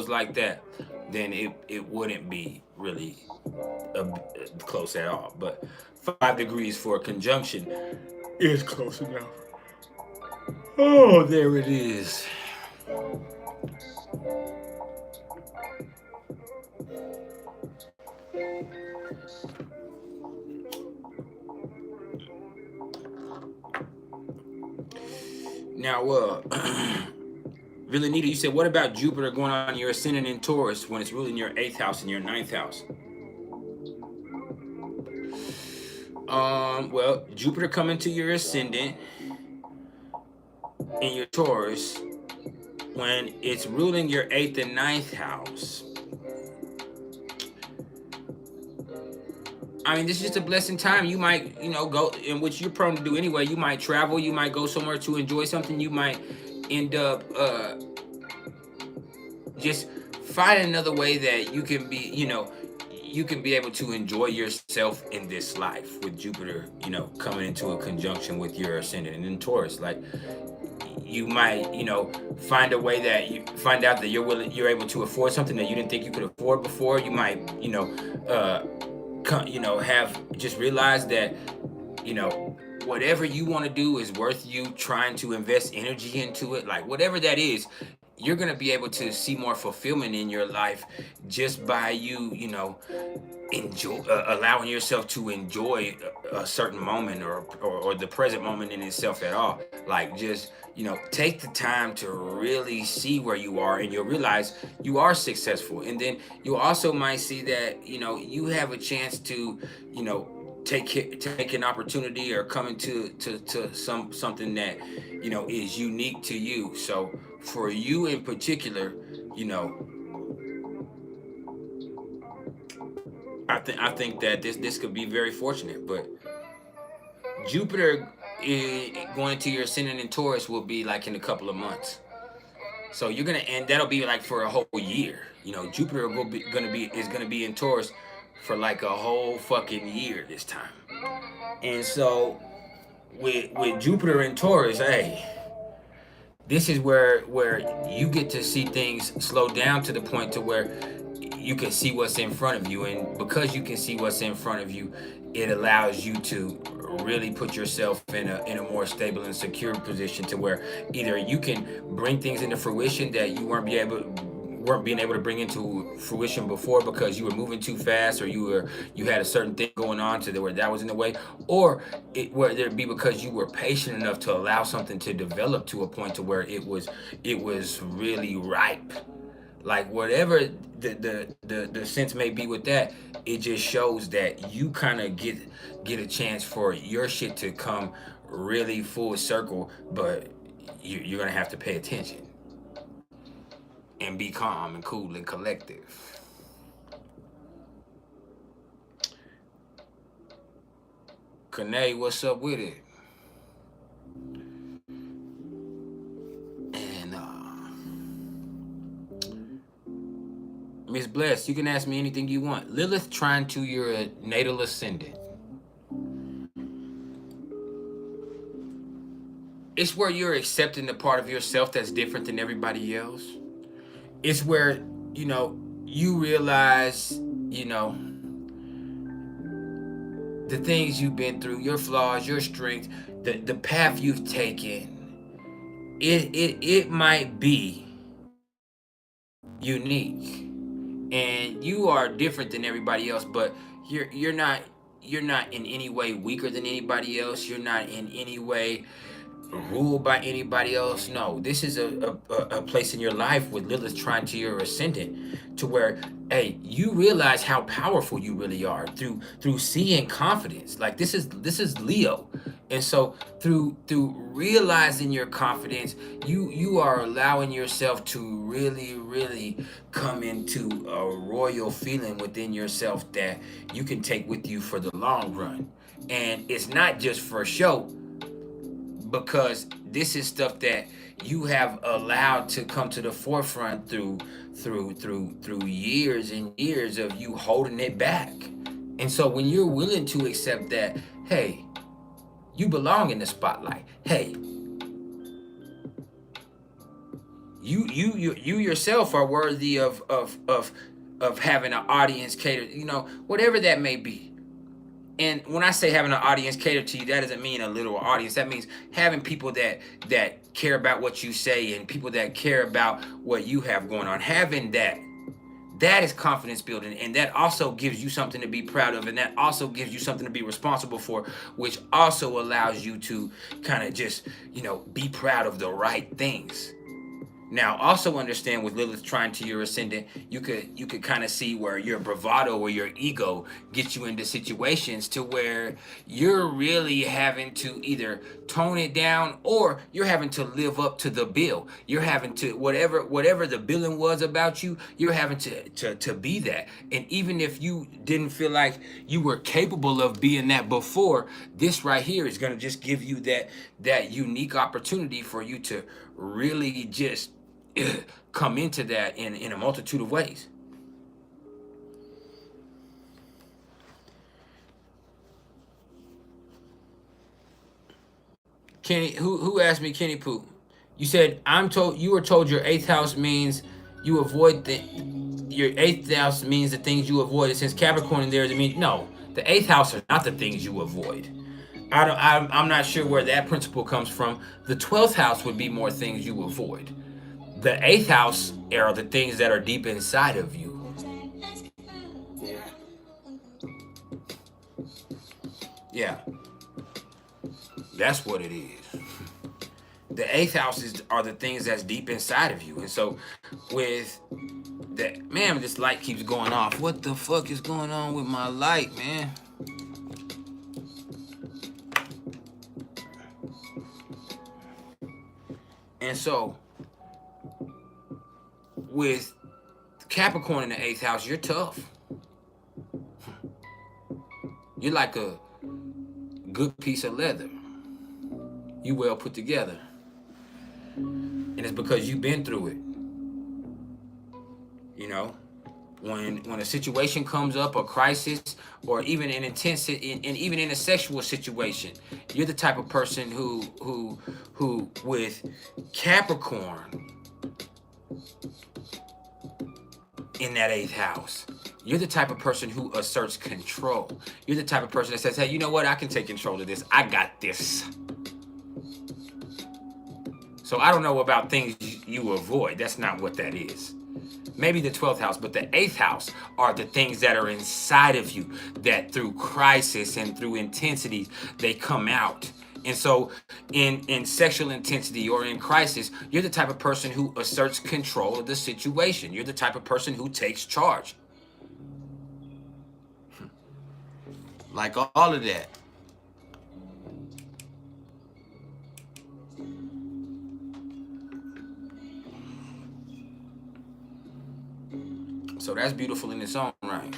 like that, then it wouldn't be really close at all. But 5 degrees for a conjunction is close enough. Oh, there it is. Now, Villanita, you said, what about Jupiter going on your ascendant in Taurus when it's ruling your 8th house and your 9th house? Well, Jupiter coming to your ascendant in your Taurus when it's ruling your 8th and 9th house. I mean, this is just a blessing time. You might, go, in which you're prone to do anyway. You might travel. You might go somewhere to enjoy something. You might end up just find another way that you can be, you can be able to enjoy yourself in this life with Jupiter, coming into a conjunction with your ascendant and in Taurus. Like, you might, find a way that you find out that you're able to afford something that you didn't think you could afford before. You might, have just realized that, whatever you want to do is worth you trying to invest energy into it. Like, whatever that is, you're going to be able to see more fulfillment in your life just by you, enjoy, allowing yourself to enjoy a certain moment or the present moment in itself at all. Like, just, take the time to really see where you are, and you'll realize you are successful. And then you also might see that, you have a chance to, take an opportunity or come into something that, is unique to you. So for you in particular, I think that this could be very fortunate. But Jupiter going to your ascendant in Taurus will be like in a couple of months. So you're gonna, and that'll be like for a whole year. Jupiter is gonna be in Taurus for like a whole fucking year this time. And so with Jupiter in Taurus, hey, this is where you get to see things slow down to the point to where you can see what's in front of you. And because you can see what's in front of you, it allows you to really put yourself in a more stable and secure position to where either you can bring things into fruition that you weren't being able to bring into fruition before because you were moving too fast, or you had a certain thing going on to where that was in the way, or whether it be because you were patient enough to allow something to develop to a point to where it was really ripe. Like whatever the sense may be with that, it just shows that you kind of get a chance for your shit to come really full circle, but you're gonna have to pay attention and be calm and cool and collective. Kane, what's up with it? And Miss Bless, you can ask me anything you want. Lilith trine to your natal ascendant. It's where you're accepting the part of yourself that's different than everybody else. It's where, you realize, the things you've been through, your flaws, your strengths, the path you've taken. It might be unique, and you are different than everybody else, but you're not in any way weaker than anybody else. You're not in any way ruled by anybody else. No, this is a place in your life with Lilith trine to your ascendant, to where, hey, you realize how powerful you really are through seeing confidence. Like this is Leo, and so through realizing your confidence, you are allowing yourself to really come into a royal feeling within yourself that you can take with you for the long run, and it's not just for show, because this is stuff that you have allowed to come to the forefront through years and years of you holding it back. And so when you're willing to accept that, hey, you belong in the spotlight. Hey, you yourself are worthy of having an audience catered, whatever that may be. And when I say having an audience cater to you, that doesn't mean a literal audience. That means having people that care about what you say, and people that care about what you have going on. Having that is confidence building, and that also gives you something to be proud of, and that also gives you something to be responsible for, which also allows you to kind of just, be proud of the right things. Now, also understand with Lilith trine to your ascendant, you could kind of see where your bravado or your ego gets you into situations to where you're really having to either tone it down, or you're having to live up to the bill. You're having to whatever the billing was about you, you're having to be that. And even if you didn't feel like you were capable of being that before, this right here is going to just give you that unique opportunity for you to really just come into that in a multitude of ways. Kenny, who asked me, Kenny Pooh? You said you were told your 8th house means you avoid your 8th house means the things you avoid. Since Capricorn in there, it means no. The 8th house are not the things you avoid. I'm not sure where that principle comes from. The 12th house would be more things you avoid. The 8th house are the things that are deep inside of you. Yeah. That's what it is. The 8th house are the things that's deep inside of you. And so with that, man, this light keeps going off. What the fuck is going on with my light, man? And so with Capricorn in the 8th house, you're tough. You're like a good piece of leather. You well put together. And it's because you've been through it. When a situation comes up, a crisis, or even an intense, and even in a sexual situation, you're the type of person who with Capricorn in that 8th house, You're the type of person who asserts control. You're the type of person that says, hey, you know what? I can take control of this. I got this. So I don't know about things you avoid. That's not what that is. Maybe the 12th house, but the 8th house are the things that are inside of you that through crisis and through intensity, they come out. And so in sexual intensity or in crisis, you're the type of person who asserts control of the situation. You're the type of person who takes charge. Like all of that. So that's beautiful in its own right.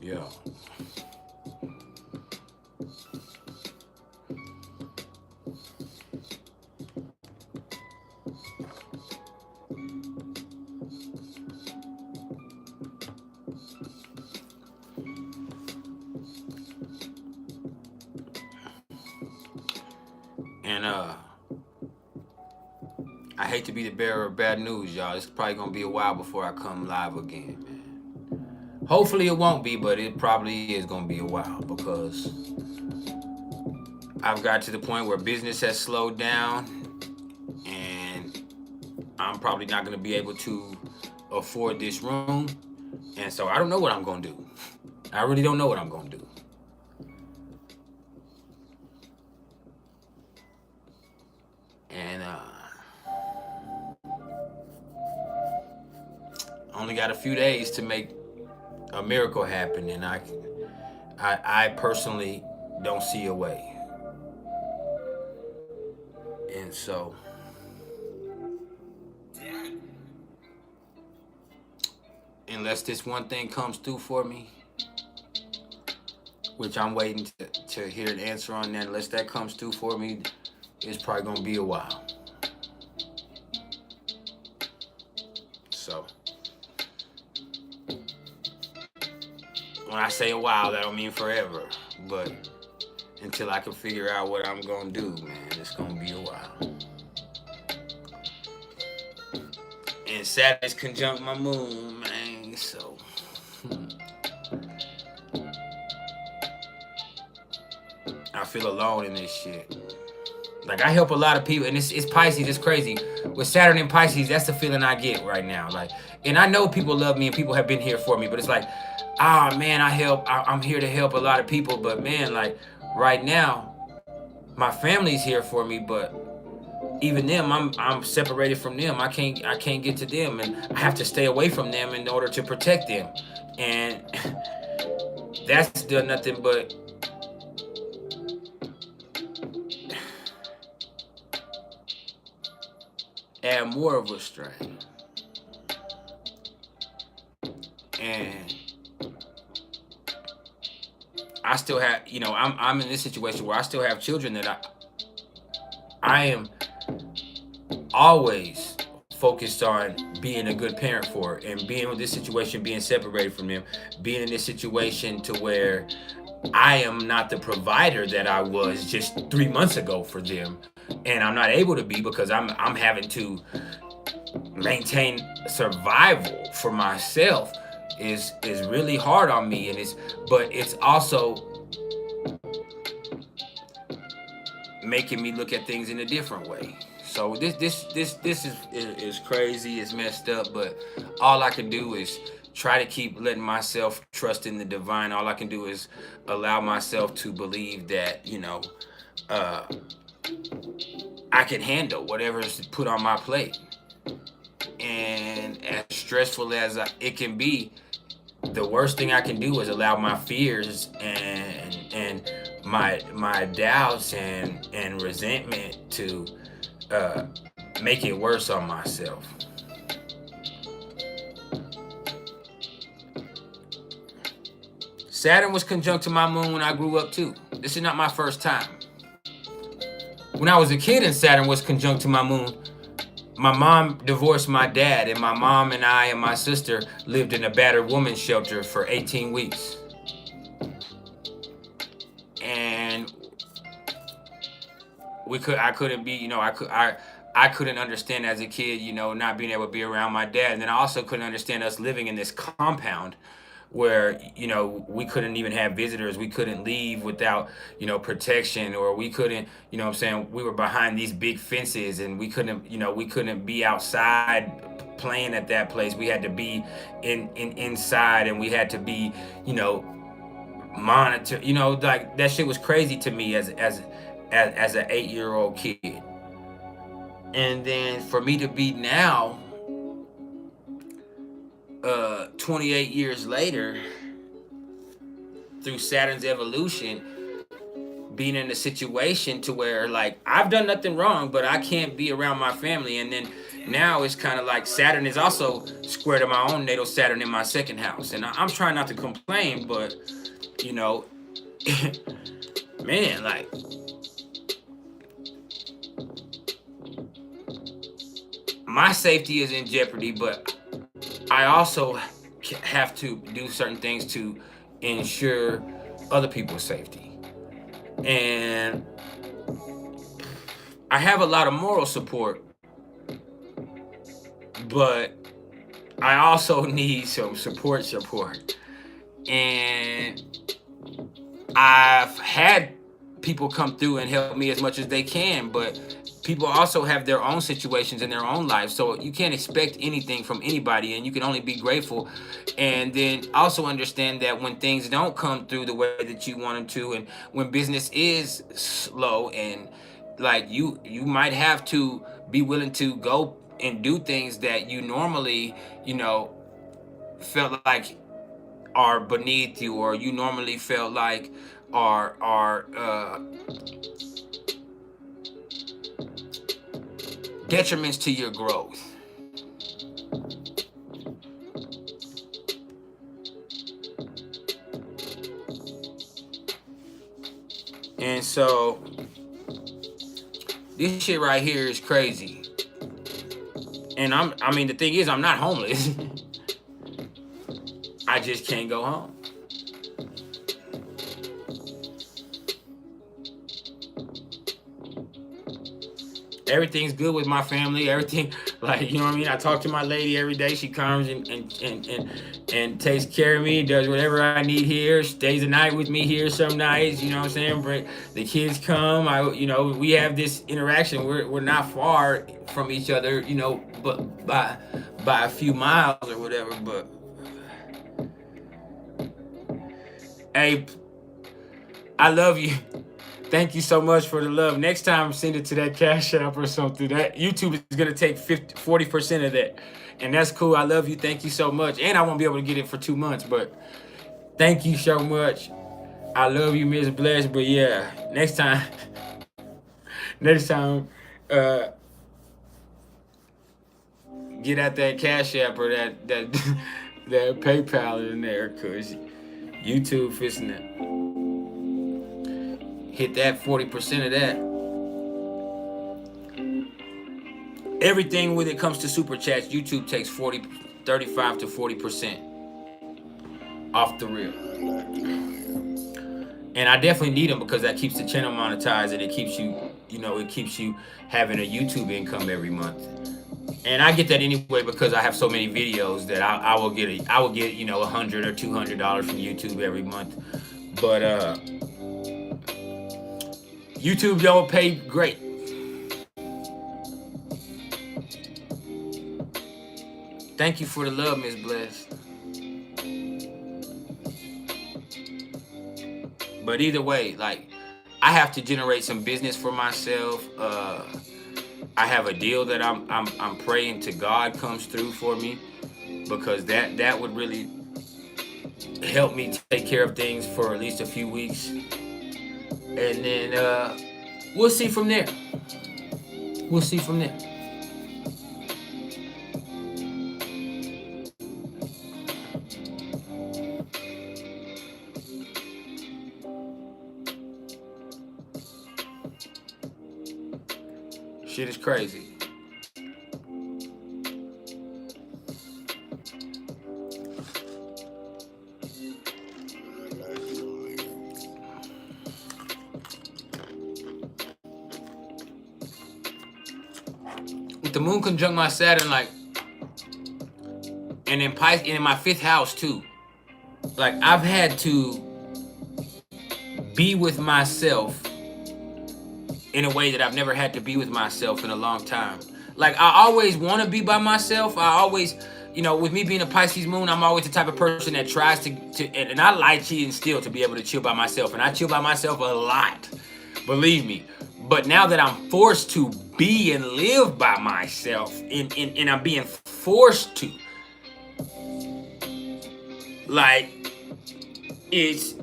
Yeah. And I hate to be the bearer of bad news, y'all. It's probably gonna be a while before I come live again, man. Hopefully it won't be, but it probably is gonna be a while because I've got to the point where business has slowed down and I'm probably not gonna be able to afford this room. And so I don't know what I'm gonna do. I really don't know what I'm gonna do. And only got a few days to make a miracle happen, and I personally don't see a way. And so unless this one thing comes through for me, which I'm waiting to hear an answer on that, unless that comes through for me, it's probably gonna be a while. So when I say a while, that don't mean forever, but until I can figure out what I'm gonna do, man, it's gonna be a while. And Saturn's conjunct my moon, man, so I feel alone in this shit. Like, I help a lot of people, and it's Pisces, it's crazy. With Saturn and Pisces, that's the feeling I get right now. Like, and I know people love me and people have been here for me, but it's like, man, I'm here to help a lot of people, but man, like, right now, my family's here for me, but even them, I'm separated from them. I can't get to them, and I have to stay away from them in order to protect them. And that's done nothing but add more of a strain. And I still have, I'm in this situation where I still have children that I am always focused on being a good parent for, and being with this situation, being separated from them, being in this situation to where I am not the provider that I was just 3 months ago for them, and I'm not able to be because I'm having to maintain survival for myself is really hard on me, and but it's also making me look at things in a different way. So this is crazy, it's messed up, but all I can do is try to keep letting myself trust in the divine. All I can do is allow myself to believe that, I can handle whatever's put on my plate. And as stressful as it can be, the worst thing I can do is allow my fears and my doubts and resentment to make it worse on myself. Saturn was conjunct to my moon when I grew up too. This is not my first time. When I was a kid and Saturn was conjunct to my moon, my mom divorced my dad, and my mom and I and my sister lived in a battered woman's shelter for 18 weeks. And I couldn't be, I couldn't understand as a kid, you know, not being able to be around my dad. And then I also couldn't understand us living in this compound where, you know, we couldn't even have visitors. We couldn't leave without, you know, protection, or we couldn't, you know what I'm saying, we were behind these big fences, and we couldn't, you know, we couldn't be outside playing at that place. We had to be inside, and we had to be, you know, monitor, you know, like that shit was crazy to me as an 8-year-old kid. And then for me to be now, 28 years later, through Saturn's evolution, being in a situation to where, like, I've done nothing wrong, but I can't be around my family. And then now it's kind of like Saturn is also square to my own natal Saturn in my second house. And I'm trying not to complain, but, you know, man, like, my safety is in jeopardy, but I also have to do certain things to ensure other people's safety. And I have a lot of moral support, but I also need some support. And I've had people come through and help me as much as they can, but people also have their own situations in their own lives. So you can't expect anything from anybody, and you can only be grateful. And then also understand that when things don't come through the way that you want them to, and when business is slow, and like you might have to be willing to go and do things that you normally, you know, felt like are beneath you, or you normally felt like are detriments to your growth. And so this shit right here is crazy. And I mean, the thing is, I'm not homeless. I just can't go home. Everything's good with my family. Everything, like, you know what I mean? I talk to my lady every day. She comes and takes care of me, does whatever I need here, stays the night with me here some nights, you know what I'm saying? The kids come, you know, we have this interaction. We're not far from each other, you know, but by a few miles or whatever. But hey, I love you. Thank you so much for the love. Next time, send it to that Cash App or something. That YouTube is going to take 40% of that. And that's cool. I love you. Thank you so much. And I won't be able to get it for 2 months, but thank you so much. I love you, Miss Bless. But yeah, next time, get out that Cash App or that PayPal in there, because YouTube fixing it. Hit that 40% of that. Everything when it comes to super chats, YouTube takes 35 to 40% off the rip. And I definitely need them, because that keeps the channel monetized, and it keeps you, you know, it keeps you having a YouTube income every month. And I get that anyway, because I have so many videos that I will get, you know, $100 or $200 from YouTube every month. But YouTube don't pay great. Thank you for the love, Miss Bless. But either way, like, I have to generate some business for myself. I have a deal that I'm praying to God comes through for me, because that would really help me take care of things for at least a few weeks. And then we'll see from there. We'll see from there. Shit is crazy. the moon conjunct my Saturn, like, and in Pisces, and in my 5th house too, like I've had to be with myself in a way that I've never had to be with myself in a long time. Like, I always want to be by myself. I always, you know, with me being a Pisces moon, I'm always the type of person that tries to and I like cheating still to be able to chill by myself. And I chill by myself a lot, believe me. But now that I'm forced to be and live by myself, and I'm being forced to, like, it's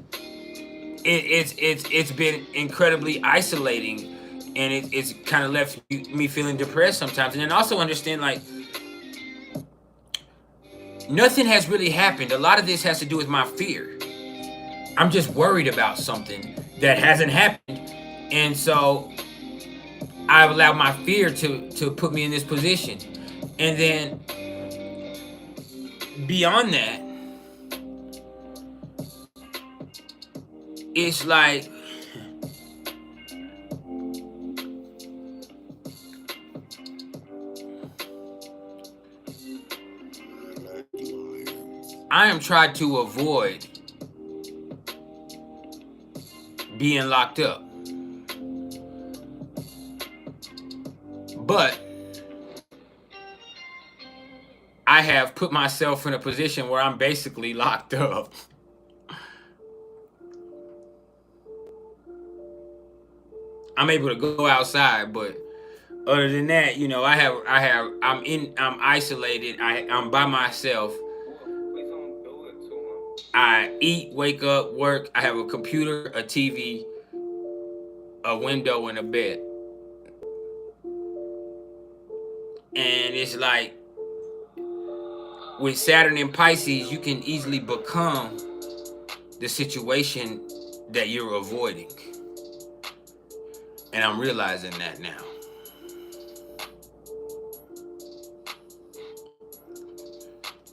been incredibly isolating, and it's kind of left me feeling depressed sometimes. And then also understand, like, nothing has really happened. A lot of this has to do with my fear. I'm just worried about something that hasn't happened, and so I've allowed my fear to put me in this position. And then beyond that, it's like, I am trying to avoid being locked up. But I have put myself in a position where I'm basically locked up. I'm able to go outside, but other than that, you know, I'm isolated. I'm by myself. I eat, wake up, work. I have a computer, a TV, a window, and a bed. And it's like, with Saturn in Pisces, you can easily become the situation that you're avoiding. And I'm realizing that now.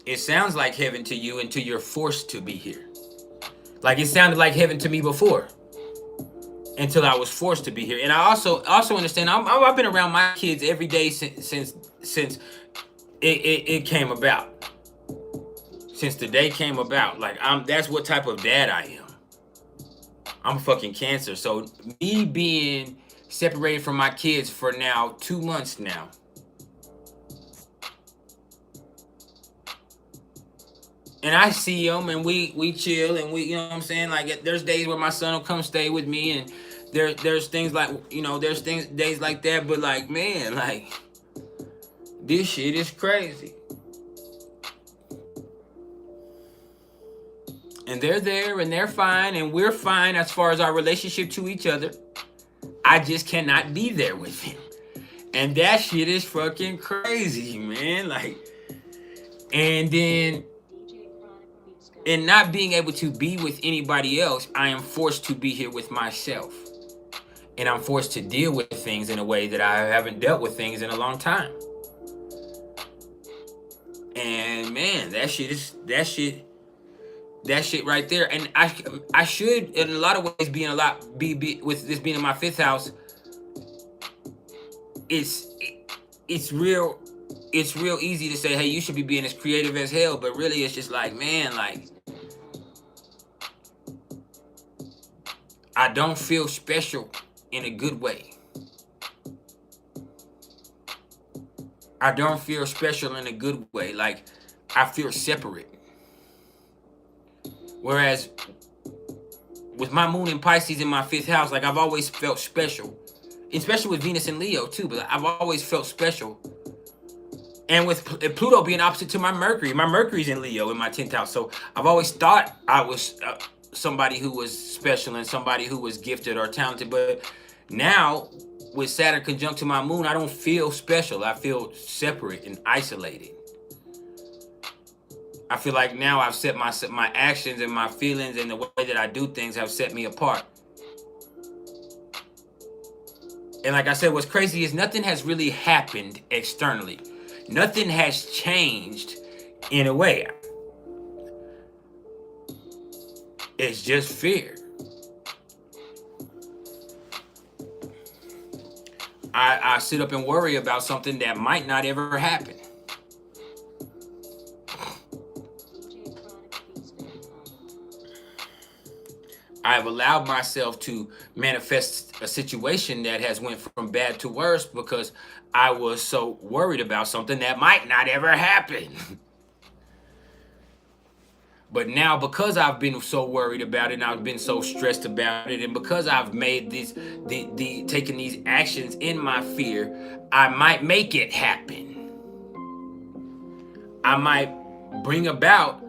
It sounds like heaven to you until you're forced to be here. Like, it sounded like heaven to me before, until I was forced to be here. And I also understand, I've been around my kids every day since it came about. Since the day came about. Like, that's what type of dad I am. I'm fucking Cancer. So me being separated from my kids for now 2 months now, and I see them, and we chill, and we, you know what I'm saying? Like, there's days where my son will come stay with me, and there's things like, you know, days like that. But, like, man, like, this shit is crazy. And they're there, and they're fine, and we're fine as far as our relationship to each other. I just cannot be there with him. And that shit is fucking crazy, man. Like, and then, and not being able to be with anybody else, I am forced to be here with myself. And I'm forced to deal with things in a way that I haven't dealt with things in a long time. And man, that shit right there. And I should, in a lot of ways, be with this being in my 5th house. It's real easy to say, hey, you should be being as creative as hell, but really it's just like, man, like, I don't feel special in a good way. I don't feel special in a good way. Like, I feel separate. Whereas with my moon in Pisces in my 5th house, like, I've always felt special, especially with Venus and Leo too, but I've always felt special. And with Pluto being opposite to my Mercury's in Leo in my 10th house. So I've always thought I was somebody who was special and somebody who was gifted or talented. But now with Saturn conjunct to my moon, I don't feel special. I feel separate and isolated. I feel like now I've set my actions and my feelings and the way that I do things have set me apart. And like I said, what's crazy is nothing has really happened externally. Nothing has changed in a way. It's just fear. I sit up and worry about something that might not ever happen. I've allowed myself to manifest a situation that has went from bad to worse because I was so worried about something that might not ever happen. But now, because I've been so worried about it, and I've been so stressed about it, and because I've made taken these actions in my fear, I might make it happen. I might bring about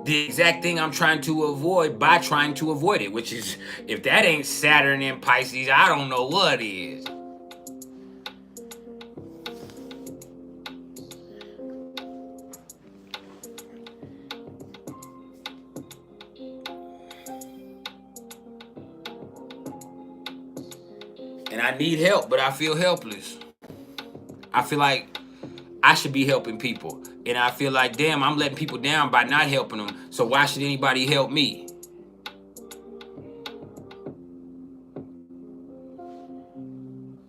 the exact thing I'm trying to avoid by trying to avoid it, which is, if that ain't Saturn in Pisces, I don't know what is. And I need help, but I feel helpless. I feel like I should be helping people. And I feel like, damn, I'm letting people down by not helping them. So why should anybody help me?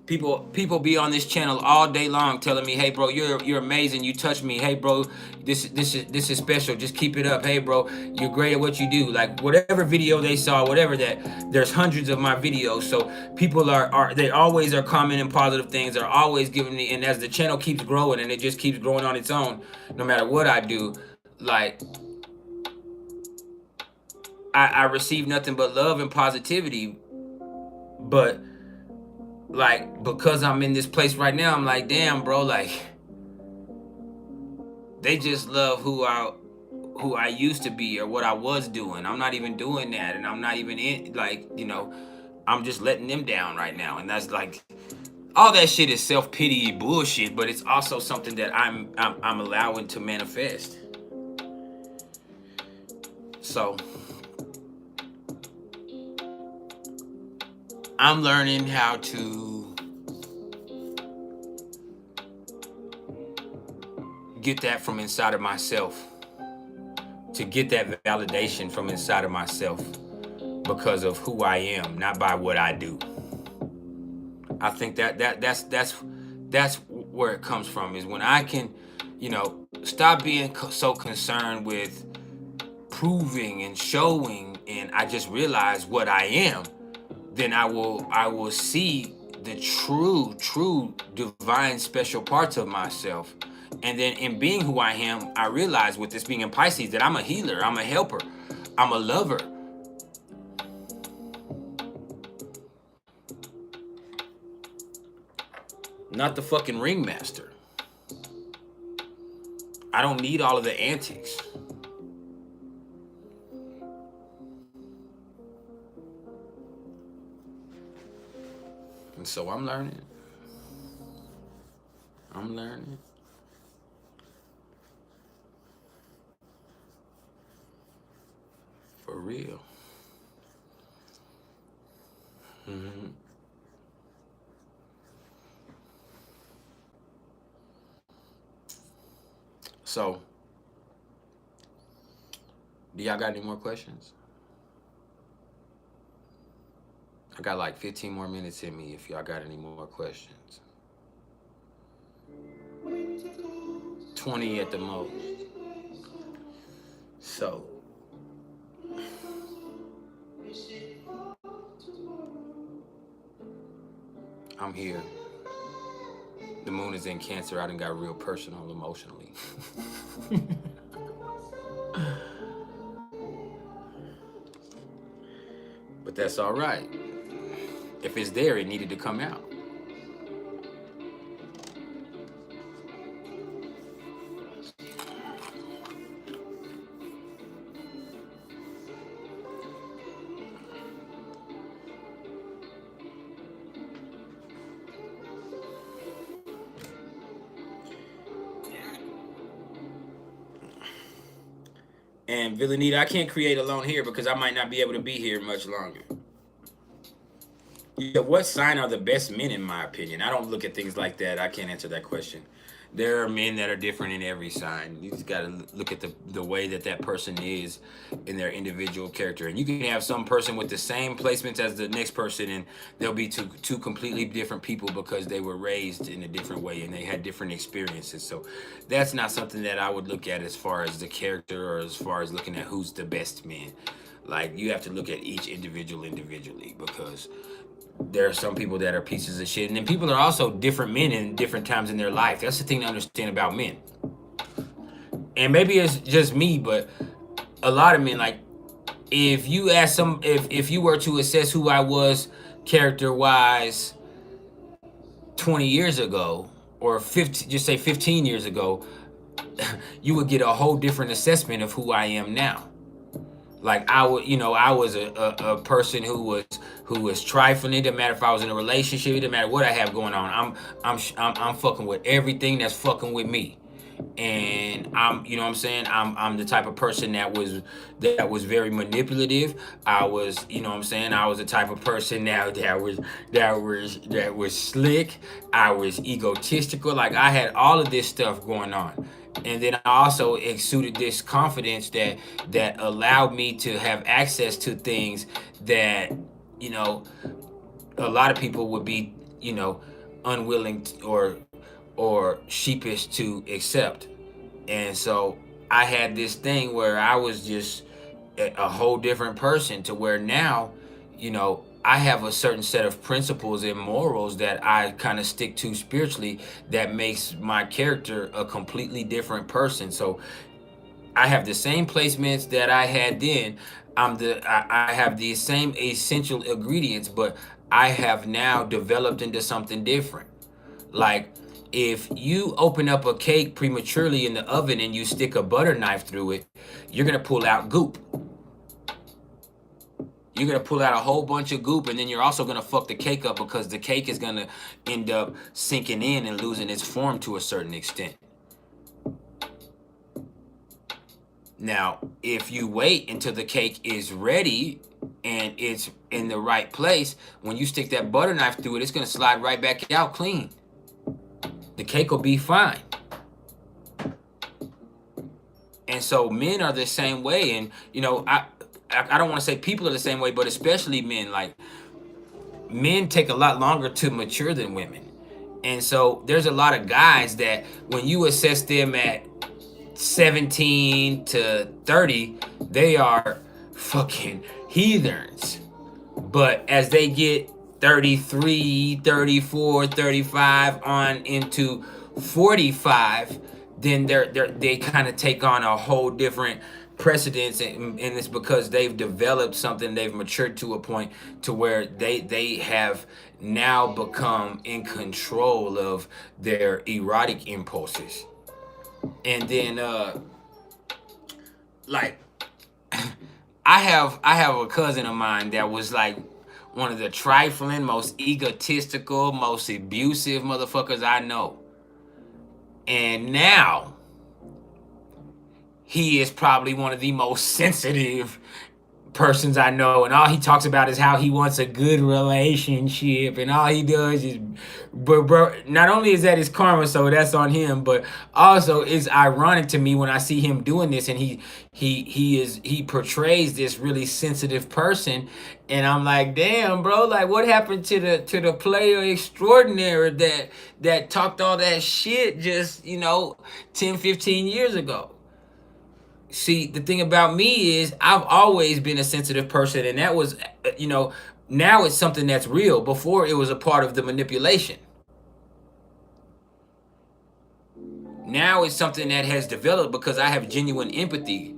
People be on this channel all day long telling me, hey bro, you're amazing, you touch me. Hey bro, this is special. Just keep it up. Hey bro, you're great at what you do. Like whatever video they saw, whatever that, there's hundreds of my videos. So people they always are commenting positive things. They're always giving me, and as the channel keeps growing and it just keeps growing on its own, no matter what I do, like I receive nothing but love and positivity. But like, because I'm in this place right now, I'm like, damn, bro, like, they just love who I used to be or what I was doing. I'm not even doing that, and I'm not even in, like, you know, I'm just letting them down right now. And that's like, all that shit is self-pity bullshit, but it's also something that I'm allowing to manifest. So I'm learning how to get that from inside of myself, to get that validation from inside of myself because of who I am, not by what I do. I think that's where it comes from, is when I can, you know, stop being so concerned with proving and showing, and I just realize what I am. Then I will see the true divine special parts of myself. And then in being who I am, I realize, with this being in Pisces, that I'm a healer, I'm a helper, I'm a lover. Not the fucking ringmaster. I don't need all of the antics. And so I'm learning. For real. Mm-hmm. So, do y'all got any more questions? I got like 15 more minutes in me if y'all got any more questions. 20 at the most. So, I'm here. The moon is in Cancer. I done got real personal emotionally. But that's all right. If it's there, it needed to come out. And Villanita, I can't create alone here because I might not be able to be here much longer. Yeah, what sign are the best men, in my opinion? I don't look at things like that. I can't answer that question. There are men that are different in every sign. You just got to look at the way that that person is in their individual character. And you can have some person with the same placements as the next person, and they'll be two completely different people because they were raised in a different way and they had different experiences. So that's not something that I would look at as far as the character or as far as looking at who's the best man. Like, you have to look at each individual individually, because there are some people that are pieces of shit, and then people are also different men in different times in their life. That's the thing to understand about men. And maybe it's just me, but a lot of men, like, if you ask some, if you were to assess who I was character wise 20 years ago, or 50, just say 15 years ago, you would get a whole different assessment of who I am now. Like, I would, I was a person who was trifling. It didn't matter if I was in a relationship. It didn't matter what I have going on. I'm fucking with everything that's fucking with me, and you know what I'm saying. I'm the type of person that was very manipulative. I was, you know what I'm saying. I was the type of person that was slick. I was egotistical. Like, I had all of this stuff going on. And then I also exuded this confidence that allowed me to have access to things that, a lot of people would be, unwilling or sheepish to accept. And so I had this thing where I was just a whole different person, to where now, I have a certain set of principles and morals that I kind of stick to spiritually, that makes my character a completely different person. So I have the same placements that I had then. I have the same essential ingredients, but I have now developed into something different. Like, if you open up a cake prematurely in the oven and you stick a butter knife through it, you're gonna pull out goop. You're going to pull out a whole bunch of goop, and then you're also going to fuck the cake up, because the cake is going to end up sinking in and losing its form to a certain extent. Now, if you wait until the cake is ready and it's in the right place, when you stick that butter knife through it, it's going to slide right back out clean. The cake will be fine. And so men are the same way. And, I don't want to say people are the same way, but especially men. Like, men take a lot longer to mature than women. And so there's a lot of guys that when you assess them at 17 to 30, they are fucking heathens. But as they get 33, 34, 35 on into 45, then they kind of take on a whole different precedence, and it's because they've developed something. They've matured to a point to where they have now become in control of their erotic impulses. And then like, I have a cousin of mine that was like one of the trifling, most egotistical, most abusive motherfuckers I know. And now he is probably one of the most sensitive persons I know, and all he talks about is how he wants a good relationship, and all he does is, but bro, not only is that his karma, so that's on him, but also it's ironic to me when I see him doing this, and he portrays this really sensitive person, and I'm like, damn, bro, like, what happened to the player extraordinary that talked all that shit just 10-15 years ago? See, the thing about me is I've always been a sensitive person, and that was, now it's something that's real. Before, it was a part of the manipulation. Now it's something that has developed because I have genuine empathy.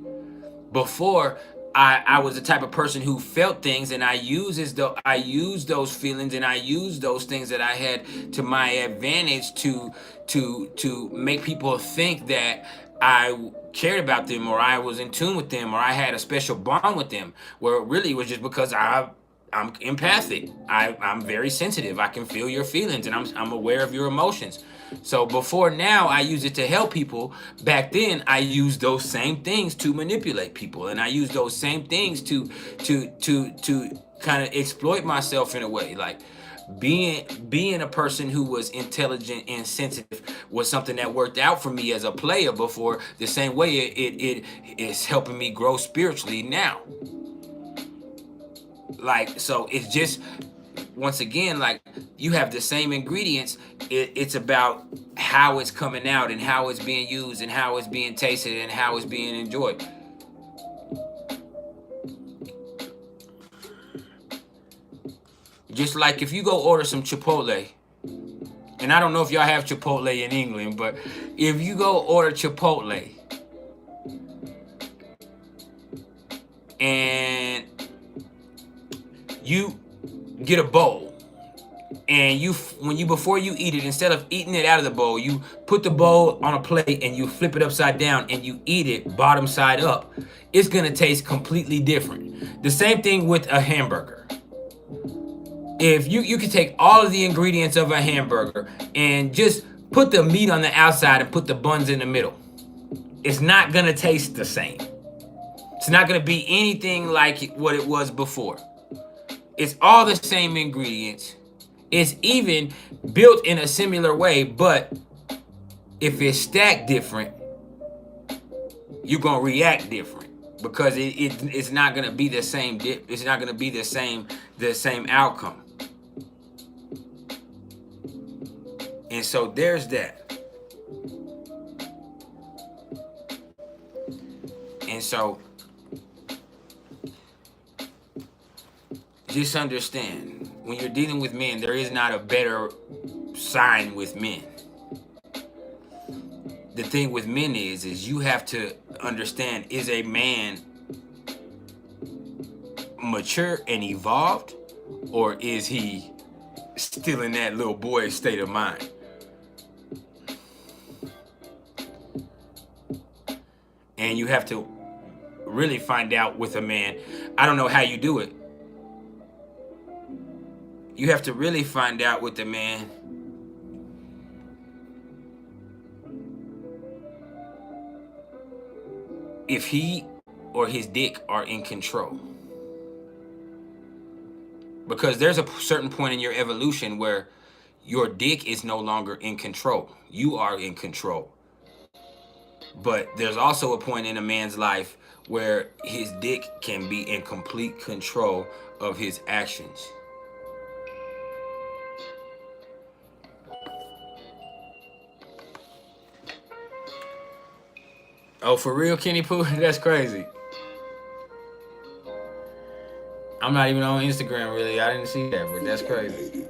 Before, I was the type of person who felt things, and I used those feelings, and I used those things that I had to my advantage to make people think that I cared about them, or I was in tune with them, or I had a special bond with them, where it really was just because I'm empathic. I'm very sensitive. I can feel your feelings, and I'm aware of your emotions. So before now, I use it to help people. Back then, I used those same things to manipulate people, and I used those same things to kind of exploit myself in a way. Like, being a person who was intelligent and sensitive was something that worked out for me as a player before. The same way it is helping me grow spiritually now. Like, so it's just, once again, like, you have the same ingredients. It's about how it's coming out and how it's being used and how it's being tasted and how it's being enjoyed. Just like if you go order some Chipotle, and I don't know if y'all have Chipotle in England, but if you go order Chipotle and you get a bowl, and before you eat it, instead of eating it out of the bowl, you put the bowl on a plate and you flip it upside down and you eat it bottom side up, it's gonna taste completely different. The same thing with a hamburger. If you can take all of the ingredients of a hamburger and just put the meat on the outside and put the buns in the middle, it's not gonna taste the same. It's not gonna be anything like what it was before. It's all the same ingredients. It's even built in a similar way, but if it's stacked different, you're gonna react different, because it's not gonna be the same it's not gonna be the same outcome. And so there's that. And so just understand, when you're dealing with men, there is not a better sign with men. The thing with men is you have to understand, is a man mature and evolved, or is he still in that little boy state of mind? And you have to really find out with a man. I don't know how you do it. You have to really find out with the man if he or his dick are in control. Because there's a certain point in your evolution where your dick is no longer in control. You are in control. But there's also a point in a man's life where his dick can be in complete control of his actions. Oh, for real, Kenny Pooh? That's crazy. I'm not even on Instagram, really. I didn't see that, but that's crazy.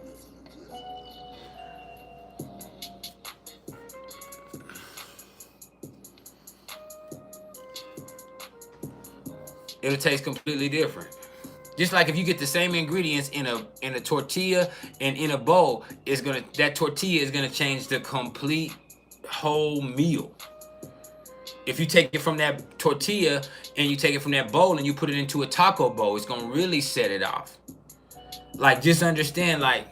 It'll taste completely different. Just like if you get the same ingredients in a tortilla and in a bowl, that tortilla is gonna change the complete whole meal. If you take it from that tortilla and you take it from that bowl and you put it into a taco bowl, it's gonna really set it off. Like, just understand, like,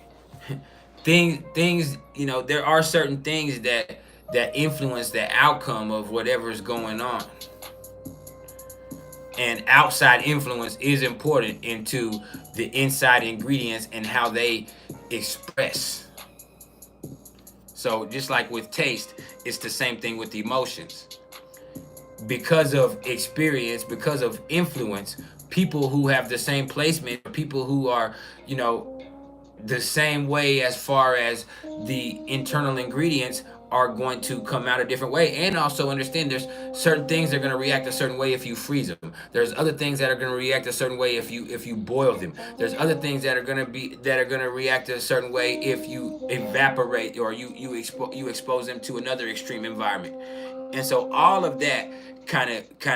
things, you know, there are certain things that influence the outcome of whatever's going on. And outside influence is important into the inside ingredients and how they express. So just like with taste, it's the same thing with emotions. Because of experience, because of influence, people who have the same placement, people who are, you know, the same way as far as the internal ingredients, are going to come out a different way. And also understand, there's certain things that are going to react a certain way if you freeze them. There's other things that are going to react a certain way if you boil them. There's other things that are going to react a certain way if you evaporate or you expose them to another extreme environment. And so all of that kind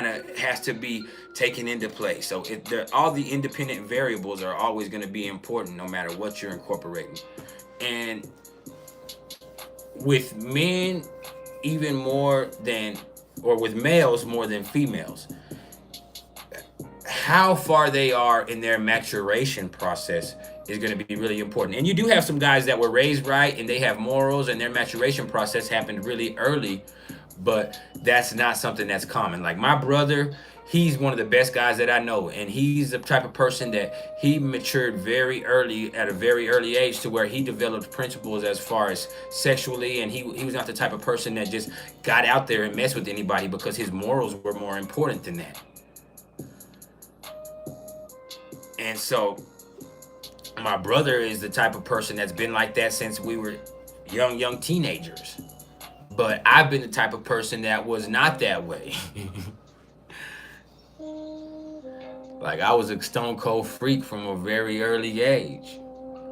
of has to be taken into play. So all the independent variables are always going to be important no matter what you're incorporating. And with men, even more than, or with males more than females, how far they are in their maturation process is going to be really important. And you do have some guys that were raised right and they have morals and their maturation process happened really early. but that's not something that's common. Like my brother, he's one of the best guys that I know, and he's the type of person that he matured very early, at a very early age, to where he developed principles as far as sexually, and he was not the type of person that just got out there and messed with anybody, because his morals were more important than that. And so my brother is the type of person that's been like that since we were young teenagers. But I've been the type of person that was not that way. Like I was a stone cold freak from a very early age.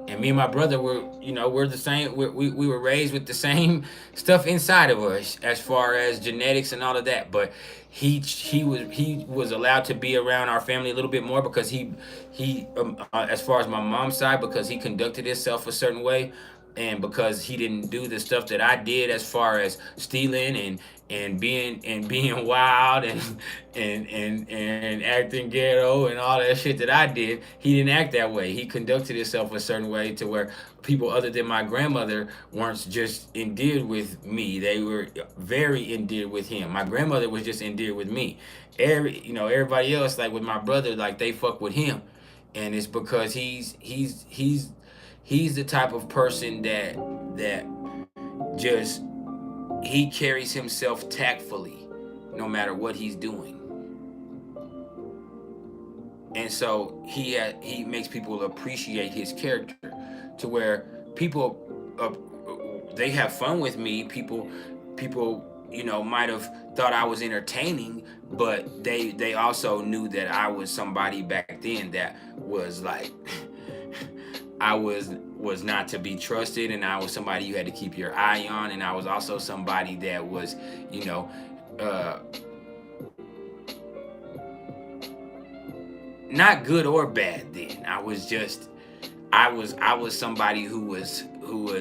And me and my brother were, we're the same. We were raised with the same stuff inside of us as far as genetics and all of that. But he was allowed to be around our family a little bit more, because as far as my mom's side, because he conducted himself a certain way, and because he didn't do the stuff that I did as far as stealing and being wild and acting ghetto and all that shit that I did. He didn't act that way. He conducted himself a certain way to where people other than my grandmother weren't just endeared with me. They were very endeared with him. My grandmother was just endeared with me. Everybody else, like with my brother, like they fuck with him. And it's because he's the type of person that just, he carries himself tactfully no matter what he's doing. And so he makes people appreciate his character, to where people they have fun with me. People might have thought I was entertaining, but they also knew that I was somebody back then that was like I was not to be trusted, and I was somebody you had to keep your eye on, and I was also somebody that was, not good or bad then. I was somebody who was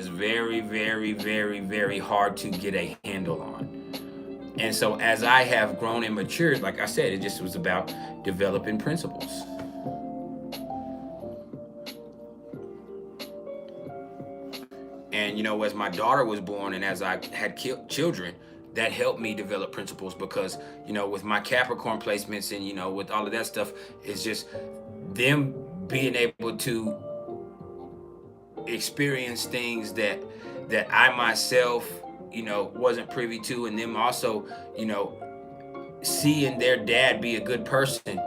very, very, very, very hard to get a handle on. And so as I have grown and matured, like I said, it just was about developing principles. And as my daughter was born, and as I had children, that helped me develop principles, because with my Capricorn placements and with all of that stuff, it's just them being able to experience things that I myself wasn't privy to, and them also seeing their dad be a good person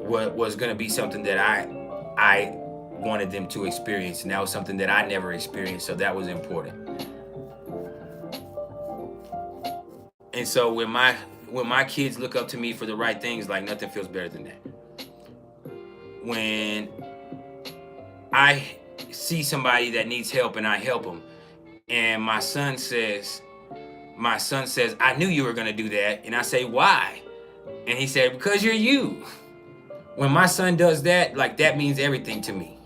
was going to be something that I wanted them to experience, and that was something that I never experienced, so that was important. And so when my kids look up to me for the right things, like nothing feels better than that. When I see somebody that needs help and I help them, and my son says, I knew you were going to do that. And I say, why? And he said, because you're you. When my son does that, like, that means everything to me.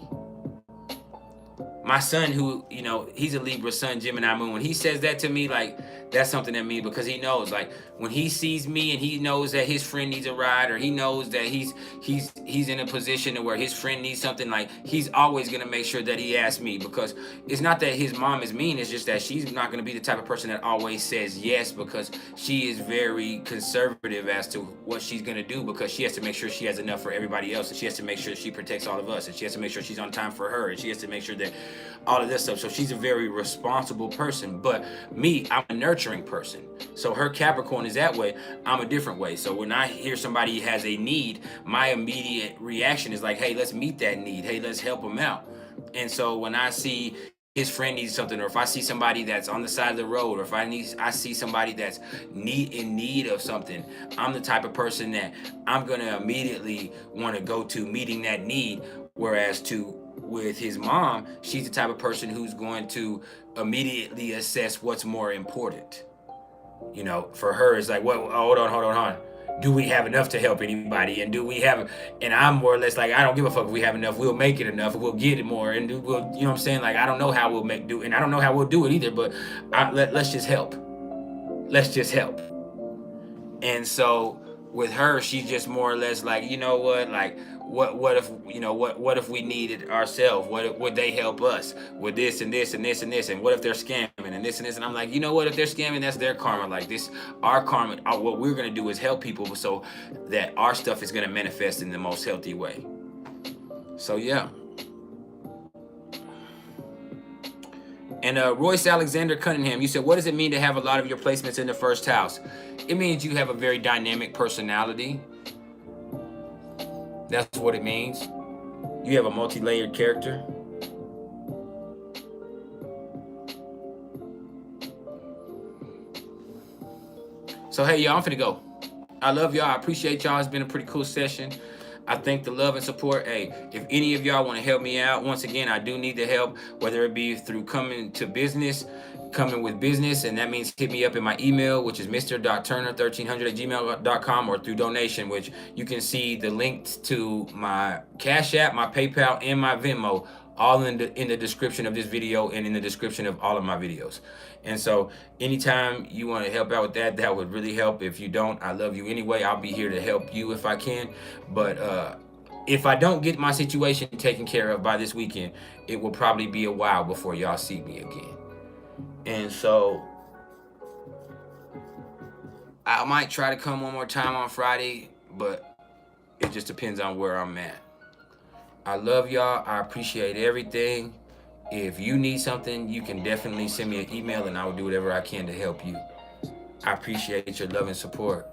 My son, who, he's a Libra sun, Gemini moon, when he says that to me, like, that's something that means, because he knows, like, when he sees me and he knows that his friend needs a ride, or he knows that he's in a position where his friend needs something, like, he's always going to make sure that he asks me, because it's not that his mom is mean, it's just that she's not going to be the type of person that always says yes, because she is very conservative as to what she's going to do, because she has to make sure she has enough for everybody else, and she has to make sure she protects all of us, and she has to make sure she's on time for her, and she has to make sure that all of this stuff. So she's a very responsible person. But me, I'm a nurturing person. So her Capricorn is that way. I'm a different way. So when I hear somebody has a need, my immediate reaction is like, hey, let's meet that need. Hey, let's help them out. And so when I see his friend needs something, or if I see somebody that's on the side of the road, or if I see somebody that's in need of something, I'm the type of person that I'm going to immediately want to go to meeting that need. Whereas with his mom, she's the type of person who's going to immediately assess what's more important. For her, it's like, well, hold on. Do we have enough to help anybody? And do we have, and I'm more or less like, I don't give a fuck if we have enough. We'll make it enough. We'll get it more. And we'll, you know what I'm saying? Like, I don't know how we'll do, and I don't know how we'll do it either, but let's just help. Let's just help. And so with her, she's just more or less like, you know what, like, what if, you know, what if we needed ourselves? Would they help us with this and this and this and this? And what if they're scamming and this and this? And I'm like, you know what, if they're scamming, that's their karma. Like, this, our karma, what we're gonna do is help people so that our stuff is gonna manifest in the most healthy way. So yeah. And Royce Alexander Cunningham, you said, what does it mean to have a lot of your placements in the first house? It means you have a very dynamic personality. That's what it means. You have a multi-layered character. So hey, y'all, I'm finna go. I love y'all. I appreciate y'all. It's been a pretty cool session. I thank the love and support. Hey, if any of y'all want to help me out, once again, I do need the help, whether it be through coming with business, and that means hit me up in my email, which is mr.turner1300@gmail.com, or through donation, which you can see the links to my Cash App, my PayPal, and my Venmo, all in the description of this video and in the description of all of my videos. And so anytime you want to help out with that, that would really help. If you don't, I love you anyway. I'll be here to help you if I can. But if I don't get my situation taken care of by this weekend, it will probably be a while before y'all see me again. And so I might try to come one more time on Friday, but it just depends on where I'm at. I love y'all. I appreciate everything. If you need something, you can definitely send me an email and I will do whatever I can to help you. I appreciate your love and support.